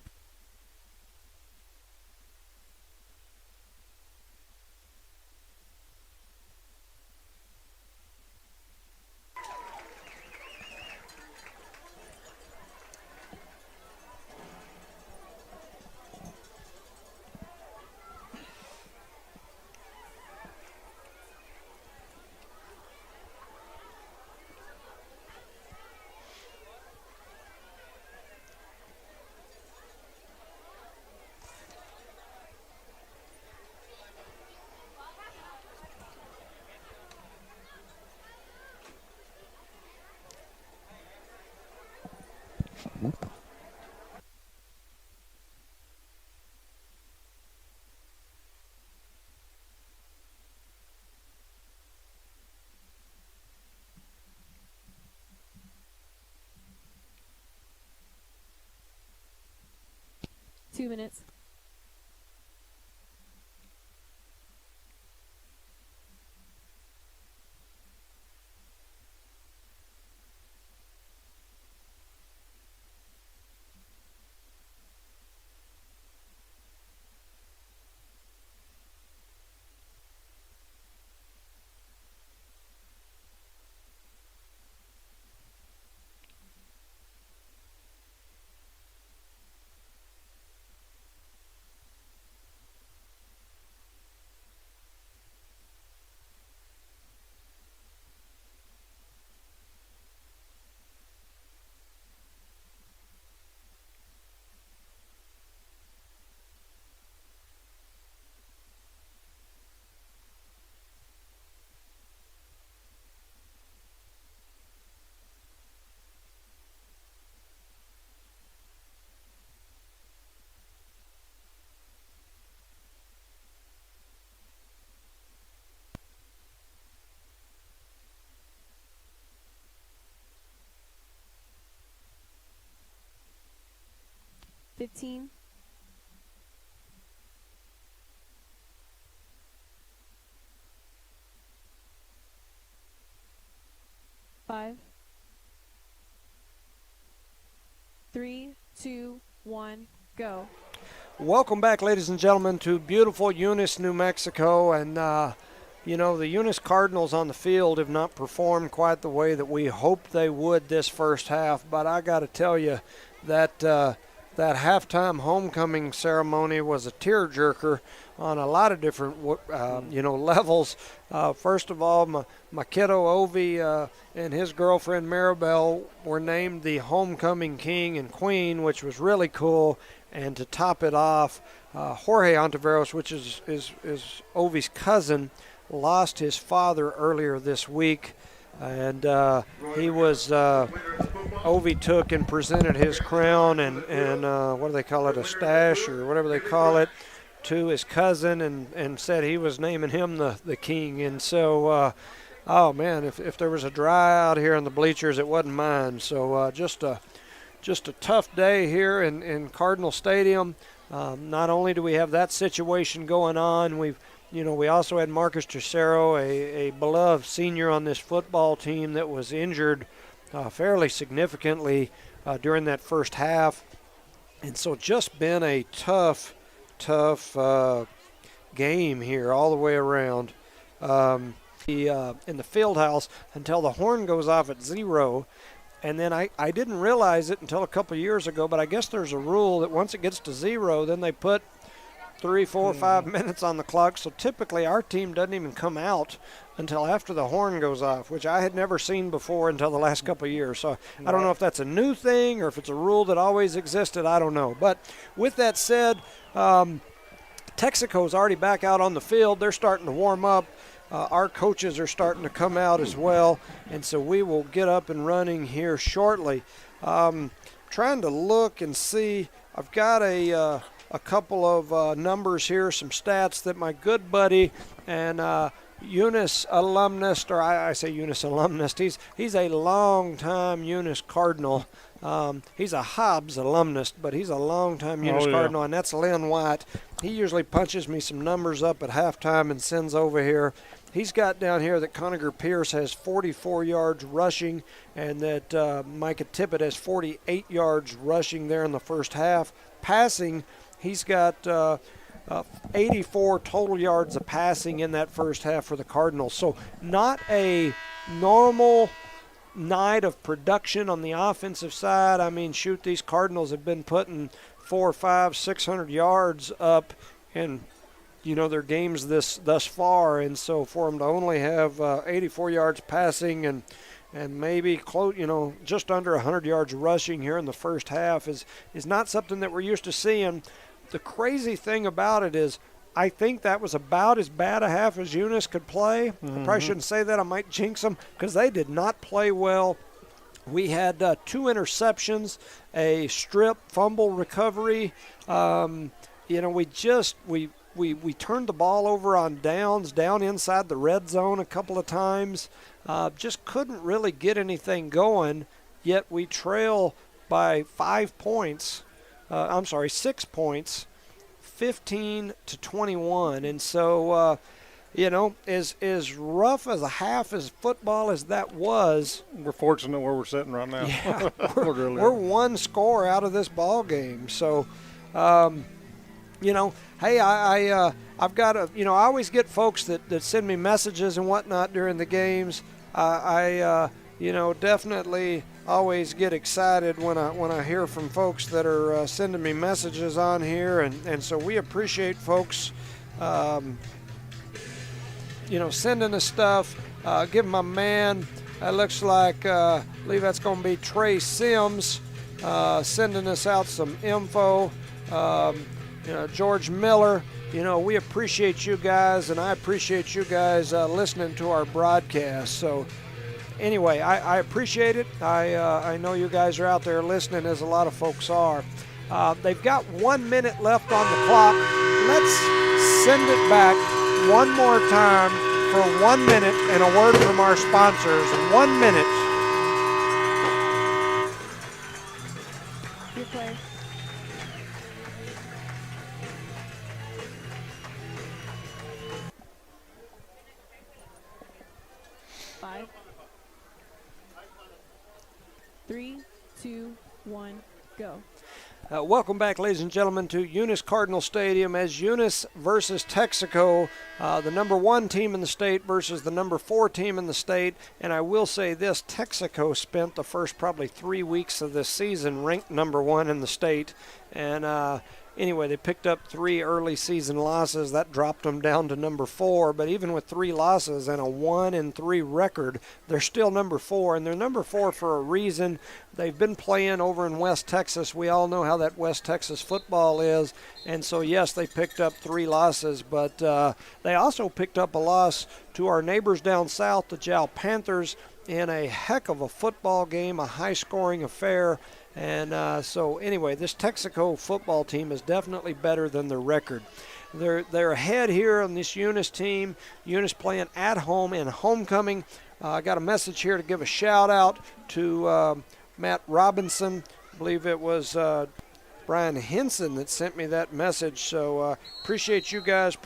Two minutes. 15. 5, 3, 2, 1, go. Welcome back, ladies and gentlemen, to beautiful Eunice, New Mexico. And, you know, the Eunice Cardinals on the field have not performed quite the way that we hoped they would this first half. But I got to tell you that that halftime homecoming ceremony was a tearjerker on a lot of different, you know, levels. First of all, my kiddo Ovi and his girlfriend Maribel were named the homecoming king and queen, which was really cool. And to top it off, Jorge Ontiveros, which is Ovi's cousin, lost his father earlier this week. And he was, Ovi took and presented his crown and what do they call it, a stash or whatever they call it, to his cousin and said he was naming him the king. And so, oh man, if there was a dry out here in the bleachers, it wasn't mine. So just a tough day here in Cardinal Stadium. Not only do we have that situation going on, we also had Marcus Tercero, a beloved senior on this football team that was injured fairly significantly during that first half. And so just been a tough game here all the way around. In the field house until the horn goes off at 0. And then I didn't realize it until a couple of years ago, but I guess there's a rule that once it gets to 0, then they put 3, 4, 5 minutes on the clock. So typically our team doesn't even come out until after the horn goes off, which I had never seen before until the last couple of years. So I don't know if that's a new thing or if it's a rule that always existed. I don't know. But with that said, Texico's already back out on the field. They're starting to warm up. Our coaches are starting to come out as well, and so we will get up and running here shortly. Trying to look and see. I've got a couple of numbers here, some stats that my good buddy and Eunice alumnus, or I say Eunice alumnus, he's a long-time Eunice Cardinal. He's a Hobbs alumnus, but he's a long-time Eunice Cardinal, and that's Lynn White. He usually punches me some numbers up at halftime and sends over here. He's got down here that Conager Pierce has 44 yards rushing and that Micah Tippett has 48 yards rushing there in the first half. Passing, he's got 84 total yards of passing in that first half for the Cardinals. So not a normal night of production on the offensive side. I mean, shoot, these Cardinals have been putting 400, 500, 600 yards up in their games thus far, and so for them to only have 84 yards passing and maybe close, just under 100 yards rushing here in the first half is not something that we're used to seeing. The crazy thing about it is I think that was about as bad a half as Eunice could play. I probably shouldn't say that. I might jinx them because they did not play well. We had 2 interceptions, a strip fumble recovery. We turned the ball over on downs, down inside the red zone a couple of times. Just couldn't really get anything going, yet we trail by 6 points, 15-21. And so, as rough as a half as football as that was, we're fortunate where we're sitting right now. Yeah, we're one score out of this ball game. So, hey, I've got I always get folks that send me messages and whatnot during the games. I definitely always get excited when I hear from folks that are sending me messages on here, and so we appreciate folks, sending us stuff. Give my man, it looks like, I believe that's going to be Trey Sims, sending us out some info. George Miller, we appreciate you guys, and I appreciate you guys listening to our broadcast. So anyway, I appreciate it. I know you guys are out there listening, as a lot of folks are. They've got 1 minute left on the clock. Let's send it back one more time for 1 minute and a word from our sponsors. 1 minute. Your play. 5, 3, 2, 1, go. Welcome back, ladies and gentlemen, to Eunice Cardinal Stadium as Eunice versus Texico, the number 1 team in the state versus the number 4 team in the state. And I will say this, Texico spent the first probably 3 weeks of this season ranked number 1 in the state. And anyway, they picked up 3 early season losses. That dropped them down to number 4. But even with 3 losses and a 1-3 record, they're still number 4. And they're number 4 for a reason. They've been playing over in West Texas. We all know how that West Texas football is. And so, yes, they picked up 3 losses. But they also picked up a loss to our neighbors down south, the Jal Panthers, in a heck of a football game, a high-scoring affair. And so anyway, this Texico football team is definitely better than their record. They're ahead here on this Eunice team. Eunice playing at home in homecoming. I got a message here to give a shout out to Matt Robinson. I believe it was Brian Henson that sent me that message. So appreciate you guys.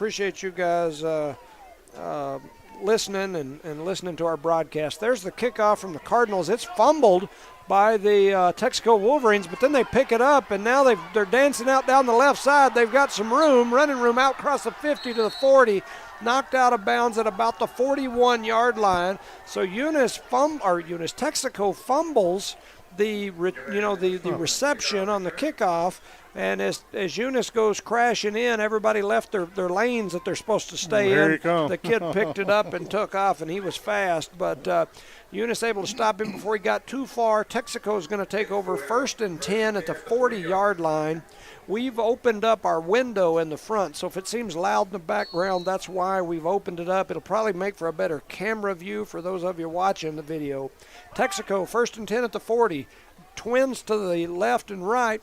Listening and listening to our broadcast. There's the kickoff from the Cardinals. It's fumbled by the Texico Wolverines, but then they pick it up, and now they're dancing out down the left side. They've got some running room out across the 50 to the 40, knocked out of bounds at about the 41-yard line. So Texico fumbles the reception on the kickoff. And as Eunice goes crashing in, everybody left their lanes that they're supposed to stay in. The kid picked it up and took off, and he was fast. But Eunice able to stop him before he got too far. Texico is going to take over 1st and 10 at the 40-yard line. We've opened up our window in the front, so if it seems loud in the background, that's why we've opened it up. It'll probably make for a better camera view for those of you watching the video. Texico, 1st and 10 at the 40. Twins to the left and right.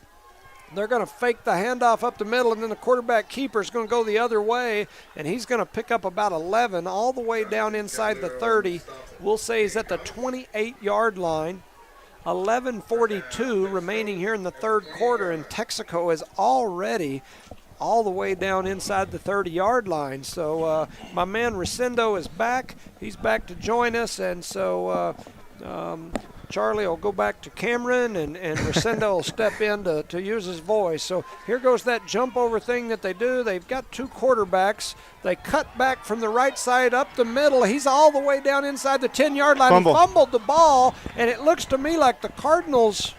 They're going to fake the handoff up the middle, and then the quarterback keeper is going to go the other way, and he's going to pick up about 11 all the way down inside the 30. We'll say he's at the 28-yard line. 11:42 remaining here in the third quarter, and Texico is already all the way down inside the 30-yard line. So my man Resendo is back. He's back to join us, and so Charlie will go back to Cameron, and Resendo will step in to use his voice. So here goes that jump over thing that they do. They've got 2 quarterbacks. They cut back from the right side up the middle. He's all the way down inside the 10-yard line. He fumbled the ball, and it looks to me like the Cardinals.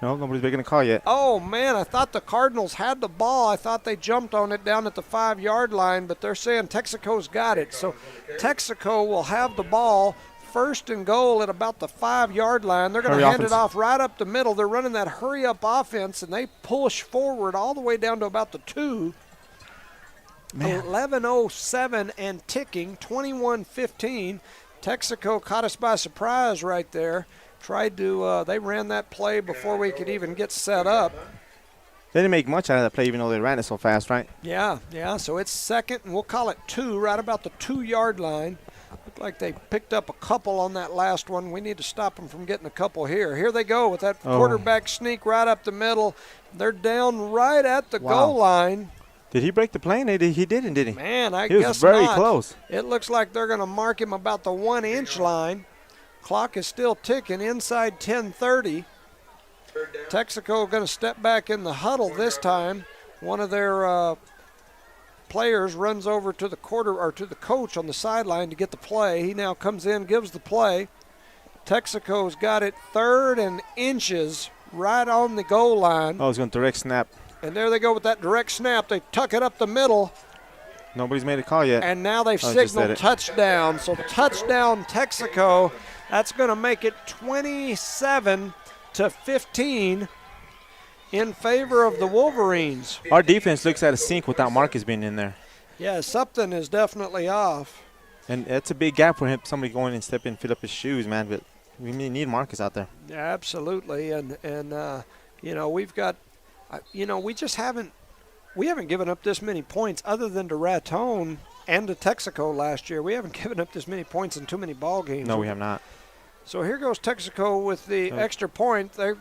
No, nobody's making a call yet. Oh, man, I thought the Cardinals had the ball. I thought they jumped on it down at the 5-yard line, but they're saying Texico's got it. So Texico will have the ball. 1st and goal at about the 5-yard line. They're going to hand it off right up the middle. They're running that hurry-up offense, and they push forward all the way down to about the 2. 11:07 and ticking, 21-15. Texico caught us by surprise right there. They ran that play before we could even get set up. They didn't make much out of that play, even though they ran it so fast, right? Yeah. So it's 2nd, and we'll call it 2, right about the 2-yard line. Looked like they picked up a couple on that last one. We need to stop them from getting a couple here. Here they go with that quarterback sneak right up the middle. They're down right at the goal line. Did he break the plane? He didn't, did he? Man, I guess not. He was very close. It looks like they're going to mark him about the 1-inch line. Clock is still ticking inside 10:30. Texico going to step back in the huddle this time. One of their players runs over to the coach on the sideline to get the play. He now comes in, gives the play. Texico's got it 3rd and inches right on the goal line. Oh, he's going to direct snap. And there they go with that direct snap. They tuck it up the middle. Nobody's made a call yet. And now they've signaled touchdown. So touchdown Texico. That's going to make it 27-15 in favor of the Wolverines. Our defense looks out of sync without Marcus being in there. Yeah, something is definitely off. And that's a big gap for him, somebody going and step in and fill up his shoes, man. But we need Marcus out there. Yeah, absolutely. And we've got, we just haven't given up this many points other than to Raton and to Texico last year. We haven't given up this many points in too many ball games. No, we have not. So here goes Texico with the extra point. They're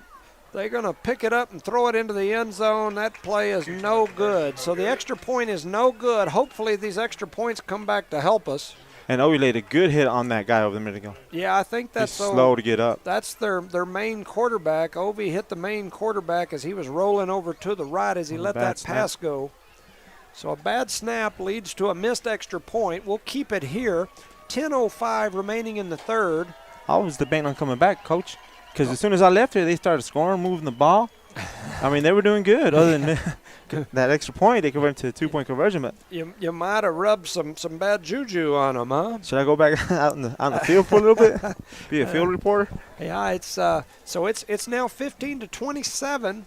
going to pick it up and throw it into the end zone. That play is no good. So the extra point is no good. Hopefully these extra points come back to help us. And Owie laid a good hit on that guy over the minute ago. Yeah, I think that's He's slow to get up. That's their main quarterback. Ovi hit the main quarterback as he was rolling over to the right as he let that pass go. So a bad snap leads to a missed extra point. We'll keep it here. 10:05 remaining in the third. I was debating on coming back, Coach, because as soon as I left here, they started scoring, moving the ball. I mean, they were doing good. Other than that extra point, they converted to a 2-point conversion. But you might have rubbed some bad juju on them, huh? should I go back out in the field for a little bit? Be a field reporter? Yeah, it's so it's now 15-27.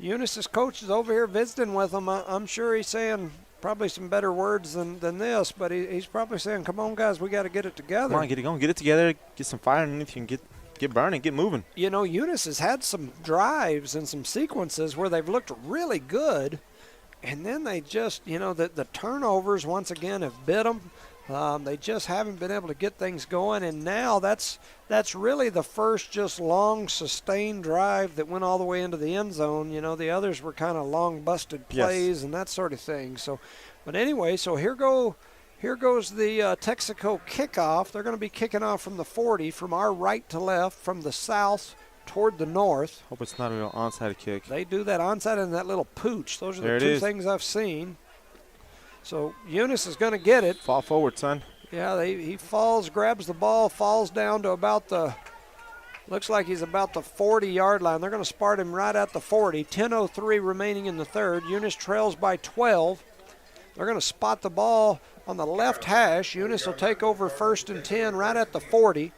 Eunice's coach is over here visiting with them. I'm sure he's saying probably some better words than this, but he's probably saying, "Come on, guys, we got to get it together. Come on, get it going, get it together, get some fire underneath you, and get burning, get moving." You know, Eunice has had some drives and some sequences where they've looked really good, and then they just, the turnovers once again have bit them. They just haven't been able to get things going, and now that's really the first just long, sustained drive that went all the way into the end zone. The others were kind of long, busted plays and that sort of thing. So, but anyway, so here goes the Texico kickoff. They're going to be kicking off from the 40, from our right to left, from the south toward the north. Hope it's not a real onside kick. They do that onside and that little pooch. Those are the two things I've seen. So Eunice is going to get it. Fall forward, son. Yeah, he falls, grabs the ball, falls down to looks like he's about the 40-yard line. They're going to start him right at the 40. 10:03 remaining in the third. Eunice trails by 12. They're going to spot the ball on the left hash. Eunice will take over 1st and 10 right at the 40.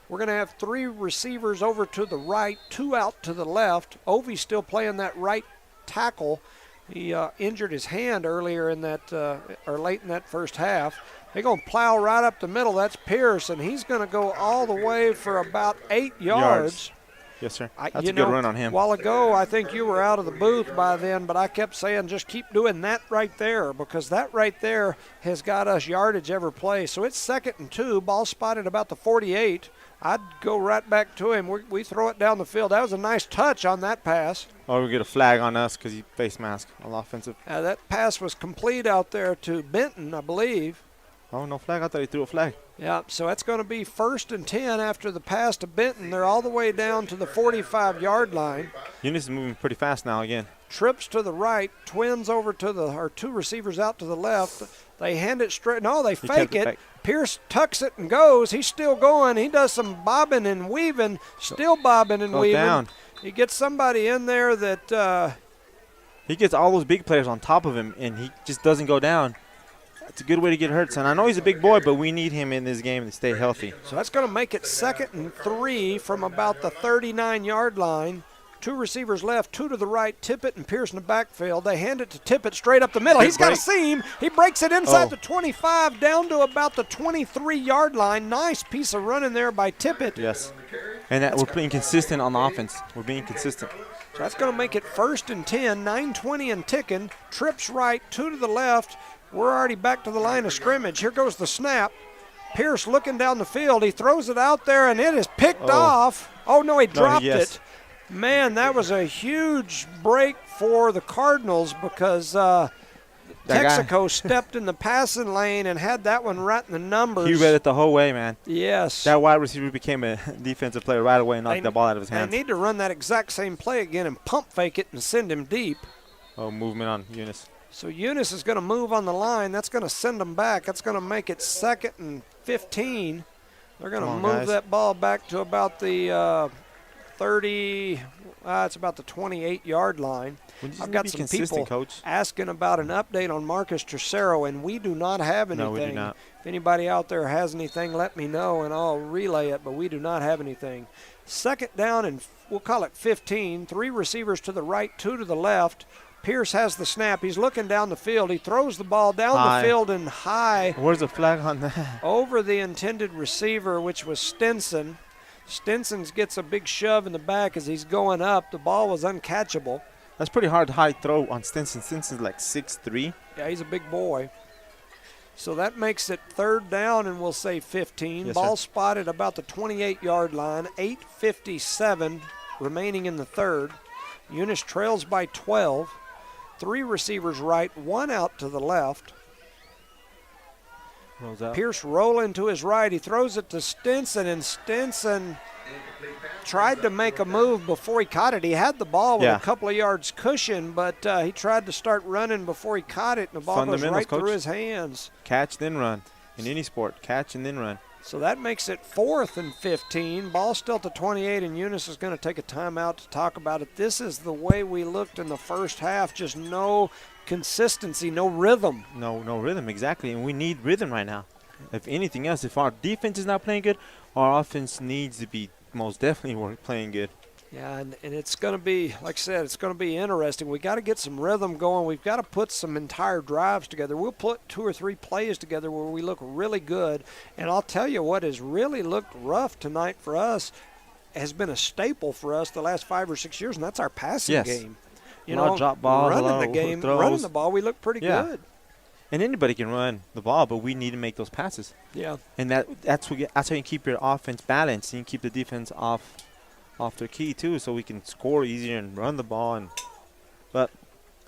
We're going to have 3 receivers over to the right, 2 out to the left. Ovi's still playing that right tackle. He injured his hand earlier in that, or late in that first half. They're going to plow right up the middle. That's Pierce, and he's going to go all the way for about 8 yards. Yes, sir. That's a good run on him. A while ago, I think you were out of the booth by then, but I kept saying just keep doing that right there, because that right there has got us yardage every play. So it's 2nd and 2, ball spotted about the 48. I'd go right back to him. We throw it down the field. That was a nice touch on that pass. Or we get a flag on us because he face mask on offensive. That pass was complete out there to Benton, I believe. Oh, no flag? I thought he threw a flag. Yeah, so that's going to be 1st and 10 after the pass to Benton. They're all the way down to the 45-yard line. Eunice is moving pretty fast now again. Trips to the right, twins over to 2 receivers out to the left. They hand it straight. No, they fake it. Pierce tucks it and goes. He's still going. He does some bobbing and weaving, still bobbing and weaving. Down. He gets somebody in there that he gets all those big players on top of him, and he just doesn't go down. It's a good way to get hurt, son. I know he's a big boy, but we need him in this game to stay healthy. So that's going to make it 2nd and 3 from about the 39-yard line. 2 receivers left, 2 to the right, Tippett and Pierce in the backfield. They hand it to Tippett straight up the middle. He's got a seam. He breaks it inside the 25 down to about the 23-yard line. Nice piece of running there by Tippett. Yes. And we're being consistent on the offense. We're being consistent. So that's going to make it 1st and 10, 9:20 and ticking. Trips right, 2 to the left. We're already back to the line of scrimmage. Here goes the snap. Pierce looking down the field. He throws it out there, and it is picked off. Oh, no, he dropped it. Man, that was a huge break for the Cardinals because Texico stepped in the passing lane and had that one right in the numbers. He read it the whole way, man. Yes. That wide receiver became a defensive player right away and knocked the ball out of his hands. They need to run that exact same play again and pump fake it and send him deep. Oh, movement on Eunice. So Eunice is going to move on the line. That's going to send them back. That's going to make it 2nd and 15. They're going to move that ball back to about the 30. It's about the 28-yard line. I've got some people asking about an update on Marcus Tercero, and we do not have anything. No, we do not. If anybody out there has anything, let me know, and I'll relay it, but we do not have anything. 2nd down, and we'll call it 15. 3 receivers to the right, 2 to the left. Pierce has the snap. He's looking down the field. He throws the ball down the field and high. Where's the flag on that? Over the intended receiver, which was Stinson. Stinson gets a big shove in the back as he's going up. The ball was uncatchable. That's pretty hard to high throw on Stinson. Stinson's like 6'3". Yeah, he's a big boy. So that makes it 3rd down, and we'll say 15. Yes, ball sir. spotted about the 28-yard line. 8:57 remaining in the third. Eunice trails by 12. 3 receivers right, 1 out to the left. Rolls out. Pierce rolling to his right. He throws it to Stinson, and Stinson tried to make a move before he caught it. He had the ball with a couple of yards cushion, but he tried to start running before he caught it, and the ball goes right through his hands. Catch, then run. In any sport, catch and then run. So that makes it 4th and 15. Ball still at the 28, and Eunice is going to take a timeout to talk about it. This is the way we looked in the first half, just no consistency, no rhythm. No rhythm, exactly, and we need rhythm right now. If anything else, if our defense is not playing good, our offense needs to be most definitely playing good. Yeah, and it's going to be, like I said, it's going to be interesting. We got to get some rhythm going. We've got to put some entire drives together. We'll put 2 or 3 plays together where we look really good. And I'll tell you what has really looked rough tonight for us has been a staple for us the last 5 or 6 years, and that's our passing game. You know, drop balls, running the game, running the ball, we look pretty good. And anybody can run the ball, but we need to make those passes. Yeah. And that's how you keep your offense balanced, and you keep the defense off their key too, so we can score easier and run the ball.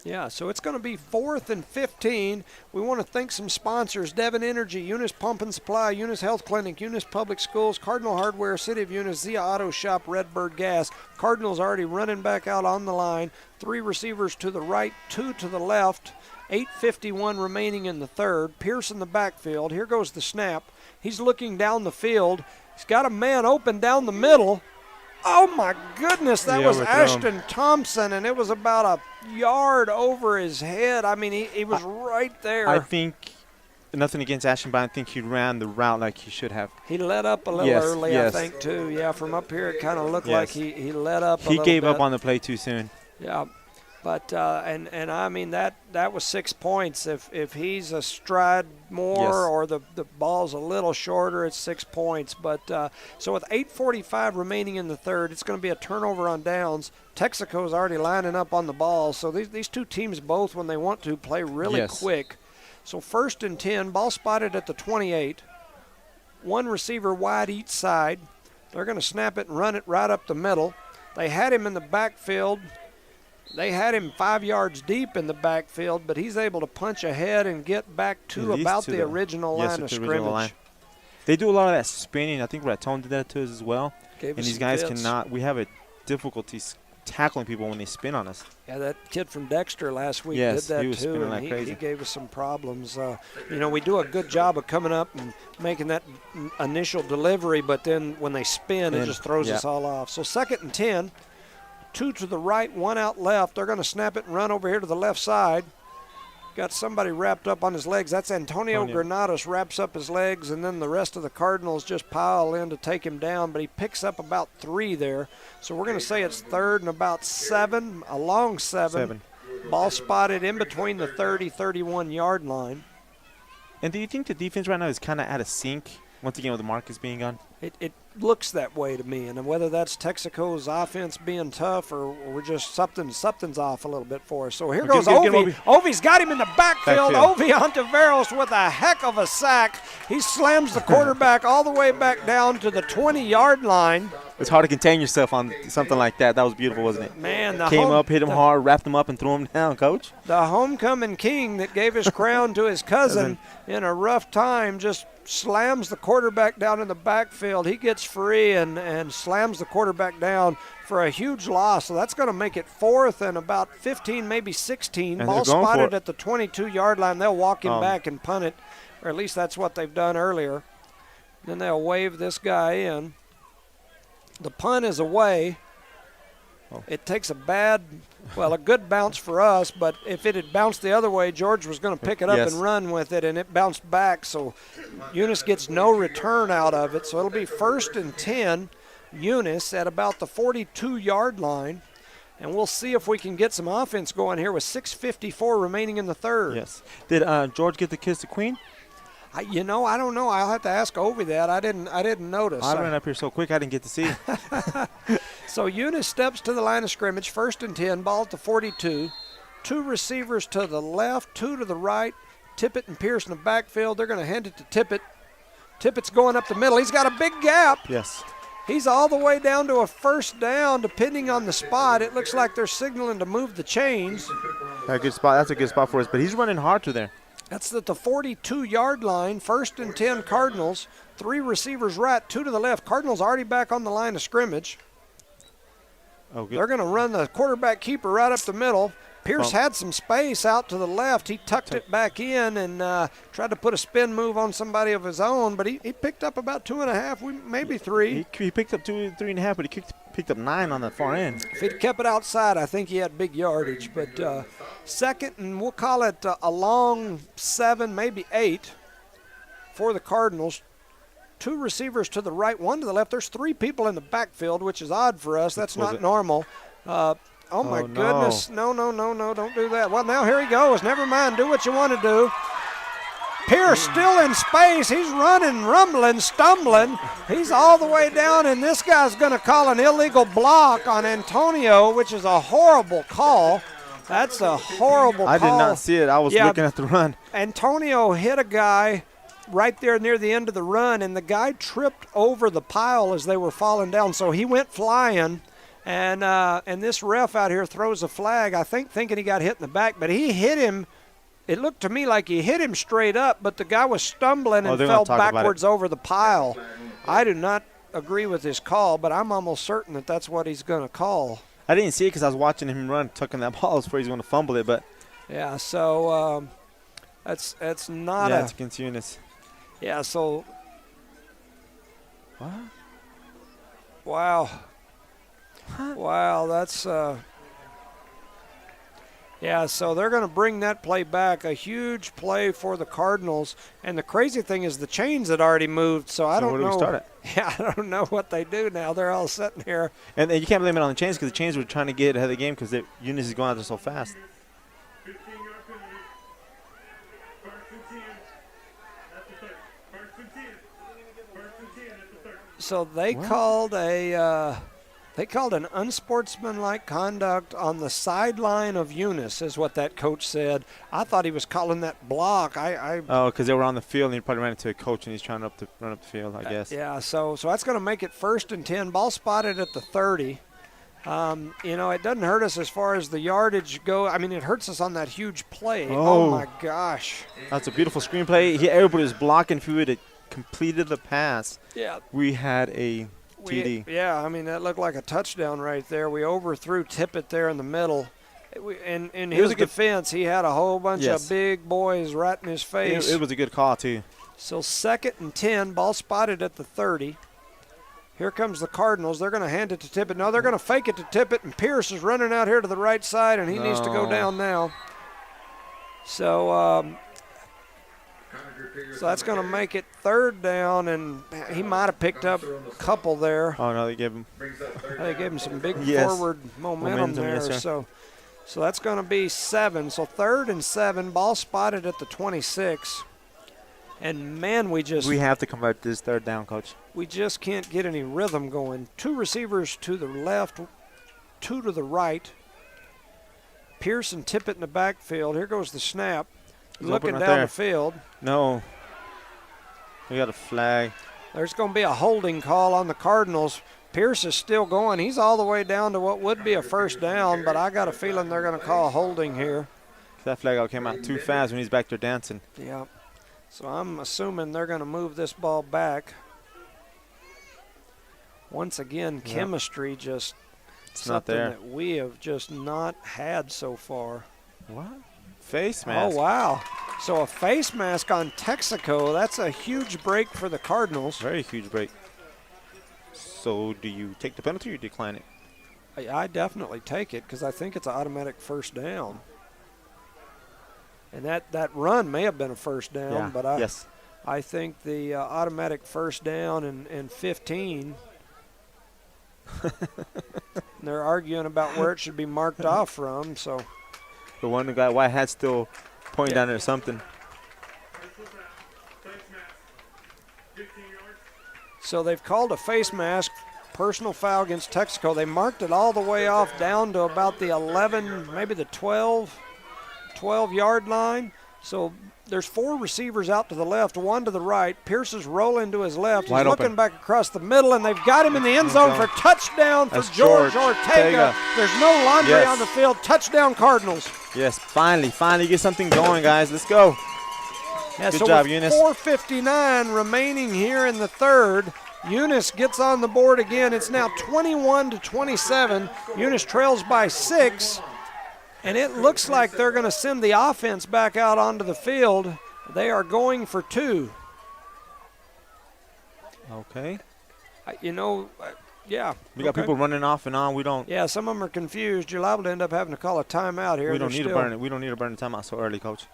Yeah, so it's going to be 4th and 15. We want to thank some sponsors: Devon Energy, Eunice Pump and Supply, Eunice Health Clinic, Eunice Public Schools, Cardinal Hardware, City of Eunice, Zia Auto Shop, Redbird Gas. Cardinals already running back out on the line. 3 receivers to the right, 2 to the left. 8:51 remaining in the third. Pierce in the backfield. Here goes the snap. He's looking down the field. He's got a man open down the middle. Oh, my goodness, that was Ashton Thompson, and it was about a yard over his head. I mean, he was right there. I think, nothing against Ashton, but I think he ran the route like he should have. He let up a little early, I think, too. Yeah, from up here it kind of looked like he let up a little bit. He gave up on the play too soon. Yeah. But and I mean that was 6 points. If he's a stride more or the ball's a little shorter, it's 6 points. But so with 8:45 remaining in the third, it's going to be a turnover on downs. Texico's already lining up on the ball. So these two teams both, when they want to, play really quick. So 1st and 10, ball spotted at the 28. 1 receiver wide each side. They're going to snap it and run it right up the middle. They had him in the backfield. They had him 5 yards deep in the backfield, but he's able to punch ahead and get back to about the original line of scrimmage. They do a lot of that spinning. I think Raton did that to us as well. And these guys cannot – we have a difficulty tackling people when they spin on us. Yeah, that kid from Dexter last week did that too, and he gave us some problems. We do a good job of coming up and making that initial delivery, but then when they spin, it just throws us all off. So 2nd and 10. 2 to the right, 1 out left. They're going to snap it and run over here to the left side. Got somebody wrapped up on his legs. That's Antonio Granados wraps up his legs, and then the rest of the Cardinals just pile in to take him down, but he picks up about 3 there. So we're going to say it's 3rd and about 7, a long 7. Ball spotted in between the 30-31-yard line. And do you think the defense right now is kind of out of sync, once again, with the Marcus being gone? It looks that way to me, and whether that's Texico's offense being tough or we're just something's off a little bit for us. So here goes Ovi. Ovi's got him in the backfield. Ovi Ontiveros with a heck of a sack. He slams the quarterback all the way back down to the 20-yard line. It's hard to contain yourself on something like that. That was beautiful, wasn't it? Man, came up, hit him hard, wrapped him up, and threw him down, Coach. The homecoming king that gave his crown to his cousin in a rough time just slams the quarterback down in the backfield. He gets free and slams the quarterback down for a huge loss. So that's going to make it 4th and about 15, maybe 16. And ball spotted at the 22-yard line. They'll walk him back and punt it, or at least that's what they've done earlier. Then they'll wave this guy in. The punt is away. It takes a good bounce for us, but if it had bounced the other way, George was going to pick it up and run with it, and it bounced back. So Eunice gets no return out of it. So it'll be 1st and 10, Eunice at about the 42-yard line. And we'll see if we can get some offense going here with 6:54 remaining in the third. Yes. Did George get the kiss to Queen? I don't know. I'll have to ask Ovi that. I didn't notice. I ran up here so quick I didn't get to see. So Eunice steps to the line of scrimmage, 1st and 10, ball at the 42. 2 receivers to the left, 2 to the right. Tippett and Pierce in the backfield. They're going to hand it to Tippett. Tippett's going up the middle. He's got a big gap. Yes. He's all the way down to a 1st down, depending on the spot. It looks like they're signaling to move the chains. A good spot. That's a good spot for us, but he's running hard through there. That's at the 42-yard line, 1st and 10 Cardinals. 3 receivers right, 2 to the left. Cardinals already back on the line of scrimmage. Oh, good. They're going to run the quarterback keeper right up the middle. Pierce had some space out to the left. He tucked it back in and tried to put a spin move on somebody of his own, but he picked up about 2.5, maybe 3. He picked up 3.5, but he picked up 9 on the far end. If he'd kept it outside, I think he had big yardage. But 2nd, and we'll call it a long 7, maybe 8 for the Cardinals. 2 receivers to the right, 1 to the left. There's 3 people in the backfield, which is odd for us. That's not normal. Oh, my goodness. No, don't do that. Well, now here he goes. Never mind. Do what you want to do. Pierce still in space. He's running, rumbling, stumbling. He's all the way down, and this guy's going to call an illegal block on Antonio, which is a horrible call. That's a horrible call. I did not see it. I was looking at the run. Antonio hit a guy right there near the end of the run, and the guy tripped over the pile as they were falling down, so he went flying. And this ref out here throws a flag, I think thinking he got hit in the back, but he hit him. It looked to me like he hit him straight up, but the guy was stumbling and fell backwards over the pile. I do not agree with his call, but I'm almost certain that that's what he's going to call. I didn't see it because I was watching him run, tucking that ball before he's going to fumble it. But yeah, so that's not it's against Eunice. Yeah, so What? Wow. Huh? Wow, that's yeah, so they're going to bring that play back. A huge play for the Cardinals. And the crazy thing is the chains had already moved, so I don't where know. do we start at? Yeah, I don't know what they do now. They're all sitting here. And you can't blame it on the chains because the chains were trying to get ahead of the game because Eunice is going out there so fast. 15-yard penalty. 1st and 10. That's the 30. 1st and 10. 1st and 10 at the 30. So they called an unsportsmanlike conduct on the sideline of Eunice, is what that coach said. I thought he was calling that block. Oh, because they were on the field and he probably ran into a coach and he's trying to run up the field, I guess. Yeah, so that's going to make it 1st and 10. Ball spotted at the 30. It doesn't hurt us as far as the yardage go. I mean, it hurts us on that huge play. Oh my gosh. That's a beautiful screenplay. Everybody was blocking. If we would have completed the pass, yeah, we had a TD. That looked like a touchdown right there. We overthrew Tippett there in the middle. In his defense, he had a whole bunch of big boys right in his face. It was a good call, too. So 2nd and 10, ball spotted at the 30. Here comes the Cardinals. They're going to hand it to Tippett. No, they're going to fake it to Tippett, and Pierce is running out here to the right side, and he needs to go down now. So that's going to make it 3rd down, and he might have picked up a couple there. Oh, no, they gave him some big forward momentum there. Yes, so that's going to be 7. So 3rd and 7, ball spotted at the 26. And, man, we have to convert this 3rd down, Coach. We just can't get any rhythm going. 2 receivers to the left, 2 to the right. Pierce and Tippett in the backfield. Here goes the snap. Looking down the field. No. We got a flag. There's going to be a holding call on the Cardinals. Pierce is still going. He's all the way down to what would be a 1st down, but I got a feeling they're going to call holding here. That flag out came out too fast when he's back there dancing. Yeah. So I'm assuming they're going to move this ball back. Once again, chemistry just something that we have just not had so far. What? Face mask. Oh, wow. So a face mask on Texico. That's a huge break for the Cardinals. Very huge break. So do you take the penalty or decline it? I definitely take it because I think it's an automatic 1st down. And that run may have been a 1st down, but I think the automatic 1st down and 15. They're arguing about where it should be marked off from. So the one guy white hat still pointing down there something. So they've called a face mask, personal foul against Texico. They marked it all the way off down to about the 11, maybe the 12-yard line. So there's 4 receivers out to the left, 1 to the right. Pierce is rolling to his left. He's looking back across the middle, and they've got him in the end zone for touchdown for George Ortega. There's no laundry on the field. Touchdown, Cardinals. Yes, finally get something going, guys. Let's go. Yeah, Good so job, with Eunice. 4:59 remaining here in the third. Eunice gets on the board again. It's now 21-27. Eunice trails by 6. And it looks like they're going to send the offense back out onto the field. They are going for 2. Okay. Yeah. We got people running off and on. We don't. Yeah, some of them are confused. You're liable to end up having to call a timeout here. We don't need to burn it. We don't need to burn the timeout so early, Coach.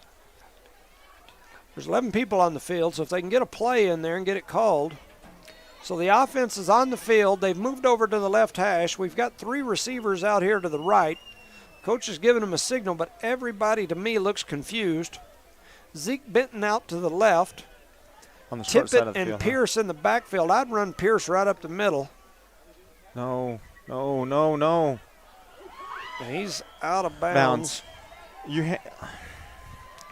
There's 11 people on the field, so if they can get a play in there and get it called. So the offense is on the field. They've moved over to the left hash. We've got 3 receivers out here to the right. Coach is giving them a signal, but everybody to me looks confused. Zeke Benton out to the left. On the short side of Tippett the and field, Pierce in the backfield. I'd run Pierce right up the middle. No. He's out of bounds.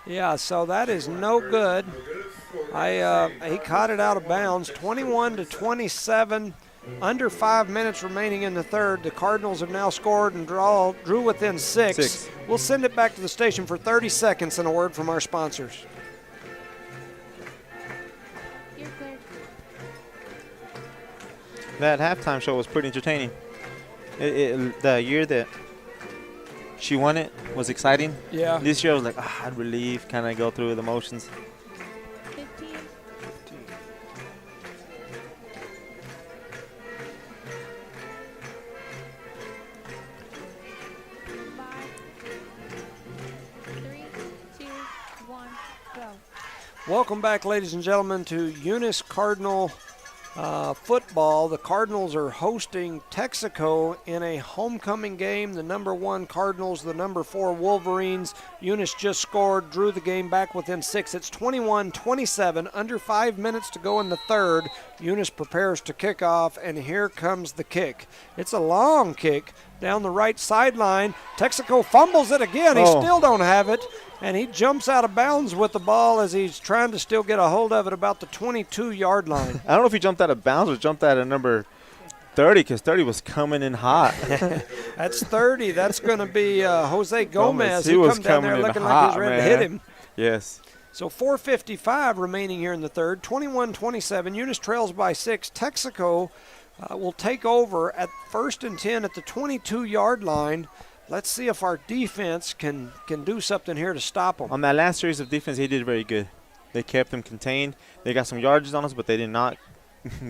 Yeah, so that is no good. He caught it out of bounds. 21-27. Under 5 minutes remaining in the third. The Cardinals have now scored and drew within 6. We'll send it back to the station for 30 seconds and a word from our sponsors. You're clear. That halftime show was pretty entertaining. The year that she won it was exciting. Yeah. This year I was like, I'd relieve, kind of go through the motions. 15. 3, 2, 1, go. Welcome back, ladies and gentlemen, to Eunice Cardinal football. The Cardinals are hosting Texico in a homecoming game. The number 1 Cardinals, the number 4 Wolverines. Eunice just scored, drew the game back within 6. It's 21-27, under 5 minutes to go in the third. Eunice prepares to kick off, and here comes the kick. It's a long kick down the right sideline. Texico fumbles it again. He still don't have it. And he jumps out of bounds with the ball as he's trying to still get a hold of it about the 22-yard line. I don't know if he jumped out of bounds or jumped out of number 30 because 30 was coming in hot. That's 30. That's going to be Jose Gomez. He was come down there coming in looking hot, like he's ready to man. hit him. Yes. So 4:55 remaining here in the third. 21-27. Eunice trails by 6. Texico will take over at 1st and 10 at the 22-yard line. Let's see if our defense can do something here to stop them. On that last series of defense, they did very good. They kept them contained. They got some yardages on us, but they did not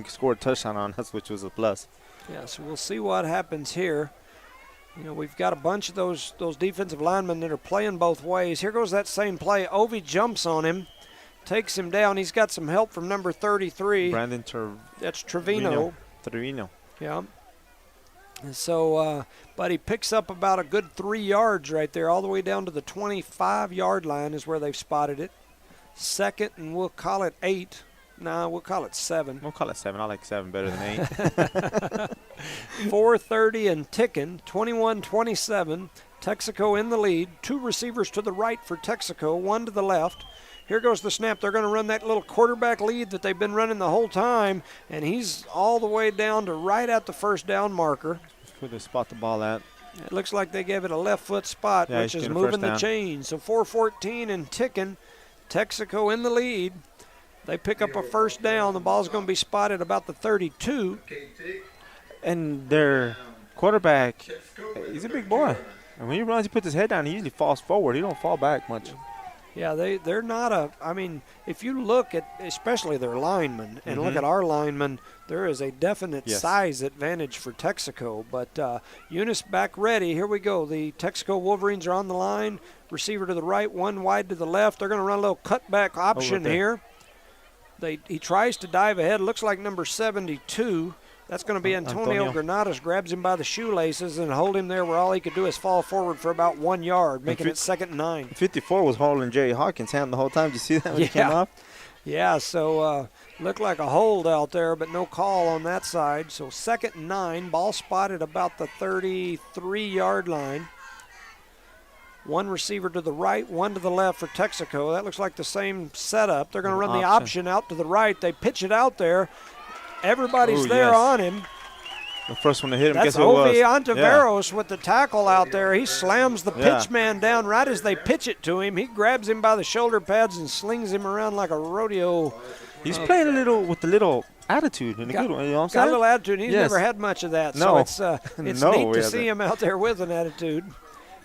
score a touchdown on us, which was a plus. Yeah, so we'll see what happens here. You know, we've got a bunch of those defensive linemen that are playing both ways. Here goes that same play. Ovi jumps on him, takes him down. He's got some help from number 33. Brandon That's Trevino. Yeah. And so, but he picks up about a good 3 yards right there, all the way down to the 25-yard line is where they've spotted it. 2nd, and we'll call it 8. No, we'll call it 7. We'll call it 7. I like 7 better than 8. 4:30 and ticking, 21-27. Texico in the lead. 2 receivers to the right for Texico, 1 to the left. Here goes the snap. They're going to run that little quarterback lead that they've been running the whole time, and he's all the way down to right at the first down marker. Where they spot the ball at. It looks like they gave it a left foot spot, Yeah, which he's is getting moving first the down. chain. So 4:14 and ticking. Texico in the lead. They pick up a first down. The ball's going to be spotted about the 32. And their quarterback, he's a big boy. And when he runs, he puts his head down. He usually falls forward. He don't fall back much. Yeah, they're not a – I mean, if you look at especially their linemen and look at our linemen, there is a definite size advantage for Texico. But Eunice back ready. Here we go. The Texico Wolverines are on the line. Receiver to the right, 1 wide to the left. They're going to run a little cutback option here. He tries to dive ahead. Looks like number 72. That's going to be Antonio Granados. Grabs him by the shoelaces and hold him there where all he could do is fall forward for about 1 yard, making it 2nd and 9. 54 was holding Jerry Hawkins' hand the whole time. Did you see that when he came off? Yeah, so looked like a hold out there, but no call on that side. So 2nd and 9, ball spotted about the 33-yard line. 1 receiver to the right, 1 to the left for Texico. That looks like the same setup. They're going to run the option out to the right. They pitch it out there. Everybody's on him. The first one to hit him, That's guess who it was? Ovi Ontiveros with the tackle out there. He slams the Yeah. pitch man down right as they pitch it to him. He grabs him by the shoulder pads and slings him around like a rodeo. He's playing with a little attitude and a good one. You know what I'm Got a saying? little attitude. He's Yes. never had much of that. No. So it's No, neat he to hasn't. see him out there with an attitude.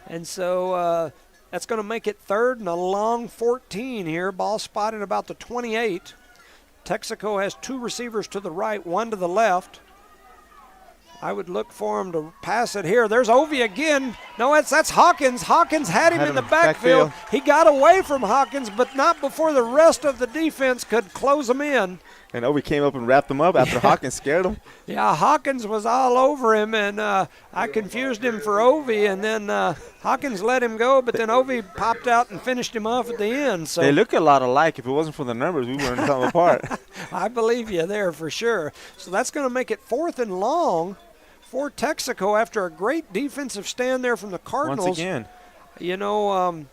And so that's going to make it third and a long 14 here. Ball spotted about the 28. Texico has 2 receivers to the right, 1 to the left. I would look for him to pass it here. There's Ovi again. No, that's Hawkins. Hawkins had him in the backfield. He got away from Hawkins, but not before the rest of the defense could close him in. And Obi came up and wrapped him up after Hawkins scared him. Yeah, Hawkins was all over him, and I confused him for Ovi, and then Hawkins let him go, but then Ovi popped out and finished him off at the end. So They look a lot alike. If it wasn't for the numbers, we wouldn't come apart. I believe you there for sure. So that's going to make it 4th and long for Texico after a great defensive stand there from the Cardinals. Once again. You know,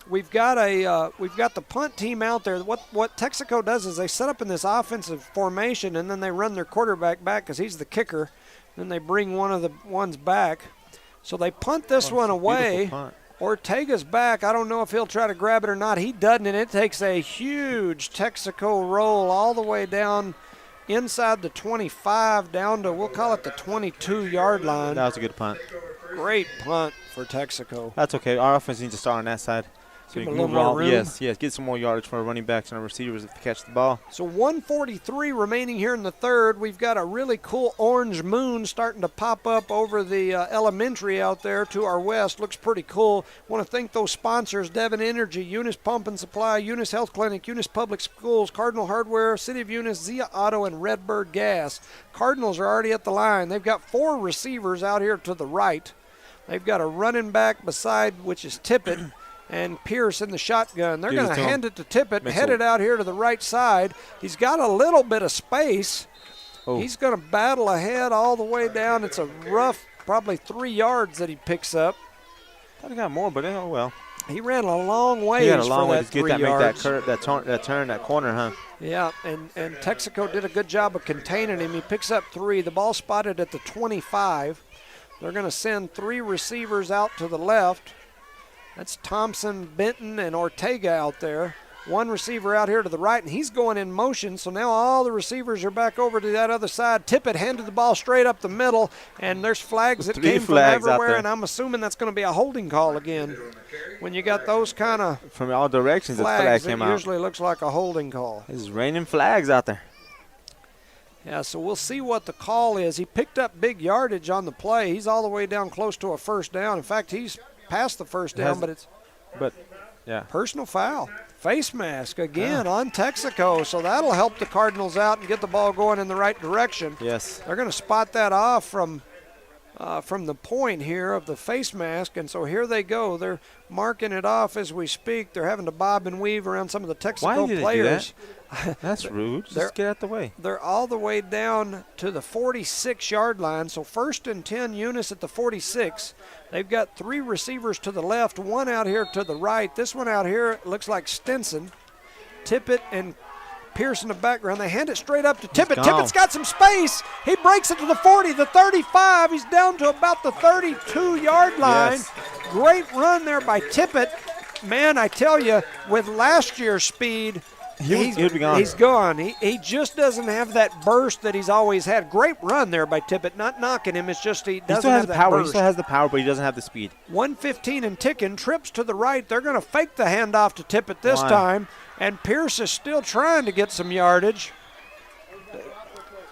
we've got the punt team out there. What Texico does is they set up in this offensive formation, and then they run their quarterback back because he's the kicker. Then they bring one of the ones back. So they punt this one away. Punt. Ortega's back. I don't know if he'll try to grab it or not. He doesn't, and it takes a huge Texico roll all the way down inside the 25 down to, we'll call it the 22-yard line. That was a good punt. Great punt for Texico. That's okay. Our offense needs to start on that side. So Give you him can a move little all. more room. Yes, get some more yardage for our running backs and our receivers if they catch the ball. So 1:43 remaining here in the third. We've got a really cool orange moon starting to pop up over the elementary out there to our west. Looks pretty cool. Want to thank those sponsors: Devon Energy, Eunice Pump and Supply, Eunice Health Clinic, Eunice Public Schools, Cardinal Hardware, City of Eunice, Zia Auto, and Redbird Gas. Cardinals are already at the line. They've got 4 receivers out here to the right. They've got a running back beside, which is Tippett, and Pierce in the shotgun. They're going to hand it to Tippett, headed out here to the right side. He's got a little bit of space. Oh. He's going to battle ahead all the way down. It's a rough, probably 3 yards that he picks up. I got more, but oh well. He ran a long ways He had a long for way that to get 3 that, yards. make that turn, that corner, huh? Yeah, and Texico did a good job of containing him. He picks up 3. The ball spotted at the 25. They're going to send 3 receivers out to the left. That's Thompson, Benton, and Ortega out there. 1 receiver out here to the right, and he's going in motion, so now all the receivers are back over to that other side. Tippett handed the ball straight up the middle, and there's flags that came from everywhere, and I'm assuming that's going to be a holding call again. When you got those kind of from all directions, flags, the flag came it out. usually looks like a holding call. It's raining flags out there. Yeah, so we'll see what the call is. He picked up big yardage on the play. He's all the way down close to a first down. In fact, he's past the first down, but yeah. Personal foul. Face mask again on Texico, so that'll help the Cardinals out and get the ball going in the right direction. Yes. They're going to spot that off from the point here of the face mask, and so here they go. They're marking it off as we speak. They're having to bob and weave around some of the Texico Why did players. They do that? That's rude. Just get out the way. They're all the way down to the 46-yard line, so 1st and 10, Eunice at the 46. They've got 3 receivers to the left, 1 out here to the right. This one out here looks like Stinson. Tippett and Pierce in the background. They hand it straight up to Tippett. Tippett's got some space. He breaks it to the 40, the 35. He's down to about the 32-yard line. Yes. Great run there by Tippett. Man, I tell you, with last year's speed, He'd be gone. He's gone. He just doesn't have that burst that he's always had. Great run there by Tippett. Not knocking him. It's just he doesn't still has have that power. burst. He still has the power, but he doesn't have the speed. 1:15 and ticking. Trips to the right. They're going to fake the handoff to Tippett this Why? time. And Pierce is still trying to get some yardage.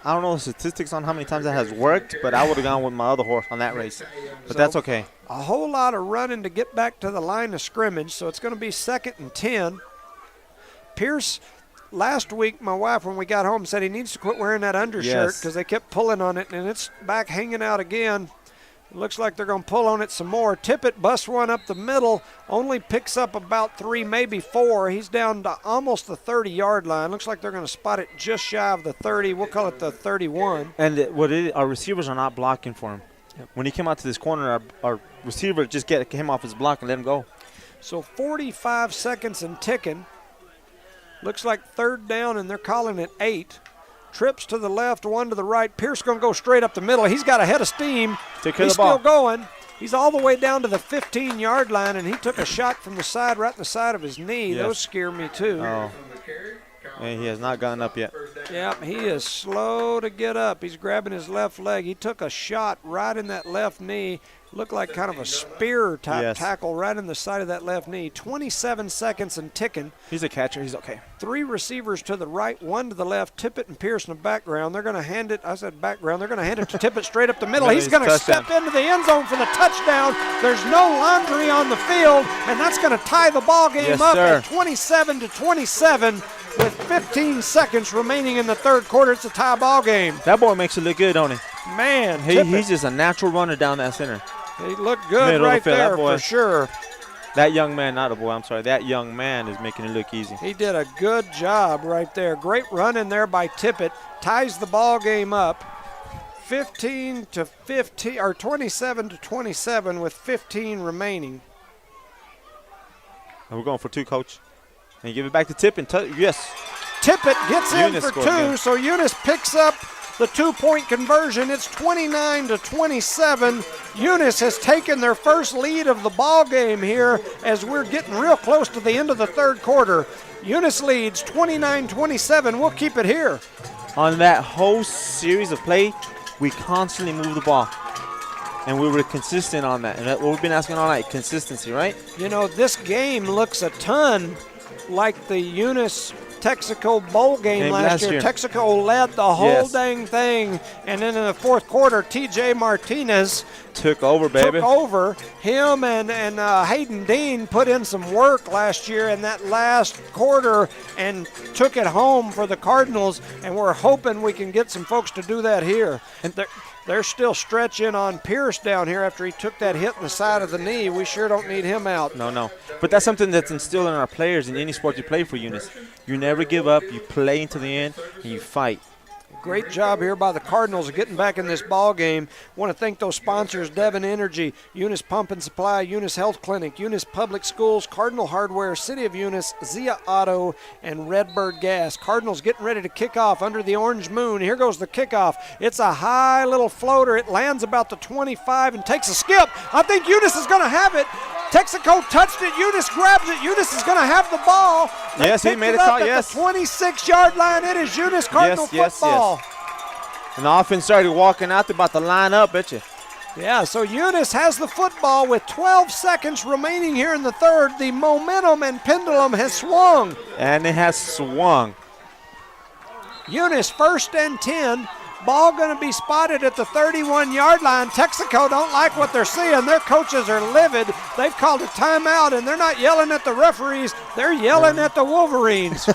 I don't know the statistics on how many times that has worked, but I would have gone with my other horse on that race. But So, that's okay. A whole lot of running to get back to the line of scrimmage. So it's going to be 2nd and 10. Pierce, last week, my wife, when we got home, said he needs to quit wearing that undershirt Yes. because they kept pulling on it, and it's back hanging out again. It looks like they're going to pull on it some more. Tippett busts one up the middle, only picks up about 3, maybe 4. He's down to almost the 30-yard line. Looks like they're going to spot it just shy of the 30. We'll call it the 31. And our receivers are not blocking for him. Yep. When he came out to this corner, our receiver just get him off his block and let him go. So 45 seconds and ticking. Looks like 3rd down, and they're calling it 8. trips to the left, one to the right. Pierce going to go straight up the middle. He's got a head of steam. Take care He's of the ball. still going. He's all the way down to the 15-yard line, and he took a shot from the side, right in the side of his knee. Yes. Those scare me, too. Oh. And he has not gotten up yet. Yeah, he is slow to get up. He's grabbing his left leg. He took a shot right in that left knee. Looked like kind of a spear-type tackle right in the side of that left knee. 27 seconds and ticking. He's a catcher. He's okay. 3 receivers to the right, 1 to the left. Tippett and Pierce in the background. They're going to hand it. I said background. They're going to hand it to Tippett straight up the middle. He's going to step into the end zone for the touchdown. There's no laundry on the field, and that's going to tie the ball game up at 27-27 with 15 seconds remaining in the third quarter. It's a tie ball game. That boy makes it look good, don't he? Man, he's just a natural runner down that center. He looked good right there for sure. That young man, not a boy, I'm sorry. That young man is making it look easy. He did a good job right there. Great run in there by Tippett. Ties the ball game up 27-27 with 15 remaining. And we're going for 2, Coach. And you give it back to Tippett. Yes. Tippett gets Eunice in for 2, so Eunice picks up the 2-point conversion. It's 29-27. Eunice has taken their first lead of the ball game here as we're getting real close to the end of the third quarter. Eunice leads 29-27. We'll keep it here. On that whole series of play, we constantly move the ball. And we were consistent on that. And that's what we've been asking all night, consistency, right? You know, this game looks a ton like the Eunice Texico bowl game last year. Texico led the whole dang thing, and then in the fourth quarter, T.J. Martinez took over, baby. Him and Hayden Dean put in some work last year in that last quarter and took it home for the Cardinals, and we're hoping we can get some folks to do that here. And they're still stretching on Pierce down here after he took that hit in the side of the knee. We sure don't need him out. No. But that's something that's instilled in our players in any sport you play for, Eunice. You never give up. You play into the end, and you fight. Great job here by the Cardinals of getting back in this ball game. Want to thank those sponsors, Devon Energy, Eunice Pump and Supply, Eunice Health Clinic, Eunice Public Schools, Cardinal Hardware, City of Eunice, Zia Auto, and Redbird Gas. Cardinals getting ready to kick off under the orange moon. Here goes the kickoff. It's a high little floater. It lands about the 25 and takes a skip. I think Eunice is going to have it. Texaco touched it. Eunice grabs it. Eunice is going to have the ball. Yes, he made a call, yes. The 26-yard line. It is Eunice Cardinal football. Yes. And the offense started walking out. They're about to line up, bet you. Yeah, so Eunice has the football with 12 seconds remaining here in the third. The momentum and pendulum has swung. And it has swung. Eunice 1st and 10. Ball going to be spotted at the 31-yard line. Texico don't like what they're seeing. Their coaches are livid. They've called a timeout, and they're not yelling at the referees. They're yelling at the Wolverines.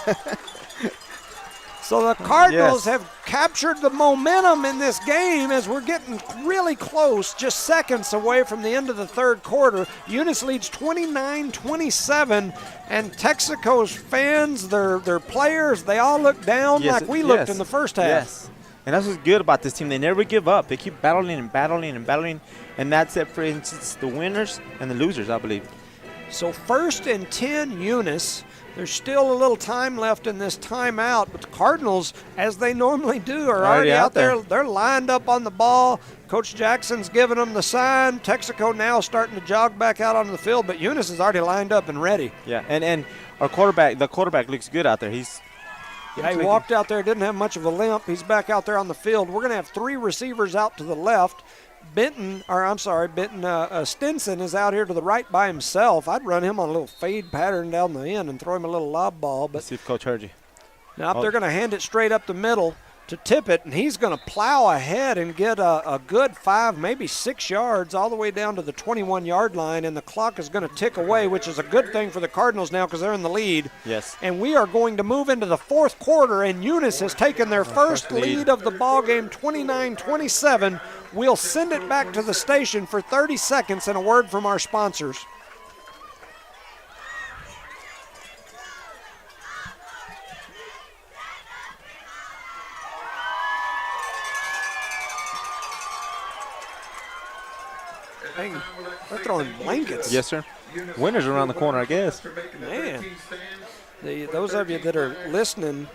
So the Cardinals have captured the momentum in this game as we're getting really close, just seconds away from the end of the third quarter. Eunice leads 29-27, and Texico's fans, their players, they all look down like we looked in the first half. Yes. And that's what's good about this team. They never give up. They keep battling and battling and battling, and that's it for instance the winners and the losers, I believe. So 1st and 10 Eunice. There's still a little time left in this timeout, but the Cardinals, as they normally do, are already out there. They're lined up on the ball. Coach Jackson's giving them the sign. Texico now starting to jog back out on the field, but Eunice is already lined up and ready. Yeah, and our quarterback, the quarterback looks good out there. He walked out there, didn't have much of a limp. He's back out there on the field. We're going to have 3 receivers out to the left. Stinson is out here to the right by himself. I'd run him on a little fade pattern down the end and throw him a little lob ball. But let's see if Coach heard you. Now they're going to hand it straight up the middle to Tippett, and he's going to plow ahead and get a good 5, maybe 6 yards all the way down to the 21-yard line, and the clock is going to tick away, which is a good thing for the Cardinals now because they're in the lead. Yes. And we are going to move into the fourth quarter, and Eunice has taken their first lead of the ball game, 29-27. We'll send it back to the station for 30 seconds and a word from our sponsors. They're throwing blankets. Yes, sir. Winners around the corner, I guess. Man. those of you that are listening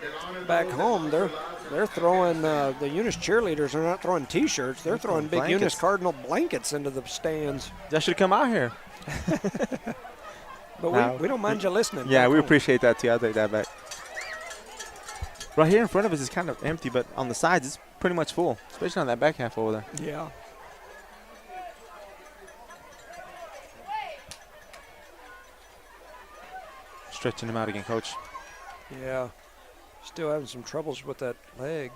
back home, they're throwing the Eunice cheerleaders are not throwing T-shirts. They're throwing big blankets. Eunice Cardinal blankets into the stands. That should come out here. But we don't mind you listening. Yeah, back we home. appreciate that too. I'll take that back. Right here in front of us is kind of empty, but on the sides it's pretty much full, especially on that back half over there. Yeah. Stretching him out again, Coach. Yeah. Still having some troubles with that leg.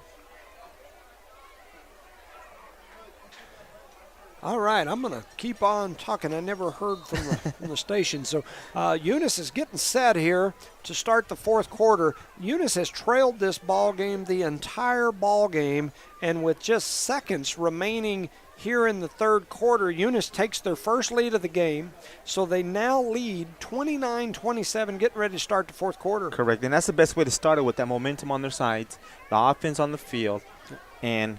All right, I'm going to keep on talking. I never heard from the station. So Eunice is getting set here to start the fourth quarter. Eunice has trailed this ball game the entire ball game, and with just seconds remaining here in the third quarter, Eunice takes their first lead of the game. So they now lead 29-27, getting ready to start the fourth quarter. Correct, and that's the best way to start it with that momentum on their sides, the offense on the field, and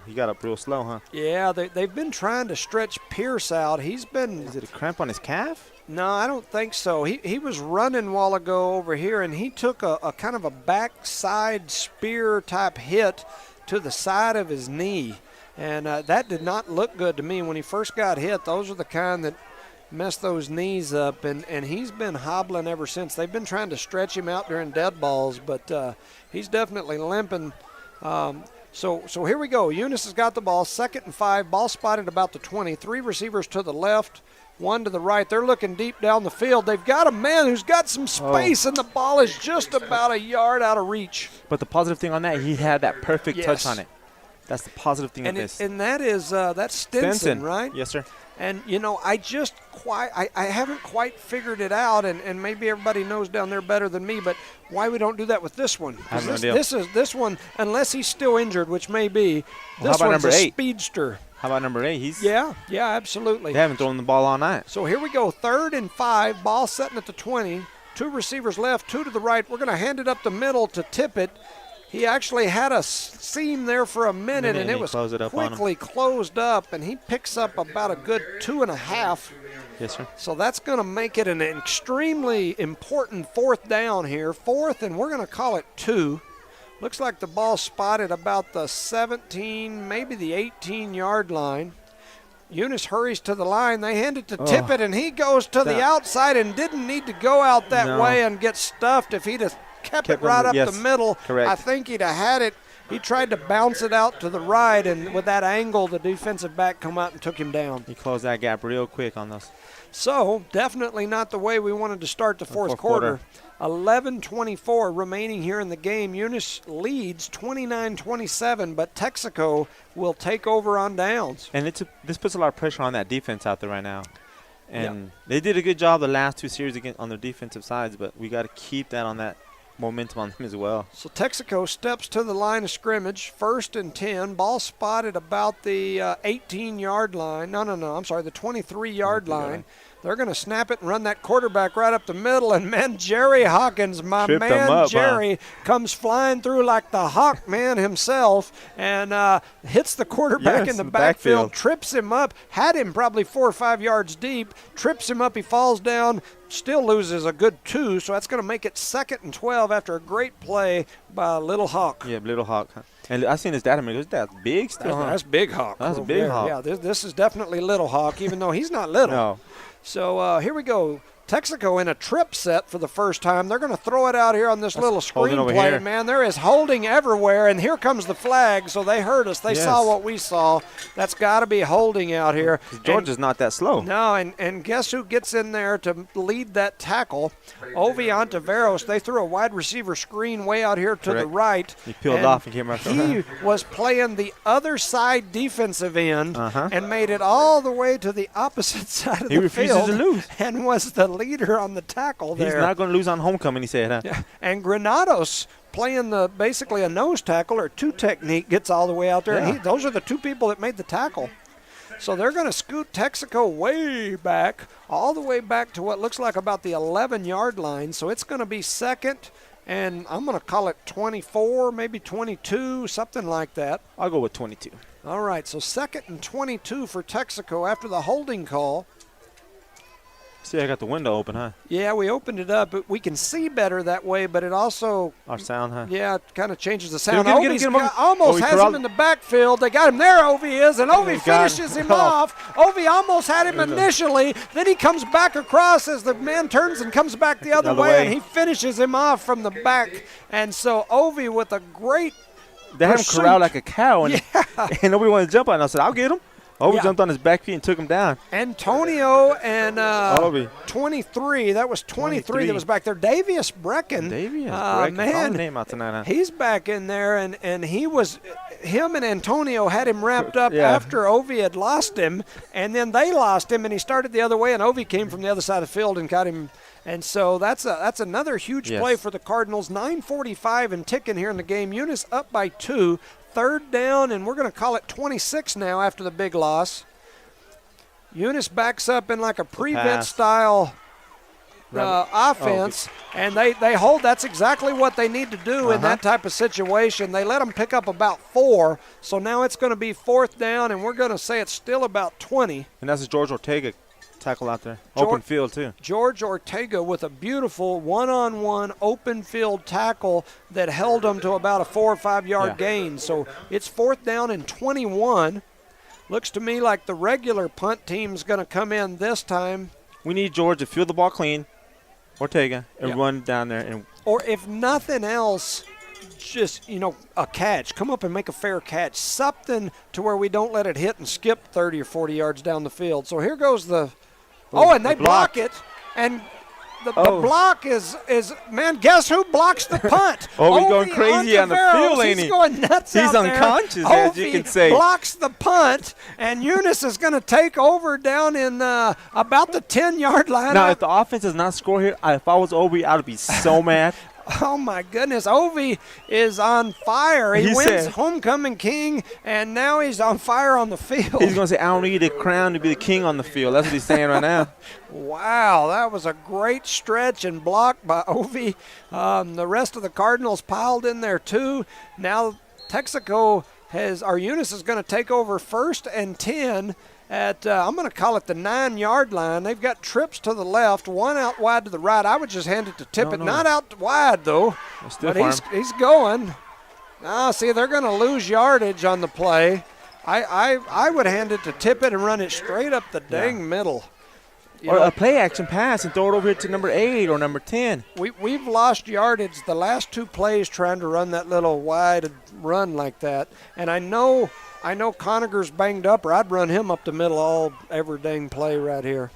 he got up real slow, huh? Yeah, they've been trying to stretch Pierce out. He's been... Is it a cramp on his calf? No, I don't think so. He was running a while ago over here, and he took a kind of a backside spear type hit to the side of his knee. And that did not look good to me when he first got hit. Those are the kind that mess those knees up, and he's been hobbling ever since. They've been trying to stretch him out during dead balls, but he's definitely limping. So here we go. Eunice has got the ball, 2nd and 5. Ball spotted about the 20. 3 receivers to the left, 1 to the right. They're looking deep down the field. They've got a man who's got some space, and the ball is just about a yard out of reach. But the positive thing on that, he had that perfect Yes. touch on it. That's the positive thing of this. And that is that's Stinson, right? Yes, sir. And, I haven't quite figured it out, and maybe everybody knows down there better than me, but why we don't do that with this one. I have no idea. This one, unless he's still injured, which may be, Well, this how about one's number a 8? speedster. How about number 8? He's Yeah, absolutely. They haven't thrown the ball all night. So here we go, 3rd and 5, ball setting at the 20. 2 receivers left, 2 to the right. We're going to hand it up the middle to Tippett. He actually had a seam there for a minute, and it was quickly closed up, and he picks up about a good 2.5. Yes, sir. So that's going to make it an extremely important 4th down here. 4th, and we're going to call it 2. Looks like the ball spotted about the 17, maybe the 18-yard line. Eunice hurries to the line. They hand it to Tippett, and he goes to the outside and didn't need to go out that way and get stuffed if he'd have kept it right up the middle. Correct. I think he'd have had it. He tried to bounce it out to the right, and with that angle, the defensive back come out and took him down. He closed that gap real quick on those. So, definitely not the way we wanted to start the fourth quarter. 11:24 remaining here in the game. Eunice leads 29-27, but Texico will take over on downs. And this puts a lot of pressure on that defense out there right now. And they did a good job the last 2 series again on their defensive sides, but we got to keep that on that momentum on them as well. So Texico steps to the line of scrimmage, 1st and 10. Ball spotted about the 18-yard line. I'm sorry, the 23-yard line. They're going to snap it and run that quarterback right up the middle. And, man, Jerry Hawkins, my Tripped him man up, Jerry, comes flying through like the Hawk man himself and hits the quarterback in the backfield, trips him up, had him probably 4 or 5 yards deep, trips him up, he falls down, still loses a good 2, so that's going to make it 2nd and 12 after a great play by Little Hawk. Yeah, Little Hawk. And I seen his dad. I mean, that's big still. That's Big Hawk. That's a big Hawk. Yeah, this is definitely Little Hawk, even though he's not little. No. So here we go. Texico in a trip set for the first time. They're going to throw it out here on this little screen play, man. There is holding everywhere, and here comes the flag, so they heard us. They saw what we saw. That's got to be holding out here. Georgia's not that slow. No, and guess who gets in there to lead that tackle? Ovi Ontiveros. They threw a wide receiver screen way out here to the right. He peeled off and came right from He was playing the other side defensive end and made it all the way to the opposite side of the field. He refuses to lose. And was the leader on the tackle there. He's not going to lose on homecoming, he said. Huh? Yeah. And Granados playing basically a nose tackle or 2 technique gets all the way out there. Yeah. And those are the 2 people that made the tackle. So they're going to scoot Texico way back, all the way back to what looks like about the 11-yard line. So it's going to be 2nd, and I'm going to call it 24, maybe 22, something like that. I'll go with 22. All right, so 2nd and 22 for Texico after the holding call. See, I got the window open, huh? Yeah, we opened it up. But we can see better that way, but it also, Our sound, huh? yeah, it kind of changes the sound. Get him, Ovi's get him. almost Ovi has Corral- him in the backfield. They got him there, Ovi is, and Ovi got finishes him. him off. Ovi almost had him initially. Then he comes back across as the man turns and comes back the other way, and he finishes him off from the back. And so Ovi with a great They had him pursuit. corralled like a cow, and, and nobody wanted to jump on him. I said, I'll get him. Ovi Yeah. jumped on his back feet and took him down. Antonio and Ovi. 23. That was 23 that was back there. Davius Brecken. Davius, man, name out tonight, huh? he's back in there, and him and Antonio had him wrapped up Yeah. after Ovi had lost him, and then they lost him, and he started the other way, and Ovi came from the other side of the field and got him. And so that's another huge play for the Cardinals. 9:45 and ticking here in the game. Eunice up by 2. 3rd down, and we're going to call it 26 now after the big loss. Eunice backs up in like a prevent style offense, and they hold. That's exactly what they need to do in that type of situation. They let them pick up about 4, so now it's going to be 4th down, and we're going to say it's still about 20. And that's a George Ortega tackle out there. Open field, too. George Ortega with a beautiful one-on-one open field tackle that held them to about a 4 or 5 yard gain. So it's 4th down and 21. Looks to me like the regular punt team's going to come in this time. We need George to field the ball clean, Ortega, and run down there. And or if nothing else, just, a catch. Come up and make a fair catch. Something to where we don't let it hit and skip 30 or 40 yards down the field. So here goes and they block it. And the block is, man, guess who blocks the punt? He's going crazy on the field, ain't he? He's going nuts He's out there. unconscious, as you can say. Blocks the punt, and Eunice is going to take over down in about the 10-yard line. Now, if the offense does not score here, if I was Obi, I would be so mad. Oh, my goodness. Ovi is on fire. He wins Homecoming King, and now he's on fire on the field. He's going to say, I don't need a crown to be the king on the field. That's what he's saying right now. Wow, that was a great stretch and block by Ovi. The rest of the Cardinals piled in there, too. Now Texico Eunice is going to take over 1st and 10 at, I'm going to call it the 9-yard line. They've got trips to the left, one out wide to the right. I would just hand it to Tippett. Not out wide, though. But he's going. See, they're going to lose yardage on the play. I would hand it to Tippett and run it straight up the dang middle. Or a play action pass and throw it over here to number 8 or number 10. We've lost yardage the last 2 plays trying to run that little wide run like that. And I know Conager's banged up, or I'd run him up the middle every dang play right here.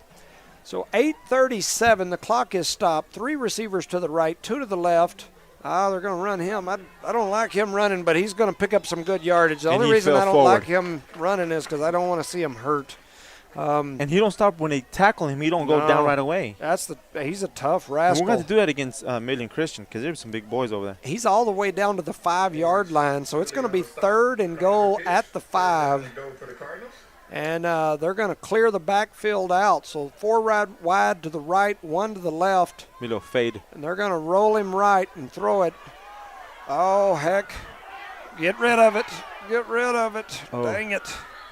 So 8:37, the clock is stopped. 3 receivers to the right, 2 to the left. They're going to run him. I don't like him running, but he's going to pick up some good yardage. The only reason I don't like him running is because I don't want to see him hurt. And he don't stop when they tackle him. He don't go down right away. He's a tough rascal. We're going to have to do that against Midland Christian because there's some big boys over there. He's all the way down to the 5-yard line, so it's going to be 3rd and goal at the 5. And they're going to clear the backfield out. So 4 wide to the right, 1 to the left. A little fade. And they're going to roll him right and throw it. Oh, heck. Get rid of it. Get rid of it. Dang it.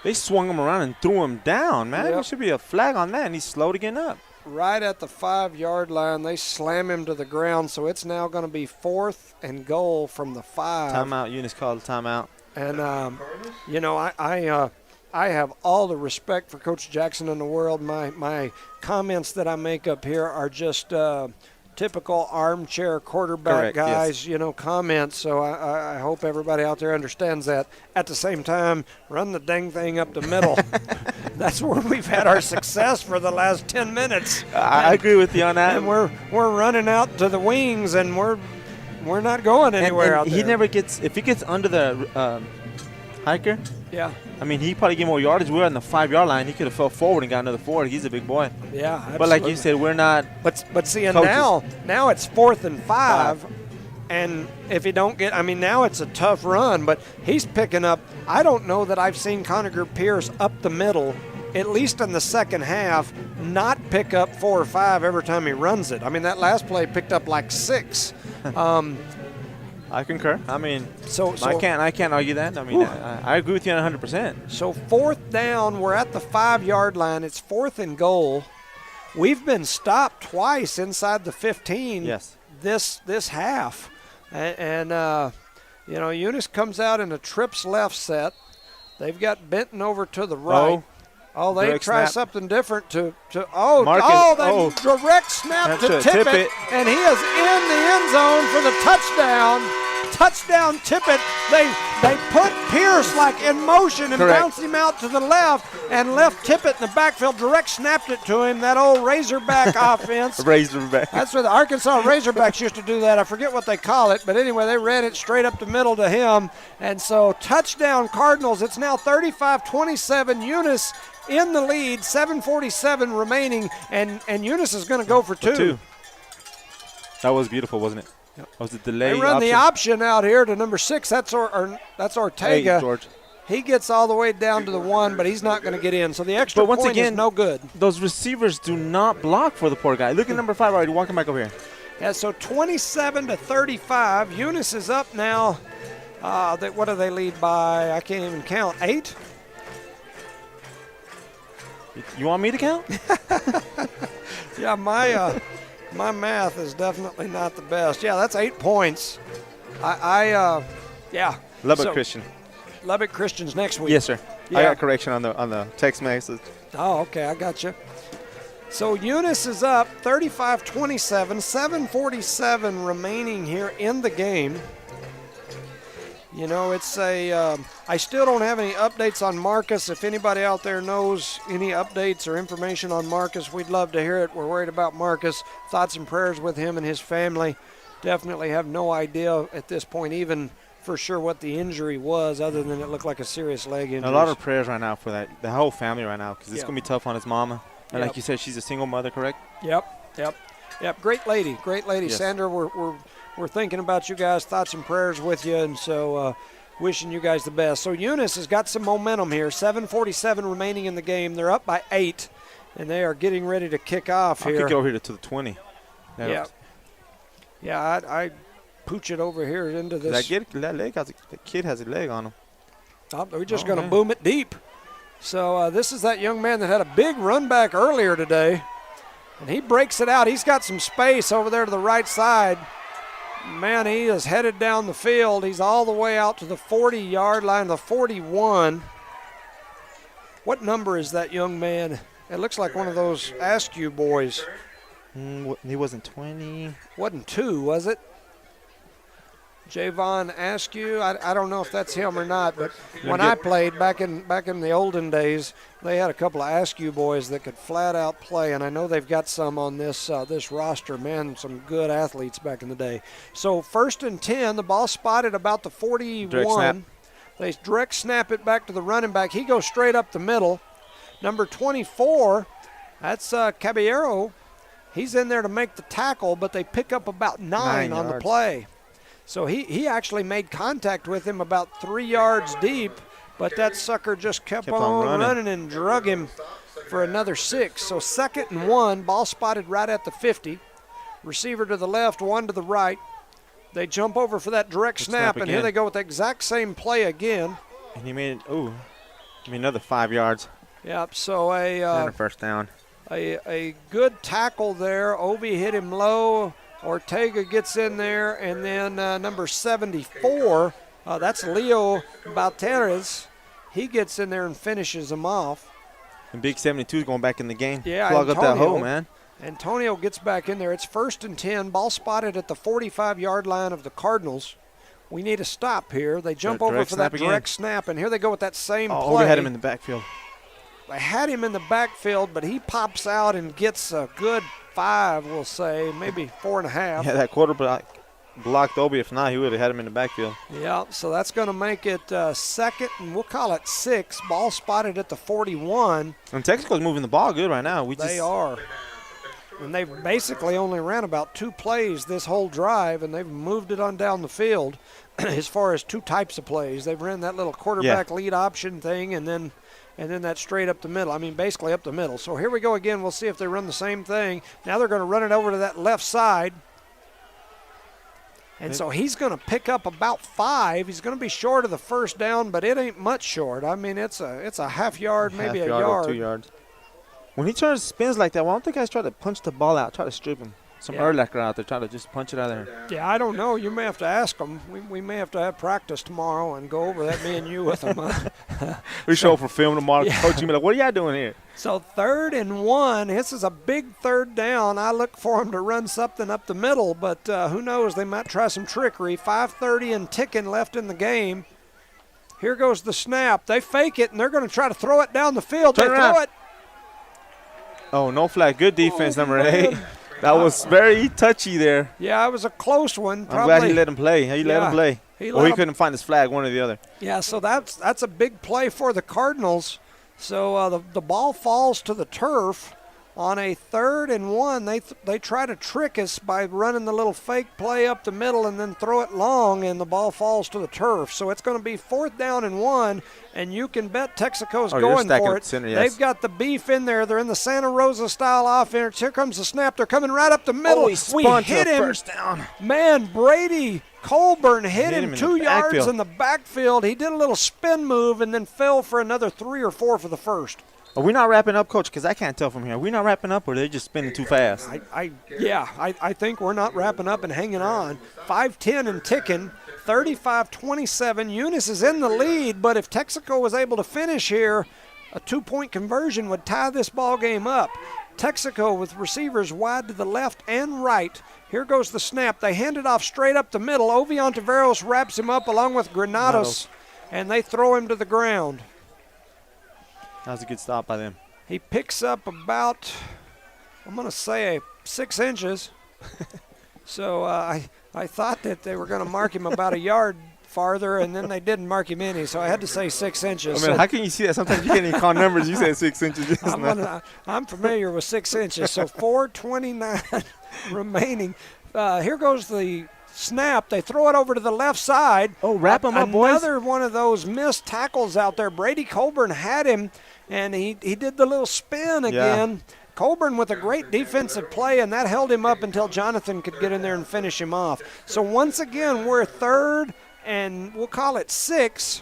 They swung him around and threw him down, man. There should be a flag on that, and he's slow to get up. Right at the 5-yard line, they slam him to the ground, so it's now going to be 4th and goal from the 5. Timeout. Eunice called a timeout. And, I have all the respect for Coach Jackson in the world. My comments that I make up here are just typical armchair quarterback guys, comments. So I hope everybody out there understands that. At the same time, run the dang thing up the middle. That's where we've had our success for the last 10 minutes. I agree with you on that. And we're running out to the wings, and we're not going anywhere out there. He never gets, if he gets under the hiker. Yeah. I mean, he probably get more yardage. We're on the 5-yard line. He could have fell forward and got another 4. He's a big boy. Yeah, absolutely. But like you said, we're not. But see, and now it's 4th and 5, and if you don't get, now it's a tough run. But he's picking up. I don't know that I've seen Conager Pierce up the middle, at least in the second half, not pick up 4 or 5 every time he runs it. That last play picked up like 6. I concur. So I can't argue that. I agree with you 100%. So 4th down, we're at the 5-yard line. It's 4th and goal. we've been stopped twice inside the 15 Yes. this half. And you know, Eunice comes out in a trips left set. They've got Benton over to the right. Oh, they direct try snap. something different to Marcus, they direct snap to That's Tippett, and he is in the end zone for the touchdown. Touchdown Tippett. They put Pierce like in motion and Correct. bounced him out to the left and left Tippett in the backfield. Direct snapped it to him. That old Razorback offense. Razorback. That's where the Arkansas Razorbacks used to do that. I forget what they call it, but anyway, they ran it straight up the middle to him. And so touchdown Cardinals. It's now 35-27. Eunice in the lead, 7:47 remaining, and Eunice is going to go for two. That was beautiful, wasn't it? Yep. That was a delay They run option. the option out here to number 6. That's Ortega. Hey, George. He gets all the way down to the 1, but he's not going to get in. So the extra But once point again, is no good. Those receivers do not block for the poor guy. Look at number 5 already walking back over here. Yeah, so 27-35. Eunice is up now. What do they lead by? I can't even count. 8? You want me to count? Yeah, my math is definitely not the best. Yeah, that's 8 points. Yeah. Lubbock So, Christian. Lubbock Christian's next week. Yes, sir. Yeah. I got correction on the text message. Oh, okay, I got you. So Eunice is up 35-27, 7:47 remaining here in the game. You know, it's I still don't have any updates on Marcus. If anybody out there knows any updates or information on Marcus, we'd love to hear it. We're worried about Marcus. Thoughts and prayers with him and his family. Definitely have no idea at this point even for sure what the injury was, other than it looked like a serious leg injury. A lot of prayers right now for the whole family right now, because it's Yeah. going to be tough on his mama. And Yep. like you said, she's a single mother, correct? Yep. Great lady. Yes. Sandra, we're thinking about you guys. Thoughts and prayers with you, and so wishing you guys the best. So Eunice has got some momentum here. 7:47 remaining in the game. They're up by 8, and they are getting ready to kick off I'll here. kick it over here to the 20. Yeah, I pooch it over here into this. That kid has a leg on him. We're just going to man. boom it deep. So this is that young man that had a big run back earlier today, and he breaks it out. He's got some space over there to the right side. Man, he is headed down the field. He's all the way out to the 40-yard line, the 41. What number is that young man? It looks like one of those Askew boys. He wasn't 20. Wasn't 2, was it? Javon Askew. I don't know if that's him or not, but when I played back in the olden days, they had a couple of Askew boys that could flat out play, and I know they've got some on this roster. Man, some good athletes back in the day. So 1st and 10, the ball spotted about the 41. Direct snap. They direct snap it back to the running back. He goes straight up the middle. Number 24, that's Caballero. He's in there to make the tackle, but they pick up about 9 on the yards. play. So he actually made contact with him about 3 yards deep, but that sucker just kept on running and drug him for another 6. So 2nd and 1, ball spotted right at the 50. Receiver to the left, 1 to the right. They jump over for that direct snap, and here again. they go with the exact same play again. And he made another 5 yards. Yep, so And a first down. a good tackle there. Obi hit him low. Ortega gets in there, and then number 74, that's Leo Balteres. He gets in there and finishes him off. And Big 72 is going back in the game. Yeah, Plug up that Antonio. hole, man. Antonio gets back in there. It's 1st and 10. Ball spotted at the 45-yard line of the Cardinals. We need a stop here. They jump over direct for that snap again. direct snap, and here they go with that same play. Obi had him in the backfield. They had him in the backfield, but he pops out and gets a good 5, we'll say, maybe 4.5. Yeah, that quarterback blocked Obi. If not, he would have had him in the backfield. Yeah, so that's going to make it 2nd, and we'll call it 6. Ball spotted at the 41. And Texico's moving the ball good right now. They are. And they've basically only ran about 2 plays this whole drive, and they've moved it on down the field as far as 2 types of plays. They've ran that little quarterback lead option thing, and then that straight up the middle. I mean, basically up the middle. So here we go again. We'll see if they run the same thing. Now they're going to run it over to that left side. And so he's going to pick up about 5. He's going to be short of the first down, but it ain't much short. I mean, it's a half yard, maybe a yard. 2 yards. When he spins like that, why don't the guys try to punch the ball out, try to strip him? Some Urlacher out there, try to just punch it out of there. Yeah, I don't know. You may have to ask them. We may have to have practice tomorrow and go over that, me and you with them. We show up for film tomorrow. Coach, you be like, what are y'all doing here? So 3rd and 1. This is a big 3rd down. I look for them to run something up the middle, but who knows? They might try some trickery. 5:30 and ticking left in the game. Here goes the snap. They fake it, and they're going to try to throw it down the field. They throw it. Oh, no flag. Good defense, number 8. That was very touchy there. Yeah, it was a close one. I'm glad he let him play. He let him play. He couldn't find his flag, one or the other. Yeah, so that's a big play for the Cardinals. So the ball falls to the turf. On a 3rd and 1, they try to trick us by running the little fake play up the middle and then throw it long, and the ball falls to the turf. So it's going to be 4th down and 1, and you can bet Texico's going for it. Center, yes. They've got the beef in there. They're in the Santa Rosa style offense. Here comes the snap. They're coming right up the middle. We hit him. First down. Man, Brady Colburn hit him 2 yards in the backfield. He did a little spin move and then fell for another 3 or 4 for the first. Are we not wrapping up, Coach? Because I can't tell from here. Are we not wrapping up, or are they just spinning too fast? I think we're not wrapping up and hanging on. 5:10 and ticking, 35-27. Eunice is in the lead, but if Texico was able to finish here, a 2-point conversion would tie this ball game up. Texico with receivers wide to the left and right. Here goes the snap. They hand it off straight up the middle. Ovion Taveros wraps him up along with Granados, and they throw him to the ground. That was a good stop by them. He picks up about, I'm going to say, 6 inches. So I thought that they were going to mark him about a yard farther, and then they didn't mark him any, so I had to say 6 inches. I mean, how can you see that? Sometimes you can't even call numbers. You said 6 inches. I'm familiar with 6 inches, so 4:29 remaining. Here goes the snap. They throw it over to the left side. Oh, wrap him up, boys. Another one of those missed tackles out there. Brady Colburn had him, and he did the little spin again. Yeah. Colburn with a great defensive play, and that held him up until Jonathan could get in there and finish him off. So once again, we're 3rd, and we'll call it 6.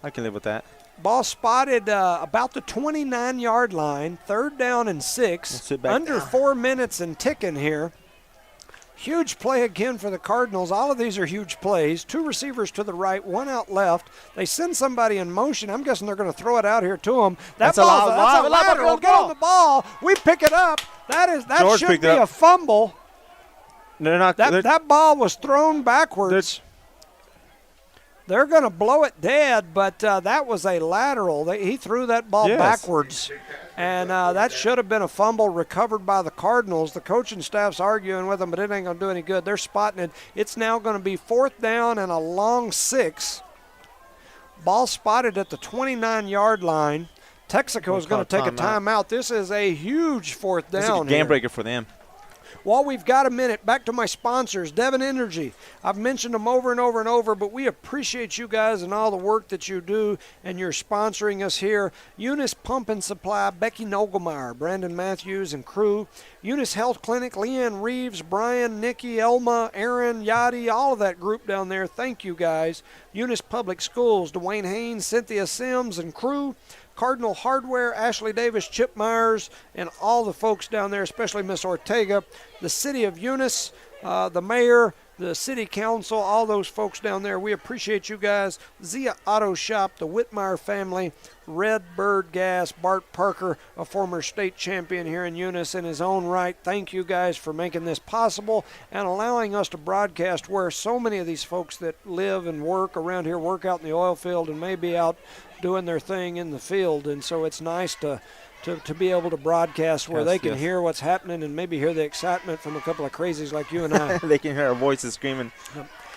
I can live with that. Ball spotted about the 29-yard line, 3rd down and 6. Under 4 minutes and ticking here. Huge play again for the Cardinals. All of these are huge plays. 2 receivers to the right, 1 out left. They send somebody in motion. I'm guessing they're going to throw it out here to them. That's a lateral. Get on the ball. We pick it up. That should be a fumble. They're not. That ball was thrown backwards. They're going to blow it dead, but that was a lateral. He threw that ball backwards, and that should have been a fumble recovered by the Cardinals. The coaching staff's arguing with them, but it ain't going to do any good. They're spotting it. It's now going to be 4th down and a long 6. Ball spotted at the 29-yard line. Texico is going to take a timeout. This is a huge 4th down. This is a game breaker for them. While we've got a minute, back to my sponsors, Devon Energy. I've mentioned them over and over and over, but we appreciate you guys and all the work that you do, and you're sponsoring us here. Eunice Pump and Supply, Becky Nogelmeyer, Brandon Matthews and crew. Eunice Health Clinic, Leanne Reeves, Brian, Nikki, Elma, Aaron, Yadi, all of that group down there. Thank you guys. Eunice Public Schools, Dwayne Haynes, Cynthia Sims and crew. Cardinal Hardware, Ashley Davis, Chip Myers, and all the folks down there, especially Miss Ortega, the city of Eunice, the mayor, the city council, all those folks down there. We appreciate you guys. Zia Auto Shop, the Whitmire family, Red Bird Gas, Bart Parker, a former state champion here in Eunice in his own right. Thank you guys for making this possible and allowing us to broadcast where so many of these folks that live and work around here work out in the oil field and may be out doing their thing in the field, and so it's nice to be able to broadcast where they can hear what's happening and maybe hear the excitement from a couple of crazies like you and I. They can hear our voices screaming,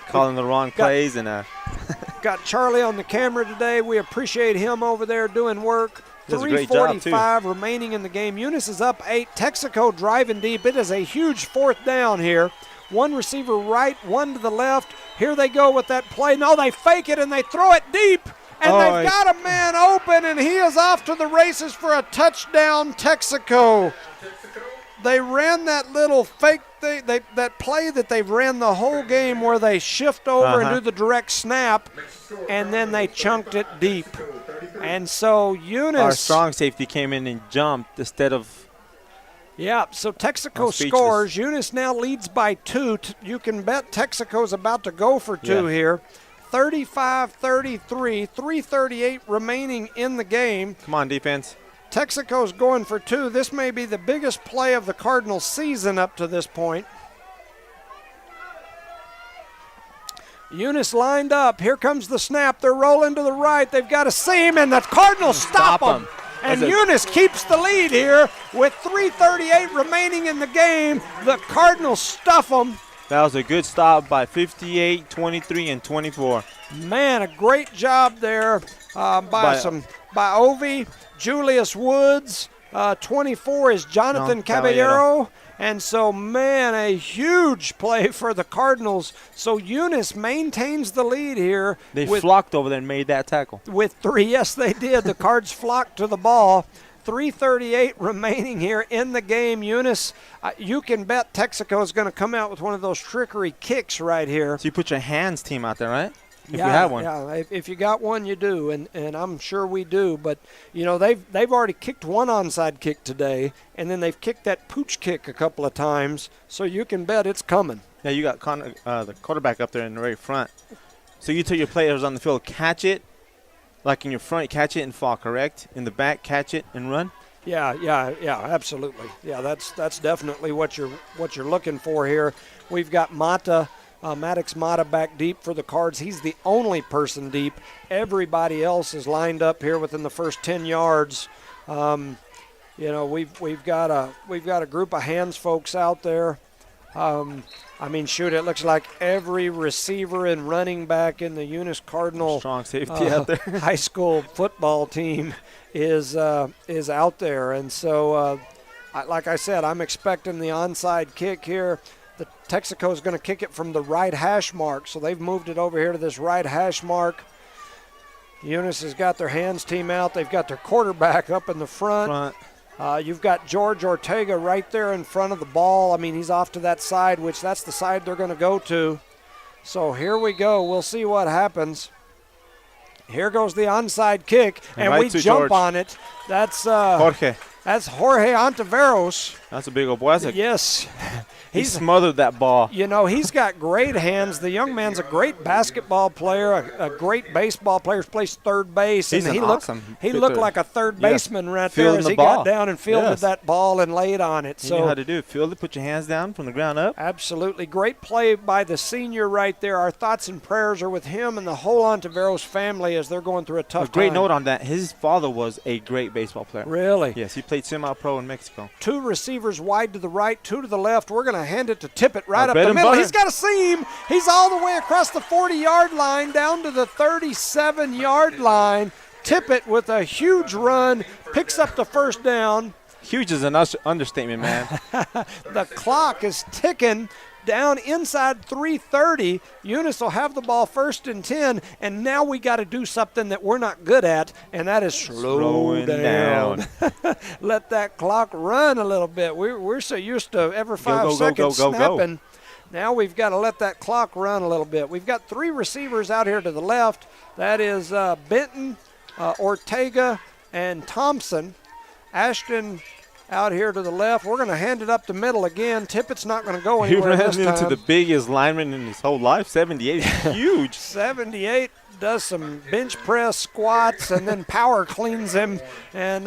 calling the wrong plays. Got Charlie on the camera today. We appreciate him over there doing work. 3:45 remaining in the game. Eunice is up 8. Texico driving deep. It is a huge 4th down here. 1 receiver right, 1 to the left. Here they go with that play. No, they fake it and they throw it deep. And they've got a man open, and he is off to the races for a touchdown, Texico. They ran that little fake thing, that play that they've ran the whole game where they shift over and do the direct snap, and then they chunked it deep. And so Eunice. Our strong safety came in and jumped instead of. Yeah, so Texico I'm speechless. scores. Eunice now leads by 2. You can bet Texaco's about to go for 2 here. 35-33, 3:38 remaining in the game. Come on, defense. Texico's going for 2. This may be the biggest play of the Cardinals season up to this point. Eunice lined up. Here comes the snap. They're rolling to the right. They've got a seam, and the Cardinals stop them. And Eunice keeps the lead here with 3:38 remaining in the game. The Cardinals stuff them. That was a good stop by 58, 23, and 24. Man, a great job there by Ovi. Julius Woods. 24 is Jonathan Caballero. And so, man, a huge play for the Cardinals. So Eunice maintains the lead here. They flocked over there and made that tackle. With 3, yes, they did. The Cards flocked to the ball. 3:38 remaining here in the game. Eunice, you can bet Texico is going to come out with one of those trickery kicks right here. So you put your hands team out there, right? If you have one. Yeah, if you got one, you do, and I'm sure we do. But, you know, they've already kicked one onside kick today, and then they've kicked that pooch kick a couple of times, so you can bet it's coming. Yeah, you got the quarterback up there in the very front. So you tell your players on the field, catch it, like in your front, catch it and fall, correct? In the back, catch it and run? Yeah, absolutely. Yeah, that's definitely what you're looking for here. We've got Maddox Mata back deep for the Cards. He's the only person deep. Everybody else is lined up here within the first 10 yards. You know, we've got a group of hands folks out there. I mean, shoot, it looks like every receiver and running back in the Eunice Cardinal strong safety out there. high school football team is out there. And so, like I said, I'm expecting the onside kick here. The Texico is going to kick it from the right hash mark, so they've moved it over here to this right hash mark. Eunice has got their hands team out. They've got their quarterback up in the front. You've got George Ortega right there in front of the ball. I mean, he's off to that side, which that's the side they're going to go to. So here we go. We'll see what happens. Here goes the onside kick, and right we jump George. on it. That's Jorge. That's Jorge Ontiveros. That's a big old boy. Yes. He smothered that ball. You know, he's got great hands. The young man's a great basketball player, a great baseball player. Plays third base. He's and he awesome. He looked like a third baseman right there Fielding as the he ball. got down and fielded Yes. that ball and laid on it. You know how to do it. Field it, put your hands down from the ground up. Absolutely. Great play by the senior right there. Our thoughts and prayers are with him and the whole Ontiveros family as they're going through a tough A great time. note on that. His father was a great baseball player. Really? Yes, he played semi-pro in Mexico. 2 receivers wide to the right, 2 to the left. We're going to hand it to Tippett right up bet the and middle. butter. He's got a seam. He's all the way across the 40-yard line down to the 37-yard line. Tippett with a huge run picks up the first down. Huge is an understatement, man. The clock is ticking down inside 3:30. Eunice will have the ball 1st and 10, and now we got to do something that we're not good at, and that is slow down. Let that clock run a little bit. We're so used to every 5 seconds snapping. Now we've got to let that clock run a little bit. We've got 3 receivers out here to the left. That is Benton, Ortega, and Thompson. Ashton out here to the left. We're going to hand it up the middle again. Tippett's not going to go He anywhere ran this time. into the biggest lineman in his whole life. 78 is huge. 78 does some bench press squats and then power cleans him. And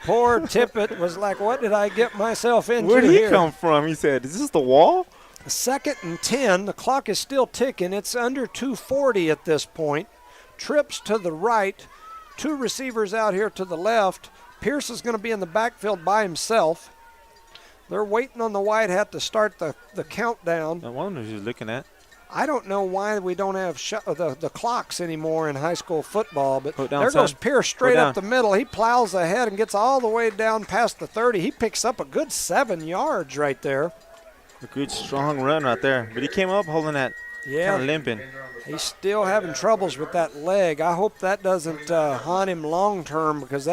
poor Tippett was like, what did I get myself into Where did he here? come from? He said, is this the wall? 2nd and 10. The clock is still ticking. It's under 2:40 at this point. Trips to the right. 2 receivers out here to the left. Pierce is going to be in the backfield by himself. They're waiting on the white hat to start the countdown. I wonder who's looking at. I don't know why we don't have the clocks anymore in high school football, but Put down, there son. goes Pierce straight Put up the middle. He plows ahead and gets all the way down past the 30. He picks up a good 7 yards right there. A good strong run right there. But he came up holding that, kind of limping. He's still having troubles with that leg. I hope that doesn't haunt him long term, because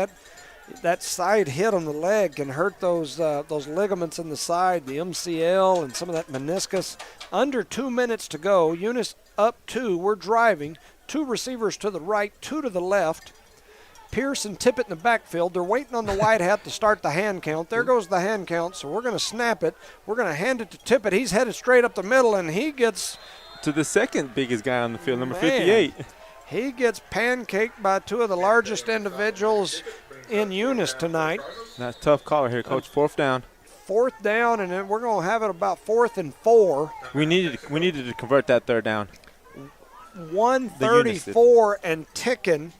that side hit on the leg can hurt those ligaments in the side, the MCL and some of that meniscus. Under 2 minutes to go. Eunice up 2. We're driving. 2 receivers to the right, 2 to the left. Pierce and Tippett in the backfield. They're waiting on the white hat to start the hand count. There goes the hand count, so we're going to snap it. We're going to hand it to Tippett. He's headed straight up the middle, and he gets to the second biggest guy on the field, number Man. 58. He gets pancaked by two of the largest individuals in Eunice tonight. That's a tough call here, Coach. 4th down. 4th down, and then we're going to have it about 4th and 4. We needed to convert that 3rd down. 134 and ticking.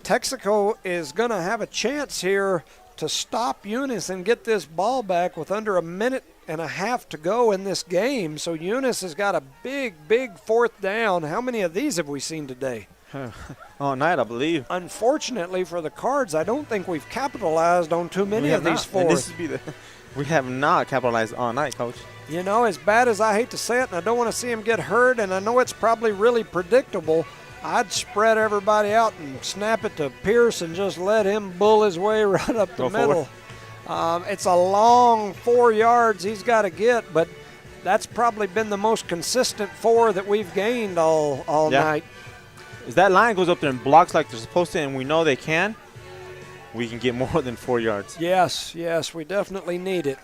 Texico is going to have a chance here to stop Eunice and get this ball back with under a minute and a half to go in this game. So Eunice has got a big 4th down. How many of these have we seen today? All night, I believe. Unfortunately for the Cards, I don't think we've capitalized on too many of these fourths. We have not capitalized all night, Coach. You know, as bad as I hate to say it, and I don't want to see him get hurt, and I know it's probably really predictable, I'd spread everybody out and snap it to Pierce and just let him bull his way right up the middle. It's a long 4 yards he's got to get, but that's probably been the most consistent 4 that we've gained all night. As that line goes up there and blocks like they're supposed to, and we know they can, we can get more than 4 yards. Yes, we definitely need it.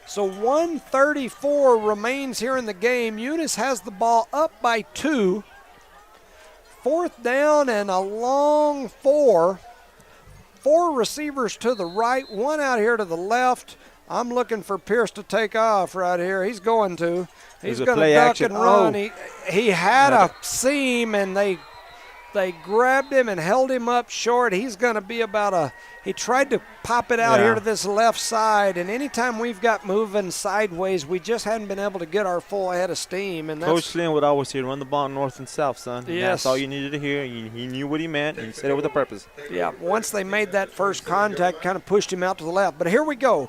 So 1:34 remains here in the game. Eunice has the ball up by 2. 4th down and a long 4. 4 receivers to the right, 1 out here to the left. I'm looking for Pierce to take off right here. He's going to. He's going to duck and run. He had a seam, and they grabbed him and held him up short. He's going to be he tried to pop it out here to this left side, and anytime we've got moving sideways, we just hadn't been able to get our full head of steam. And Coach Flynn would always say, run the ball north and south, son. Yes. That's all you needed to hear. He knew what he meant, and he said it with a purpose. Yeah, once they made that first contact, kind of pushed him out to the left. But here we go.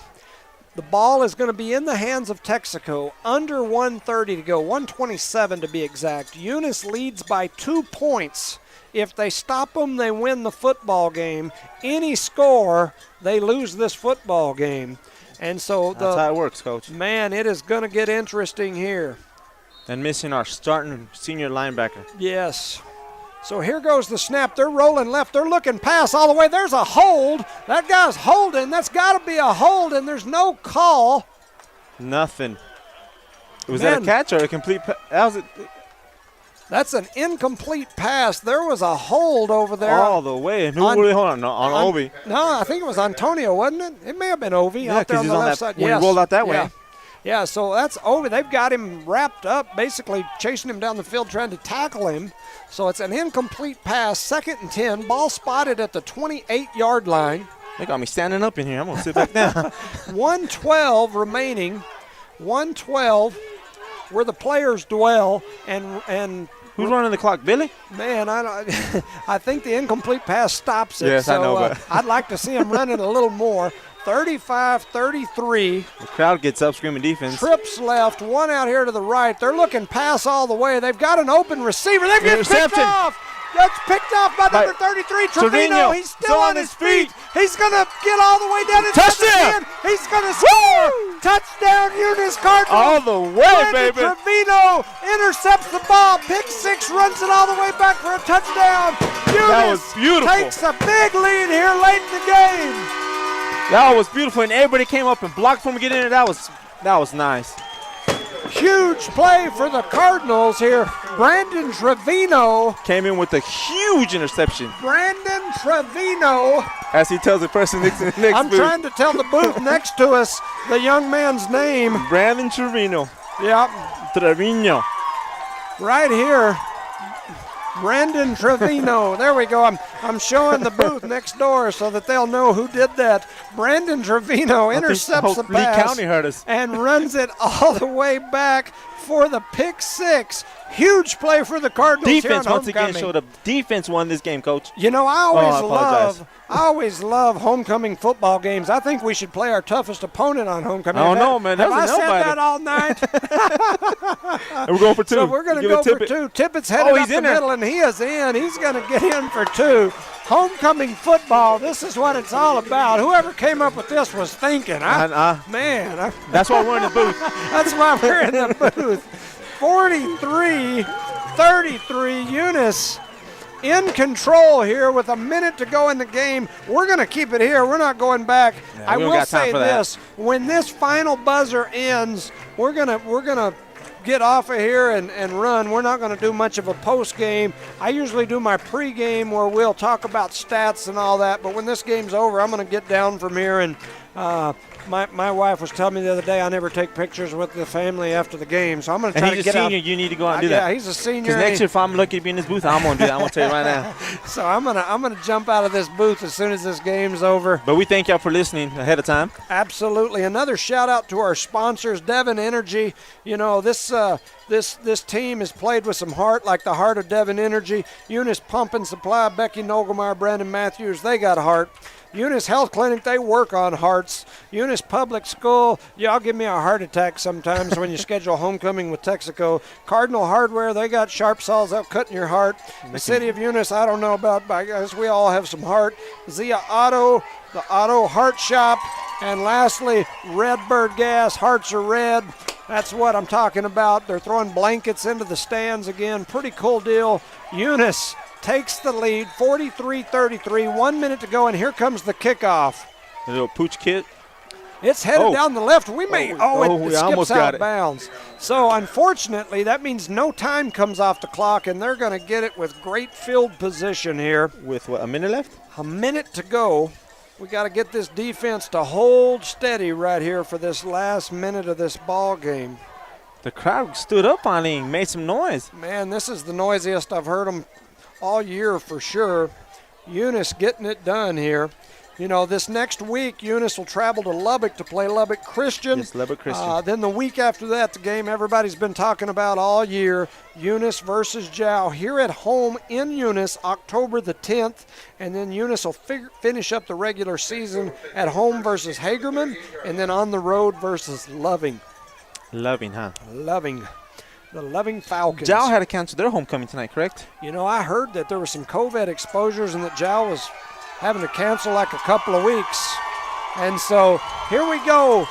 The ball is going to be in the hands of Texico. Under 1:30 to go, 1:27 to be exact. Eunice leads by 2 points. If they stop them, they win the football game. Any score, they lose this football game. And so that's how it works, Coach. Man, it is going to get interesting here. And missing our starting senior linebacker. Yes. So here goes the snap. They're rolling left. They're looking pass all the way. There's a hold. That guy's holding. That's got to be a hold, and there's no call. Nothing. Was that a catch or a complete pass? That's an incomplete pass. There was a hold over there. All the way. And who really hold on Obi? No, I think it was Antonio, wasn't it? It may have been Ovi out there on the left side. When he rolled out that way. Yeah, so that's Ovi. They've got him wrapped up, basically chasing him down the field, trying to tackle him. So it's an incomplete pass, 2nd and 10. Ball spotted at the 28-yard line. They got me standing up in here. I'm going to sit back down. 1:12 remaining. 1:12 where the players dwell, and who's running the clock, Billy? Man, I think the incomplete pass stops it. Yes, so, I know, but I'd like to see him running a little more. 35-33. The crowd gets up screaming defense. Trips left, 1 out here to the right. They're looking pass all the way. They've got an open receiver. They've been picked off. That's picked off by number 33, Trevino. He's still on his feet. He's going to get all the way down. Touchdown. He's going to score. Touchdown, Eunice Cardinals. All the way, baby. Trevino intercepts the ball. Pick 6, runs it all the way back for a touchdown. That was beautiful. Takes a big lead here late in the game. That was beautiful, and everybody came up and blocked from getting in. That was nice. Huge play for the Cardinals here. Brandon Trevino came in with a huge interception. Brandon Trevino. As he tells the person next to the next I'm booth. trying to tell the booth next to us the young man's name. Brandon Trevino. Yep. Trevino. Right here. Brandon Trevino. There we go. I'm showing the booth next door so that they'll know who did that. Brandon Trevino intercepts the pass Lee County heard us. and runs it all the way back for the pick 6. Huge play for the Cardinals. Defense here on once again showed up. Defense won this game, Coach. You know, I apologize. always love homecoming football games. I think we should play our toughest opponent on homecoming. I don't know, man. Have I That's a said no-brainer. that all night? And we're going for 2. So we're going to go for 2. Tippett's headed up the middle, and he is in. He's going to get in for 2. Homecoming football, this is what it's all about. Whoever came up with this was thinking. That's why we're in the booth. That's why we're in the booth. 43-33, Eunice in control here with a minute to go in the game. We're going to keep it here. We're not going back. Yeah, I we don't will got time say for that. this. When this final buzzer ends, we're gonna get off of here and run. We're not going to do much of a post game. I usually do my pre-game where we'll talk about stats and all that, but when this game's over, I'm going to get down from here. And my wife was telling me the other day I never take pictures with the family after the game, so I'm going to try And to he's a get senior. out. You need to go out and do that. Yeah, he's a senior. Because next year, if I'm lucky to be in this booth, I'm going to do that. I'm going to tell you right now. So I'm gonna jump out of this booth as soon as this game's over. But we thank y'all for listening ahead of time. Absolutely. Another shout out to our sponsors, Devon Energy. You know, this team has played with some heart, like the heart of Devon Energy. Eunice Pump and Supply, Becky Nogelmeyer, Brandon Matthews, they got heart. Eunice Health Clinic, they work on hearts. Eunice Public School, y'all give me a heart attack sometimes when you schedule homecoming with Texico. Cardinal Hardware, they got sharp saws out cutting your heart. The city of Eunice, I don't know about, but I guess we all have some heart. Zia Auto, the Auto Heart Shop. And lastly, Redbird Gas, hearts are red. That's what I'm talking about. They're throwing blankets into the stands again. Pretty cool deal. Eunice takes the lead, 43-33, 1 minute to go, and here comes the kickoff. A little pooch kit. It's headed down the left. We may, it we skips almost out got of it. bounds. So unfortunately, that means no time comes off the clock, and they're going to get it with great field position here. With what, a minute left? A minute to go. We got to get this defense to hold steady right here for this last minute of this ball game. The crowd stood up on him, made some noise. Man, this is the noisiest I've heard them all year for sure. Eunice getting it done here. You know, this next week, Eunice will travel to Lubbock to play Lubbock Christian. Yes, Lubbock Christian. Then the week after that, the game everybody's been talking about all year, Eunice versus Jow here at home in Eunice, October the 10th. And then Eunice will finish up the regular season at home versus Hagerman, and then on the road versus Loving. Loving, huh? Loving. The Loving Falcons. Jow had to cancel their homecoming tonight, correct? You know, I heard that there were some COVID exposures and that Jow was having to cancel like a couple of weeks. And so here we go.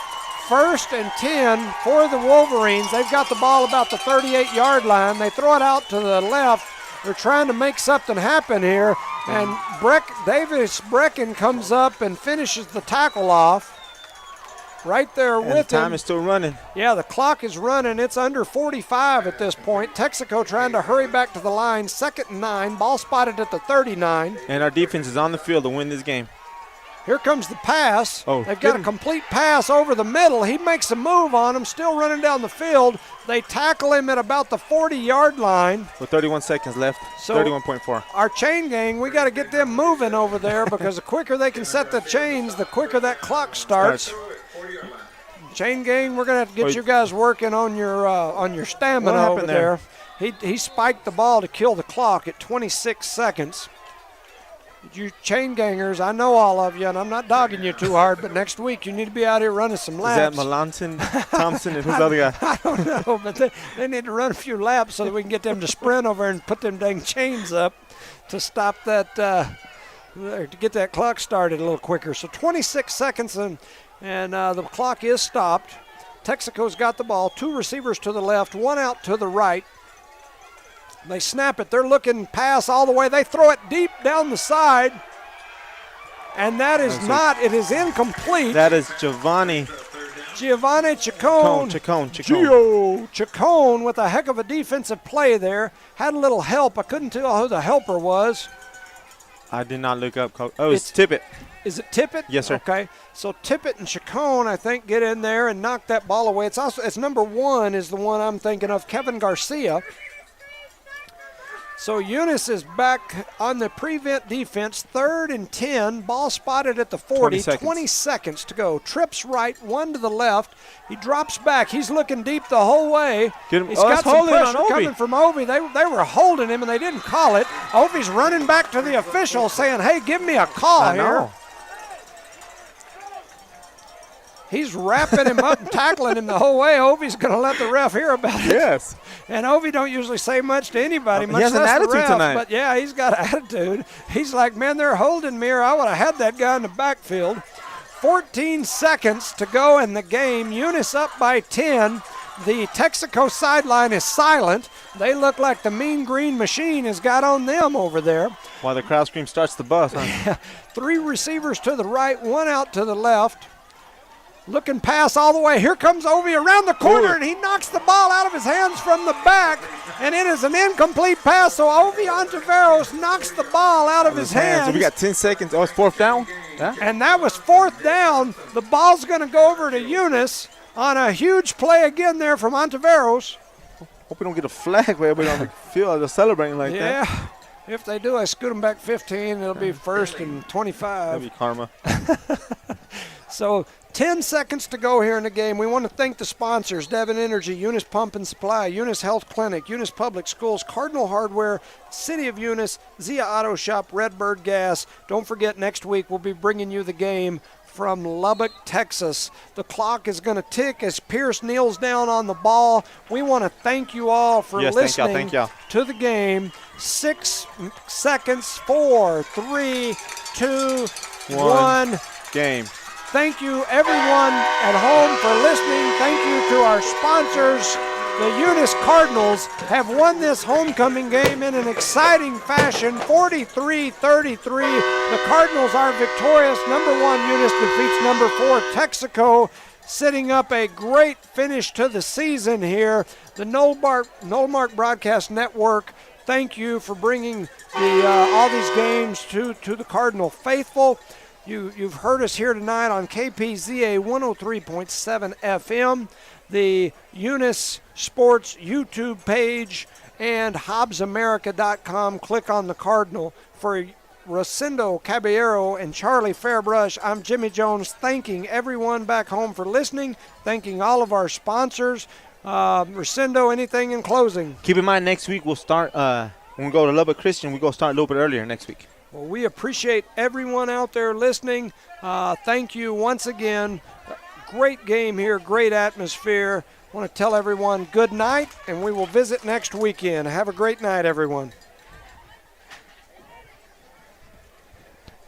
1st and 10 for the Wolverines. They've got the ball about the 38-yard line. They throw it out to the left. They're trying to make something happen here. And Davis Brecken comes up and finishes the tackle off. Right there And with time him. is still running. Yeah, the clock is running. It's under 45 at this point. Texaco trying to hurry back to the line. 2nd and 9. Ball spotted at the 39. And our defense is on the field to win this game. Here comes the pass. Oh, They've got a complete pass over the middle. He makes a move on him, still running down the field. They tackle him at about the 40-yard line. With 31 seconds left, So 31.4. Our chain gang, we got to get them moving over there because the quicker they can set the chains, the quicker that clock starts. Chain gang, we're gonna have to get you guys working on your stamina What over happened there. there? He spiked the ball to kill the clock at 26 seconds. You chain gangers, I know all of you, and I'm not dogging you too hard, but next week you need to be out here running some Is laps. that Melanson, Thompson, and who's the other guy? I don't know, but they need to run a few laps so that we can get them to sprint over and put them dang chains up to stop that, to get that clock started a little quicker. So 26 seconds and the clock is stopped. Texaco's got the ball. 2 receivers to the left, 1 out to the right. They snap it. They're looking pass all the way. They throw it deep down the side. And that is it is incomplete. That is Giovanni Chacon. Chacon. Chacon with a heck of a defensive play there. Had a little help. I couldn't tell who the helper was. I did not look up. Oh, it's Tippett. Is it Tippett? Yes, sir. Okay. So Tippett and Chacon, I think, get in there and knock that ball away. It's number 1 is the one I'm thinking of, Kevin Garcia. So Eunice is back on the prevent defense, 3rd and 10, ball spotted at the 40, 20 seconds to go. Trips right, 1 to the left. He drops back. He's looking deep the whole way. Get him. He's got some holding on pressure Ovi. coming from Ovi. They were holding him, and they didn't call it. Ovi's running back to the official saying, hey, give me a call I here. know. He's wrapping him up and tackling him the whole way. Ovi's going to let the ref hear about it. Yes. And Ovi don't usually say much to anybody, much He has less an the attitude ref. tonight. But yeah, he's got attitude. He's like, man, they're holding me, or I would have had that guy in the backfield. 14 seconds to go in the game. Eunice up by 10. The Texico sideline is silent. They look like the Mean Green Machine has got on them over there. While the crowd scream starts the bus, huh? 3 receivers to the right, 1 out to the left. Looking pass all the way. Here comes Ovi around the corner, and he knocks the ball out of his hands from the back, and it is an incomplete pass. So Ovi Ontiveros knocks the ball out of his hands. So we got 10 seconds. Oh, it's 4th down? Yeah. And that was 4th down. The ball's going to go over to Eunice on a huge play again there from Ontiveros. Hope we don't get a flag where everybody on the field is celebrating like that. Yeah. If they do, I scoot them back 15. It'll be 1st and 25. That'll be karma. So 10 seconds to go here in the game. We want to thank the sponsors, Devon Energy, Eunice Pump and Supply, Eunice Health Clinic, Eunice Public Schools, Cardinal Hardware, City of Eunice, Zia Auto Shop, Redbird Gas. Don't forget, next week we'll be bringing you the game from Lubbock, Texas. The clock is going to tick as Pierce kneels down on the ball. We want to thank you all for listening thank y'all. to the game. 6 seconds, 4, 3, 2, 1. Game. Thank you, everyone at home, for listening. Thank you to our sponsors. The Eunice Cardinals have won this homecoming game in an exciting fashion, 43-33. The Cardinals are victorious. Number 1 Eunice defeats number 4 Texico, setting up a great finish to the season here. The Nolemark Broadcast Network, thank you for bringing all these games to the Cardinal faithful. You've heard us here tonight on KPZA 103.7 FM, the Eunice Sports YouTube page, and HobbsAmerica.com. Click on the Cardinal. For Rosendo Caballero and Charlie Fairbrush, I'm Jimmy Jones, thanking everyone back home for listening, thanking all of our sponsors. Rosendo, anything in closing? Keep in mind, next week we'll start, when we go to Lubbock Christian, we go start a little bit earlier next week. Well, we appreciate everyone out there listening. Thank you once again. Great game here, great atmosphere. I want to tell everyone good night, and we will visit next weekend. Have a great night, everyone.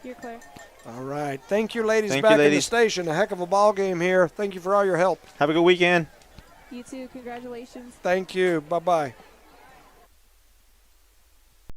You're clear. All right. Thank you, ladies, Thank back you, in the ladies. station. A heck of a ball game here. Thank you for all your help. Have a good weekend. You too. Congratulations. Thank you. Bye-bye.